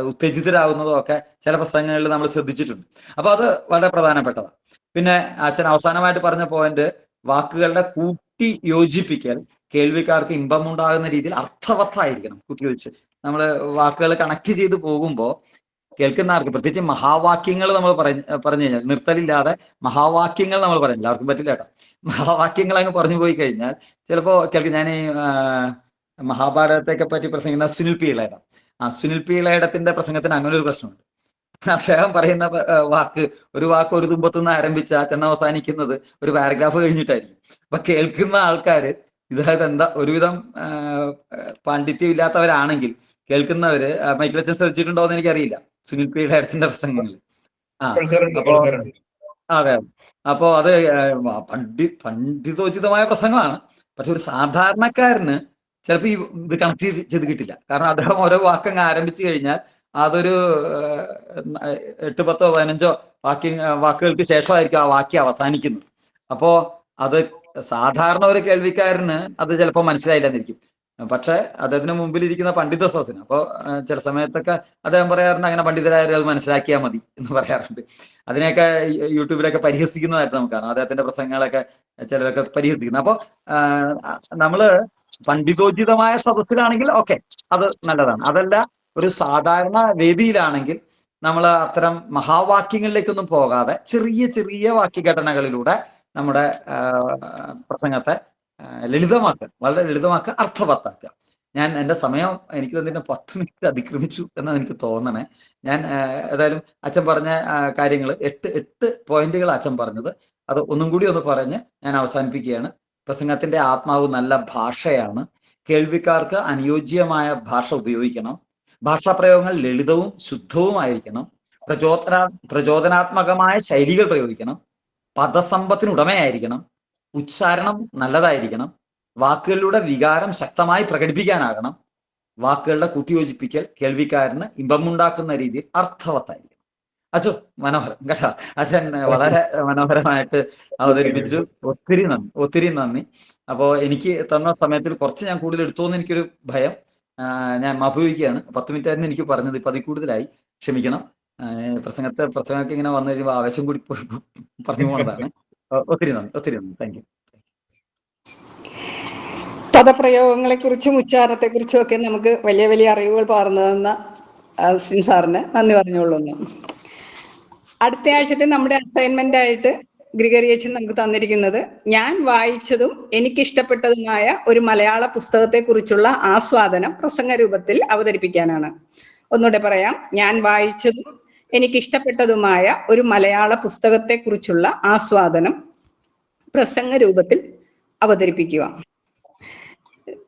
[SPEAKER 12] ഉത്തേജിതരാകുന്നതോ ഒക്കെ ചില പ്രസംഗങ്ങളിൽ നമ്മൾ ശ്രദ്ധിച്ചിട്ടുണ്ട്. അപ്പൊ അത് വളരെ പ്രധാനപ്പെട്ടതാണ്. പിന്നെ അച്ഛൻ അവസാനമായിട്ട് പറഞ്ഞ പോയിന്റ്, വാക്കുകളുടെ കൂട്ടി യോജിപ്പിക്കൽ കേൾവിക്കാർക്ക് ഇമ്പമുണ്ടാകുന്ന രീതിയിൽ അർത്ഥവത്തായിരിക്കണം. കൂട്ടി യോജിച്ച് നമ്മൾ വാക്കുകൾ കണക്ട് ചെയ്ത് പോകുമ്പോൾ കേൾക്കുന്ന പ്രത്യേകിച്ച് മഹാവാക്യങ്ങൾ നമ്മൾ പറഞ്ഞു കഴിഞ്ഞാൽ, നിർത്തലില്ലാതെ മഹാവാക്യങ്ങൾ നമ്മൾ പറയുന്നില്ല, ആർക്കും പറ്റില്ല കേട്ടോ. മഹാവാക്യങ്ങൾ അങ്ങ് പറഞ്ഞു പോയി കഴിഞ്ഞാൽ ചിലപ്പോ കേൾക്കും. ഞാൻ ഈ മഹാഭാരതത്തെ പറ്റി പ്രസംഗിക്കുന്ന സുനിൽ പി ഇളയടം, സുനിൽ പി ഇളയടത്തിന്റെ പ്രസംഗത്തിന് അങ്ങനെ ഒരു പ്രശ്നമുണ്ട്. അദ്ദേഹം പറയുന്ന ഒരു വാക്ക് ഒരു തുമ്പത്തുനിന്ന് ആരംഭിച്ച ചെന്ന് അവസാനിക്കുന്നത് ഒരു പാരഗ്രാഫ് കഴിഞ്ഞിട്ടായിരിക്കും. അപ്പൊ കേൾക്കുന്ന ആൾക്കാര് ഇതായത് എന്താ ഒരുവിധം പാണ്ഡിത്യം ഇല്ലാത്തവരാണെങ്കിൽ കേൾക്കുന്നവര് മൈക്കിളച്ചൻ ശ്രദ്ധിച്ചിട്ടുണ്ടോ എന്ന് എനിക്കറിയില്ല സുനിൽ പി ഇളയടത്തിന്റെ പ്രസംഗങ്ങൾ. അപ്പോ അതെ, അപ്പോ അത് പണ്ഡിതോചിതമായ പ്രസംഗമാണ്. പക്ഷെ ഒരു സാധാരണക്കാരന് ചിലപ്പോൾ ഇത് കണക്ട് ചെയ്ത് കിട്ടില്ല. കാരണം അദ്ദേഹം ഓരോ വാക്കങ്ങ് ആരംഭിച്ചു കഴിഞ്ഞാൽ അതൊരു 8, 10, 15 വാക്കുകൾക്ക് ശേഷമായിരിക്കും ആ വാക്യം അവസാനിക്കുന്നത്. അപ്പോ അത് സാധാരണ ഒരു കേൾവിക്കാരന് അത് ചിലപ്പോൾ മനസ്സിലായില്ലെന്നിരിക്കും. പക്ഷെ അദ്ദേഹത്തിന് മുമ്പിൽ ഇരിക്കുന്ന പണ്ഡിത സദസ്സിന്, അപ്പോൾ ചില സമയത്തൊക്കെ അദ്ദേഹം പറയാറുണ്ട് അങ്ങനെ പണ്ഡിതരായാലും അത് മനസ്സിലാക്കിയാൽ മതി എന്ന് പറയാറുണ്ട്. അതിനെയൊക്കെ യൂട്യൂബിലൊക്കെ പരിഹസിക്കുന്നതായിട്ട് നമുക്ക് കാണാം. അദ്ദേഹത്തിന്റെ പ്രസംഗങ്ങളൊക്കെ ചിലരൊക്കെ പരിഹസിക്കുന്നത്. അപ്പോൾ നമ്മള് പണ്ഡിതോചിതമായ സദസ്സിലാണെങ്കിൽ ഓക്കെ, അത് നല്ലതാണ്. അതല്ല ഒരു സാധാരണ വേദിയിലാണെങ്കിൽ നമ്മൾ അത്തരം മഹാവാക്യങ്ങളിലേക്കൊന്നും പോകാതെ ചെറിയ ചെറിയ വാക്യഘടനകളിലൂടെ നമ്മുടെ പ്രസംഗത്തെ ലളിതമാക്കുക, വളരെ ലളിതമാക്കുക, അർത്ഥവത്താക്കുക. ഞാൻ എൻ്റെ സമയം എനിക്ക് തന്നിട്ട് 10 മിനിറ്റ് അതിക്രമിച്ചു എന്ന് എനിക്ക് തോന്നണേ. ഞാൻ ഏതായാലും അച്ഛൻ പറഞ്ഞ കാര്യങ്ങൾ 8 പോയിന്റുകൾ അച്ഛൻ പറഞ്ഞത് അത് ഒന്നും കൂടി ഒന്ന് പറഞ്ഞ് ഞാൻ അവസാനിപ്പിക്കുകയാണ്. പ്രസംഗത്തിന്റെ ആത്മാവ് നല്ല ഭാഷയാണ്. കേൾവിക്കാർക്ക് അനുയോജ്യമായ ഭാഷ ഉപയോഗിക്കണം. ഭാഷാപ്രയോഗങ്ങൾ ലളിതവും ശുദ്ധവുമായിരിക്കണം. പ്രചോദനാത്മകമായ ശൈലികൾ പ്രയോഗിക്കണം. പദസമ്പത്തിനുടമയായിരിക്കണം. ഉച്ചാരണം നല്ലതായിരിക്കണം. വാക്കുകളിലൂടെ വികാരം ശക്തമായി പ്രകടിപ്പിക്കാനാകണം. വാക്കുകളുടെ കൂട്ടിയോജിപ്പിക്കൽ കേൾവിക്കാരന് ഇമ്പമുണ്ടാക്കുന്ന രീതിയിൽ അർത്ഥവത്തായിരിക്കണം. അച്ഛോ മനോഹരം കേട്ടോ. അച്ഛൻ വളരെ മനോഹരമായിട്ട് അവതരിപ്പിച്ചു. ഒത്തിരി നന്ദി. അപ്പോൾ എനിക്ക് തന്ന സമയത്തിൽ കുറച്ച് ഞാൻ കൂടുതൽ എടുത്തോന്ന് എനിക്കൊരു ഭയം. ഞാൻ മാപ്പുവയ്ക്കുകയാണ്. 10 മിനിറ്റ് ആയിരുന്നു എനിക്ക് പറഞ്ഞത്, ഇപ്പം അതിൽ കൂടുതലായി, ക്ഷമിക്കണം. പ്രസംഗമൊക്കെ ഇങ്ങനെ വന്നു കഴിയുമ്പോൾ ആവേശം കൂടി പറഞ്ഞു പോകുന്നതാണ്. ഒത്തിരി നന്ദി. Thank you.
[SPEAKER 1] പദപ്രയോഗങ്ങളെ കുറിച്ചും ഉച്ചാരണത്തെ കുറിച്ചും ഒക്കെ നമുക്ക് വലിയ വലിയ അറിവുകൾ പകർന്നു തന്ന അസിൻ സാറിന് നന്ദി പറഞ്ഞുകൊള്ളുന്നു. അടുത്ത ആഴ്ചത്തെ നമ്മുടെ അസൈൻമെന്റ് ആയിട്ട് ഗ്രിഗറി അച്ഛൻ നമുക്ക് തന്നിരിക്കുന്നത് ഞാൻ വായിച്ചതും എനിക്കിഷ്ടപ്പെട്ടതുമായ ഒരു മലയാള പുസ്തകത്തെ കുറിച്ചുള്ള ആസ്വാദനം പ്രസംഗ രൂപത്തിൽ അവതരിപ്പിക്കാനാണ്. ഒന്നുകൂടെ പറയാം. ഞാൻ വായിച്ചതും എനിക്കിഷ്ടപ്പെട്ടതുമായ ഒരു മലയാള പുസ്തകത്തെ കുറിച്ചുള്ള ആസ്വാദനം പ്രസംഗ രൂപത്തിൽ അവതരിപ്പിക്കുക.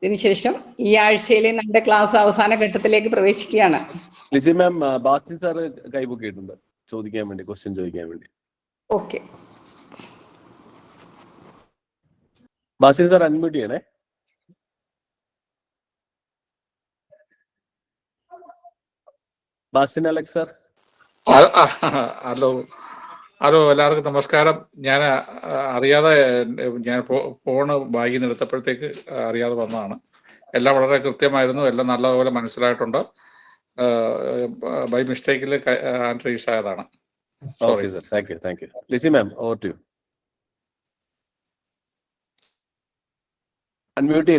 [SPEAKER 1] ഇതിനുശേഷം ഈ ആഴ്ചയിലെ നമ്മുടെ ക്ലാസ് അവസാന ഘട്ടത്തിലേക്ക് പ്രവേശിക്കുകയാണ്.
[SPEAKER 7] ലിസി മാം, ബാസ്റ്റിൻ സാർ കൈപൊക്കിയിട്ടുണ്ട് ചോദിക്കാൻ വേണ്ടി, ക്വസ്റ്റ്യൻ ചോദിക്കാൻ വേണ്ടി.
[SPEAKER 1] ഓക്കെ,
[SPEAKER 7] ബാസ്റ്റിൻ സാർ അൺമ്യൂട്ട് ചെയ്യണേ. Bastin Alex sir.
[SPEAKER 13] ഹലോ എല്ലാവർക്കും നമസ്കാരം. ഞാൻ അറിയാതെ ഞാൻ ഫോണ് ബാഗിൽ നിന്ന് എടുത്തപ്പോഴത്തേക്ക് അറിയാതെ വന്നതാണ്. എല്ലാം വളരെ കൃത്യമായിരുന്നു, എല്ലാം നല്ലതുപോലെ മനസ്സിലായിട്ടുണ്ട്. ബൈ മിസ്റ്റേക്കിൽ ഹാൻഡ് റൈസ് ആയതാണ്.
[SPEAKER 7] Okay sir, thank you. Lissy ma'am, over to you. Unmute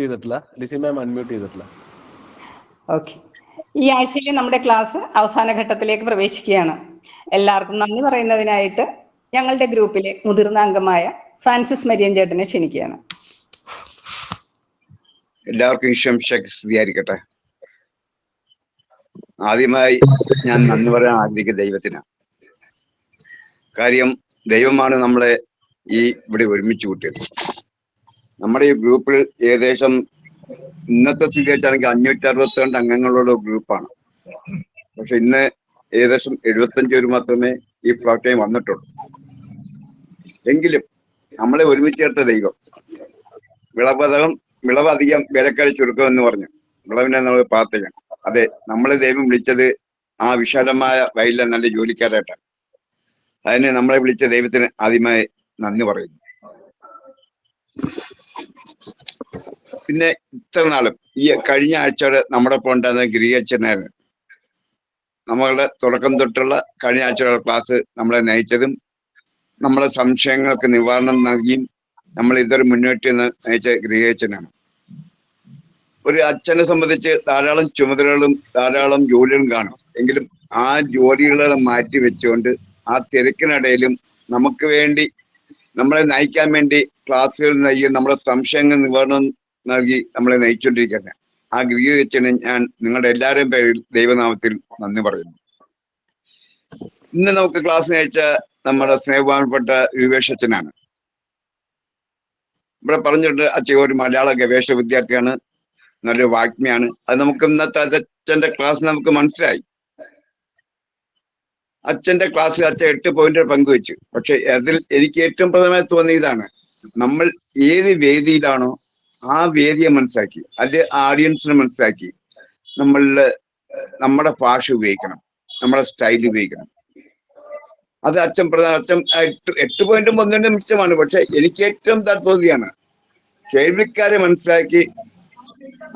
[SPEAKER 7] ചെയ്തിട്ടില്ല. ലിസി മാം അൺമ്യൂട്ട് ചെയ്തിട്ടില്ല.
[SPEAKER 1] ഓക്കെ, ഈ ആഴ്ചയിലെ നമ്മുടെ ക്ലാസ് അവസാന ഘട്ടത്തിലേക്ക് പ്രവേശിക്കുകയാണ്. എല്ലാവർക്കും നന്ദി പറയുന്നതിനായിട്ട് ഞങ്ങളുടെ ഗ്രൂപ്പിലെ മുതിർന്ന അംഗമായ ഫ്രാൻസിസ് മരിയൻ ചേട്ടനെ ക്ഷണിക്കുകയാണ്.
[SPEAKER 9] എല്ലാവർക്കും സ്തുതിയായിരിക്കട്ടെ. ആദ്യമായി ഞാൻ നന്ദി പറയാൻ ആഗ്രഹിക്കുന്ന ദൈവത്തിനാണ്. കാര്യം ദൈവമാണ് നമ്മളെ ഇവിടെ ഒരുമിച്ച് കൂട്ടിയത്. നമ്മുടെ ഈ ഗ്രൂപ്പിൽ ഏകദേശം ഇന്നത്തെ സ്ഥിതി വെച്ചാണെങ്കിൽ 562 അംഗങ്ങളുള്ള ഗ്രൂപ്പാണ്. പക്ഷെ ഇന്ന് ഏകദേശം 75 പേര് മാത്രമേ ഈ ഫ്ലോട്ട് ടൈം വന്നിട്ടുള്ളൂ. എങ്കിലും നമ്മളെ ഒരുമിച്ച് ചേർത്ത ദൈവം വിളവ് അധികം വിലക്കറി ചുരുക്കമെന്ന് പറഞ്ഞു വിളവിനെ നമ്മൾ പ്രാർത്ഥിക്കണം. അതെ, നമ്മളെ ദൈവം വിളിച്ചത് ആ വിശാലമായ വയലിലെ നല്ല ജോലിക്കാരായിട്ടാണ്. അതിന് നമ്മളെ വിളിച്ച ദൈവത്തിന് ആദ്യമായി നന്ദി പറയുന്നു. പിന്നെ ഇത്ര നാളും ഈ കഴിഞ്ഞ ആഴ്ചയുടെ നമ്മുടെ ഒപ്പം ഉണ്ടായിരുന്ന ഗിരിയച്ഛനായിരുന്നു നമ്മളുടെ തുടക്കം തൊട്ടുള്ള കഴിഞ്ഞ ആഴ്ചയുടെ ക്ലാസ് നമ്മളെ നയിച്ചതും നമ്മളെ സംശയങ്ങൾക്ക് നിവാരണം നൽകിയും നമ്മൾ ഇതൊരു മുന്നോട്ട് നയിച്ച ഗിരിയച്ഛനാണ്. ഒരു അച്ഛനെ സംബന്ധിച്ച് ധാരാളം ചുമതലകളും ധാരാളം ജോലികളും കാണും. എങ്കിലും ആ ജോലികളെ മാറ്റി വെച്ചുകൊണ്ട് ആ തിരക്കിനിടയിലും നമുക്ക് വേണ്ടി നമ്മളെ നയിക്കാൻ വേണ്ടി ക്ലാസ്സുകൾ നൽകി നമ്മുടെ സംശയങ്ങൾ നിവാരണം നൽകി നമ്മളെ നയിച്ചുകൊണ്ടിരിക്കുന്നത് ആ ഗിരിയച്ഛന് ഞാൻ നിങ്ങളുടെ എല്ലാവരുടെയും പേരിൽ ദൈവനാമത്തിൽ നന്ദി പറയുന്നു. ഇന്ന് നമുക്ക് ക്ലാസ് നയിച്ച നമ്മുടെ സ്നേഹബഹുമാനപ്പെട്ട രൂപേഷ് അച്ഛനാണ്. ഇവിടെ പറഞ്ഞിട്ടുണ്ട് അച്ഛൻ ഒരു മലയാള ഗവേഷക വിദ്യാർത്ഥിയാണ്, നല്ലൊരു വാഗ്മിയാണ്. അത് നമുക്ക് ഇന്നത്തെ അച്ഛന്റെ ക്ലാസ് നമുക്ക് മനസ്സിലായി. അച്ഛന്റെ ക്ലാസ്സിൽ അച്ഛൻ 8 പോയിന്റ് പങ്കുവെച്ചു. പക്ഷെ അതിൽ എനിക്ക് ഏറ്റവും പ്രധാനമായി തോന്നിയതാണ്, നമ്മൾ ഏത് വേദിയിലാണോ ആ വേദിയെ മനസ്സിലാക്കി, അത് ഓഡിയൻസിനെ മനസ്സിലാക്കി നമ്മുടെ ഭാഷ ഉപയോഗിക്കണം, നമ്മുടെ സ്റ്റൈൽ ഉപയോഗിക്കണം. അത് അച്ഛൻ 8 പോയിന്റും 1 മിച്ചമാണ്. പക്ഷെ എനിക്ക് ഏറ്റവും തോന്നിയാണ് കേൾവിക്കാരെ മനസ്സിലാക്കി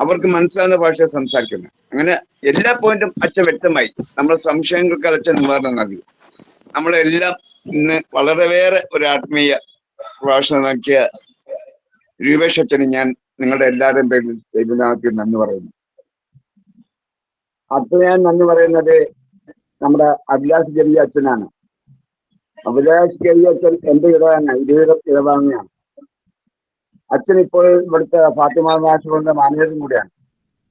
[SPEAKER 9] അവർക്ക് മനസ്സിലാകുന്ന ഭാഷ സംസാരിക്കുന്നത്. അങ്ങനെ എല്ലാ പോയിന്റും അച്ഛൻ വ്യക്തമായി നമ്മുടെ സംശയങ്ങൾക്ക് അച്ഛൻ നിവാരണം നൽകി. നമ്മളെല്ലാം ഇന്ന് വളരെയേറെ ഒരു ആത്മീയ ഭാഷണം നൽകിയ രൂപേഷ് അച്ഛന് ഞാൻ നിങ്ങളുടെ എല്ലാവരുടെയും പേരിൽ ദൈവനാമത്തിൽ നന്ദി പറയുന്നു. അടുത്ത ഞാൻ നന്ദി പറയുന്നത് നമ്മുടെ അഭിലാഷ് ഗരിയ അച്ഛനാണ്. അഭിലാഷ് ഗരിയ അച്ഛൻ എന്റെ ഇടവാങ്ങയാണ്. അച്ഛൻ ഇപ്പോൾ ഇവിടുത്തെ ഫാത്തിമ നാഷണലിന്റെ മാനേജറും കൂടിയാണ്.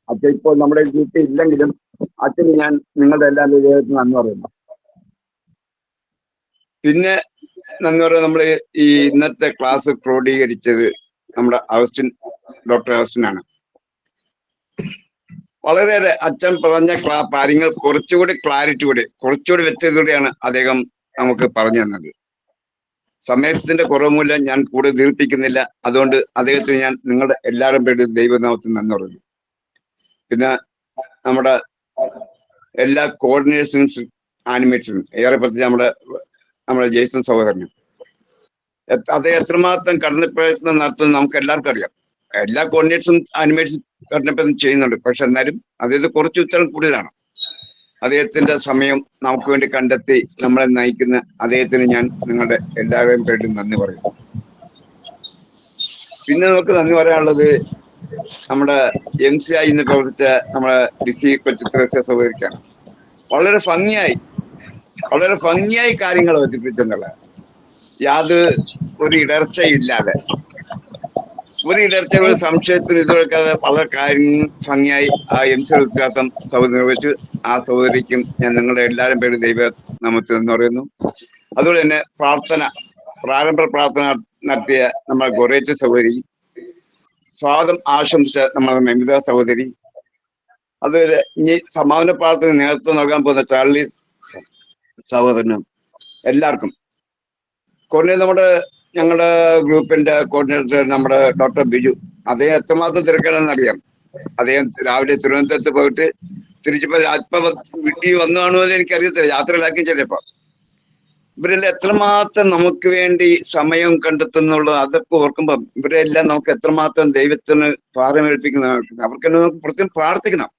[SPEAKER 9] അച്ഛൻ ഇപ്പോൾ നമ്മുടെ ഗ്രൂപ്പിൽ ഇല്ലെങ്കിലും അച്ഛന് ഞാൻ നിങ്ങളുടെ എല്ലാ വിജയത്തിനും നന്ദി പറയുന്നു. പിന്നെ നന്ദി പറയുന്നത് നമ്മൾ ഈ ഇന്നത്തെ ക്ലാസ് ക്രോഡീകരിച്ചത് നമ്മുടെ ഡോക്ടർ അഗസ്റ്റിനാണ്. വളരെയേറെ അച്ഛൻ പറഞ്ഞ കാര്യങ്ങൾ കുറച്ചുകൂടി കുറച്ചുകൂടി വ്യക്തതയോടെയാണ് അദ്ദേഹം നമുക്ക് പറഞ്ഞു തന്നത്. സമയത്തിന്റെ കുറവുമില്ല, ഞാൻ കൂടുതൽ ദീർഘിപ്പിക്കുന്നില്ല. അതുകൊണ്ട് അദ്ദേഹത്തിന് ഞാൻ നിങ്ങളുടെ എല്ലാവരും പേര് ദൈവനാമത്തിൽ നന്ദി പറയുന്നു. പിന്നെ നമ്മുടെ എല്ലാ കോർഡിനേഷൻസും ആനിമേഷനും ഏറെ പ്രത്യേകിച്ച് നമ്മുടെ ജെയ്സൺ സഹോദരനും അദ്ദേഹം എത്രമാത്രം കഠിനപ്രയത്നം നടത്തുന്നത് നമുക്ക് എല്ലാവർക്കും അറിയാം. എല്ലാ കോർഡിനേഷനും ആനിമേഷൻ കഠിനപ്രയത്നം ചെയ്യുന്നുണ്ട്. പക്ഷെ എന്നാലും അദ്ദേഹത്തിന് കുറച്ച് ഉത്തരം കൂടുതലാണ്. അദ്ദേഹത്തിന്റെ സമയം നമുക്ക് വേണ്ടി കണ്ടെത്തി നമ്മളെ നയിക്കുന്ന അദ്ദേഹത്തിന് ഞാൻ നിങ്ങളുടെ എല്ലാവരുടെയും പേരിൽ നന്ദി പറയുന്നു. പിന്നെ നമുക്ക് നന്ദി പറയാനുള്ളത് നമ്മുടെ MCI ഇന്ന് പ്രവർത്തിച്ച നമ്മുടെ ഡിസി കൊച്ചുത്രസ്യ സഹോദരിക്കാണ്. വളരെ ഭംഗിയായി കാര്യങ്ങൾ അവതരിപ്പിച്ചെന്നുള്ള ഒരു ഇടർച്ചയില്ലാതെ ഒരു സംശയത്തിന് ഇതുവെക്കാതെ വളരെ ഭംഗിയായി ആ MC ഉത്തരവാദിത്തം സഹോദരി നിർവഹിച്ചു. ആ സഹോദരിക്കും ഞാൻ നിങ്ങളുടെ എല്ലാവരും പേര് ദൈവനാമത്തിൽ എന്ന് പറയുന്നു. അതുപോലെ തന്നെ പ്രാരംഭ പ്രാർത്ഥന നടത്തിയ നമ്മുടെ ഗൊറേറ്റ് സഹോദരി, സ്വാഗതം ആശംസിച്ച നമ്മുടെ മെമിത സഹോദരി, അതുപോലെ ഇനി സമാപന പ്രാർത്ഥന നേതൃത്വം നൽകാൻ പോകുന്ന ചാർലി സഹോദരനും എല്ലാവർക്കും ഞങ്ങളുടെ ഗ്രൂപ്പിന്റെ കോർഡിനേറ്റർ നമ്മുടെ ഡോക്ടർ ബിജു, അദ്ദേഹം എത്രമാത്രം തിരക്കാണെന്ന് അറിയാം. അദ്ദേഹം രാവിലെ തിരുവനന്തപുരത്ത് പോയിട്ട് തിരിച്ചപ്പോ വീട്ടിൽ വന്നു കാണുമെന്ന് എനിക്കറിയത്തില്ല, യാത്രയിലാക്കി ചിലപ്പോ. ഇവരെല്ലാം എത്രമാത്രം നമുക്ക് വേണ്ടി സമയം കണ്ടെത്തുന്നുള്ളൂ. അതൊക്കെ ഓർക്കുമ്പം ഇവരെല്ലാം നമുക്ക് എത്രമാത്രം ദൈവത്തിന് പാറമേൽപ്പിക്കുന്ന അവർക്ക് നമുക്ക് പ്രത്യേകം പ്രാർത്ഥിക്കണം.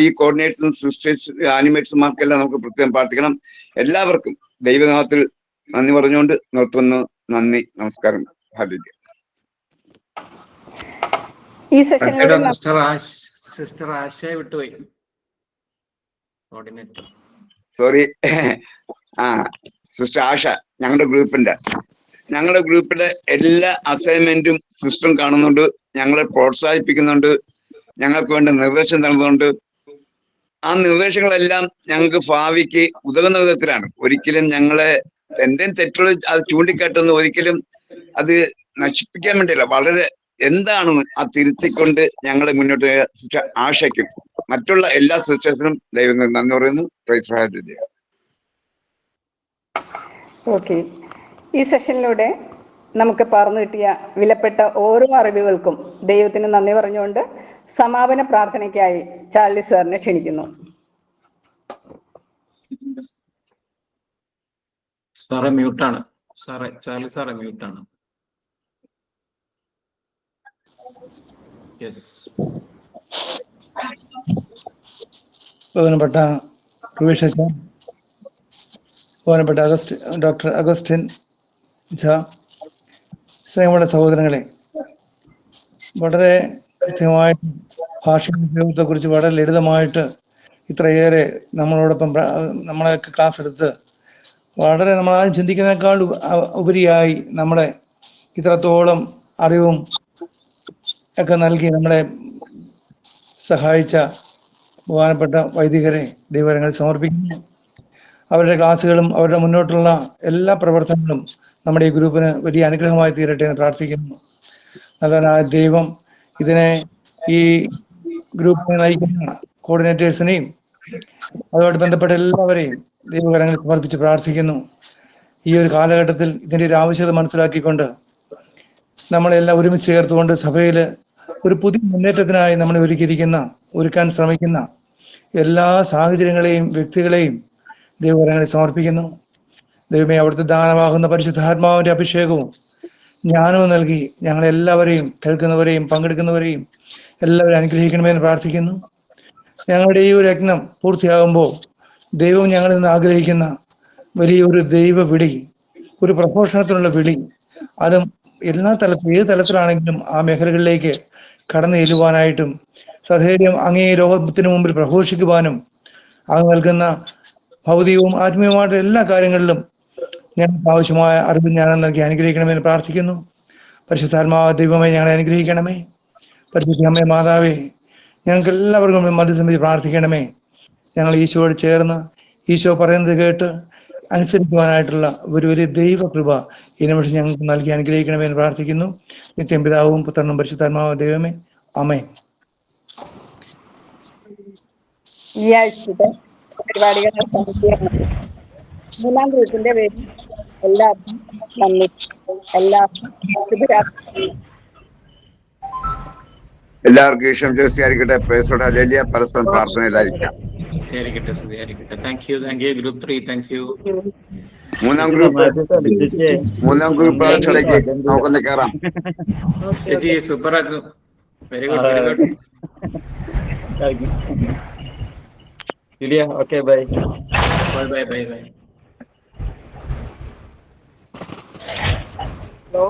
[SPEAKER 9] ഈ കോർഡിനേറ്റേഴ്സും സിസ്റ്റേഴ്സ് ആനിമേറ്റർമാർക്കെല്ലാം നമുക്ക് പ്രത്യേകം പ്രാർത്ഥിക്കണം. എല്ലാവർക്കും ദൈവനാമത്തിൽ നന്ദി പറഞ്ഞുകൊണ്ട് നിർത്തുന്നു. നന്ദി, നമസ്കാരം.
[SPEAKER 1] ഈ സെഷനിലൂടെ
[SPEAKER 11] സിസ്റ്റർ ആശയെ വിട്ടുപോയി.
[SPEAKER 9] സോറി. സിസ്റ്റർ ആശ ഞങ്ങളുടെ ഗ്രൂപ്പിലെ എല്ലാ അസൈൻമെന്റും സിസ്റ്റം കാണുന്നുണ്ട്, ഞങ്ങളെ പ്രോത്സാഹിപ്പിക്കുന്നുണ്ട്, ഞങ്ങൾക്ക് വേണ്ട നിർദ്ദേശം തരുന്നുണ്ട്. ആ നിർദ്ദേശങ്ങളെല്ലാം ഞങ്ങൾക്ക് ഭാവിക്ക് ഉതകുന്ന വിധത്തിലാണ്. ഒരിക്കലും എന്തെങ്കിലും തെറ്റുകൾ അത് ചൂണ്ടിക്കാട്ടുന്ന ഒരിക്കലും അത് നശിപ്പിക്കാൻ വേണ്ടിയല്ല, വളരെ എന്താണെന്ന് ആ തിരുത്തിക്കൊണ്ട് ഞങ്ങളെ മുന്നോട്ട് സിസ്റ്റർ ആശയ്ക്കും മറ്റുള്ള എല്ലാ സിസ്റ്റേഴ്സിനും ദൈവം നന്ദി പറയുന്നു.
[SPEAKER 1] ഓക്കെ, ഈ സെഷനിലൂടെ നമുക്ക് പറഞ്ഞു കിട്ടിയ വിലപ്പെട്ട ഓരോ അറിവുകൾക്കും ദൈവത്തിന് നന്ദി പറഞ്ഞുകൊണ്ട് സമാപന പ്രാർത്ഥനയ്ക്കായി ചാർലി സാറിനെ ക്ഷണിക്കുന്നു.
[SPEAKER 11] സാറേ മ്യൂട്ടാണ്. ചാർലി സാറേ മ്യൂട്ടാണ്. യെസ്.
[SPEAKER 14] ബഹുമാനപ്പെട്ട പ്രവേശ ബഹുമാനപ്പെട്ട ഡോക്ടർ അഗസ്റ്റിൻ ഝാ, സ്നേഹമുള്ള സഹോദരങ്ങളെ, വളരെ കൃത്യമായിട്ട് ഭാഷയുടെ ഉപയോഗത്തെക്കുറിച്ച് വളരെ ലളിതമായിട്ട് ഇത്രയേറെ നമ്മളോടൊപ്പം നമ്മളെയൊക്കെ ക്ലാസ് എടുത്ത് വളരെ നമ്മളാരും ചിന്തിക്കുന്നതിനേക്കാൾ ഉപരിയായി നമ്മളെ ഇത്രത്തോളം അറിവും ഒക്കെ നൽകി നമ്മളെ സഹായിച്ച ബഹുമാനപ്പെട്ട വൈദികരെ ദൈവകരങ്ങളിൽ സമർപ്പിക്കുന്നു. അവരുടെ ക്ലാസ്സുകളും അവരുടെ മുന്നോട്ടുള്ള എല്ലാ പ്രവർത്തനങ്ങളും നമ്മുടെ ഈ ഗ്രൂപ്പിന് വലിയ അനുഗ്രഹമായി തീരട്ടെ എന്ന് പ്രാർത്ഥിക്കുന്നു. നല്ലവനായ ദൈവം ഇതിനെ ഈ ഗ്രൂപ്പിനെ നയിക്കുന്ന കോർഡിനേറ്റേഴ്സിനെയും അതുമായിട്ട് ബന്ധപ്പെട്ട എല്ലാവരെയും ദൈവകരങ്ങളിൽ സമർപ്പിച്ച് പ്രാർത്ഥിക്കുന്നു. ഈ ഒരു കാലഘട്ടത്തിൽ ഇതിൻ്റെ ഒരു ആവശ്യകത മനസ്സിലാക്കിക്കൊണ്ട് നമ്മളെല്ലാം ഒരുമിച്ച് ചേർത്തുകൊണ്ട് സഭയിൽ ഒരു പുതിയ മുന്നേറ്റത്തിനായി നമ്മൾ ഒരുക്കാൻ ശ്രമിക്കുന്ന എല്ലാ സാഹചര്യങ്ങളെയും വ്യക്തികളെയും ദൈവകരങ്ങളിൽ സമർപ്പിക്കുന്നു. ദൈവമേ, അവിടുത്തെ ദാനമാകുന്ന പരിശുദ്ധാത്മാവിന്റെ അഭിഷേകവും ജ്ഞാനവും നൽകി ഞങ്ങളെല്ലാവരെയും, കേൾക്കുന്നവരെയും പങ്കെടുക്കുന്നവരെയും എല്ലാവരും അനുഗ്രഹിക്കണമെന്ന് പ്രാർത്ഥിക്കുന്നു. ഞങ്ങളുടെ ഈ ഒരു യജ്ഞം പൂർത്തിയാകുമ്പോൾ ദൈവം ഞങ്ങളിൽ നിന്ന് ആഗ്രഹിക്കുന്ന വലിയൊരു ദൈവ വിളി, ഒരു പ്രഘോഷണത്തിനുള്ള വിളി, അതും എല്ലാ ഏത് തലത്തിലാണെങ്കിലും ആ മേഖലകളിലേക്ക് കടന്നു ചെല്ലുവാനായിട്ടും സധൈര്യം അങ്ങേ ലോകത്തിന് മുമ്പിൽ പ്രഘോഷിക്കുവാനും അങ്ങ് നൽകുന്ന ഭൗതികവും ആത്മീയവുമായിട്ടുള്ള എല്ലാ കാര്യങ്ങളിലും ഞങ്ങൾക്ക് ആവശ്യമായ അറിവ് ജ്ഞാനം നൽകി അനുഗ്രഹിക്കണമെന്ന് പ്രാർത്ഥിക്കുന്നു. പരിശുദ്ധാത്മാവ് ദൈവമേ, ഞങ്ങളെ അനുഗ്രഹിക്കണമേ. പരിശുദ്ധ അമ്മേ മാതാവേ, ഞങ്ങൾക്ക് എല്ലാവർക്കും മധ്യസമിതി പ്രാർത്ഥിക്കണമേ. ഞങ്ങൾ ഈശോയോട് ചേർന്ന് ഈശോ പറയുന്നത് കേട്ട് അനുസരിക്കുവാനായിട്ടുള്ള ഒരു വലിയ ദൈവകൃപ ഈ നിമിഷം ഞങ്ങൾക്ക് നൽകി അനുഗ്രഹിക്കണമെന്ന് പ്രാർത്ഥിക്കുന്നു. നിത്യം പിതാവും പുത്രനും പരിശുദ്ധാത്മാവ് ദൈവമേ, ആമേൻ.
[SPEAKER 1] ഈ ആഴ്ചത്തെ പരിപാടികളുടെ സമിതിയാണ്. മൂന്നാം ഗ്രൂപ്പിന്റെ പേരിൽ എല്ലാവർക്കും നന്ദി. എല്ലാവർക്കും ശുഭരാത്രി.
[SPEAKER 9] എല്ലാവർക്കും ഈശോ മിശിഹായിരിക്കട്ടെ. പ്രേസോടെ ഹല്ലേലൂയ. പരസ്പരം പ്രാർത്ഥനയിലായിരിക്കാം.
[SPEAKER 11] Thank you group 3. Thank you.
[SPEAKER 9] മൂന്നാം ഗ്രൂപ്പ് അക്ഷരയ്ക്ക് നമുക്കൊന്ന് കയറാം.
[SPEAKER 11] സൂപ്പർ ആയിരുന്നു. Very good, very good.
[SPEAKER 12] Julia, okay, bye.
[SPEAKER 11] Bye.
[SPEAKER 3] Hello.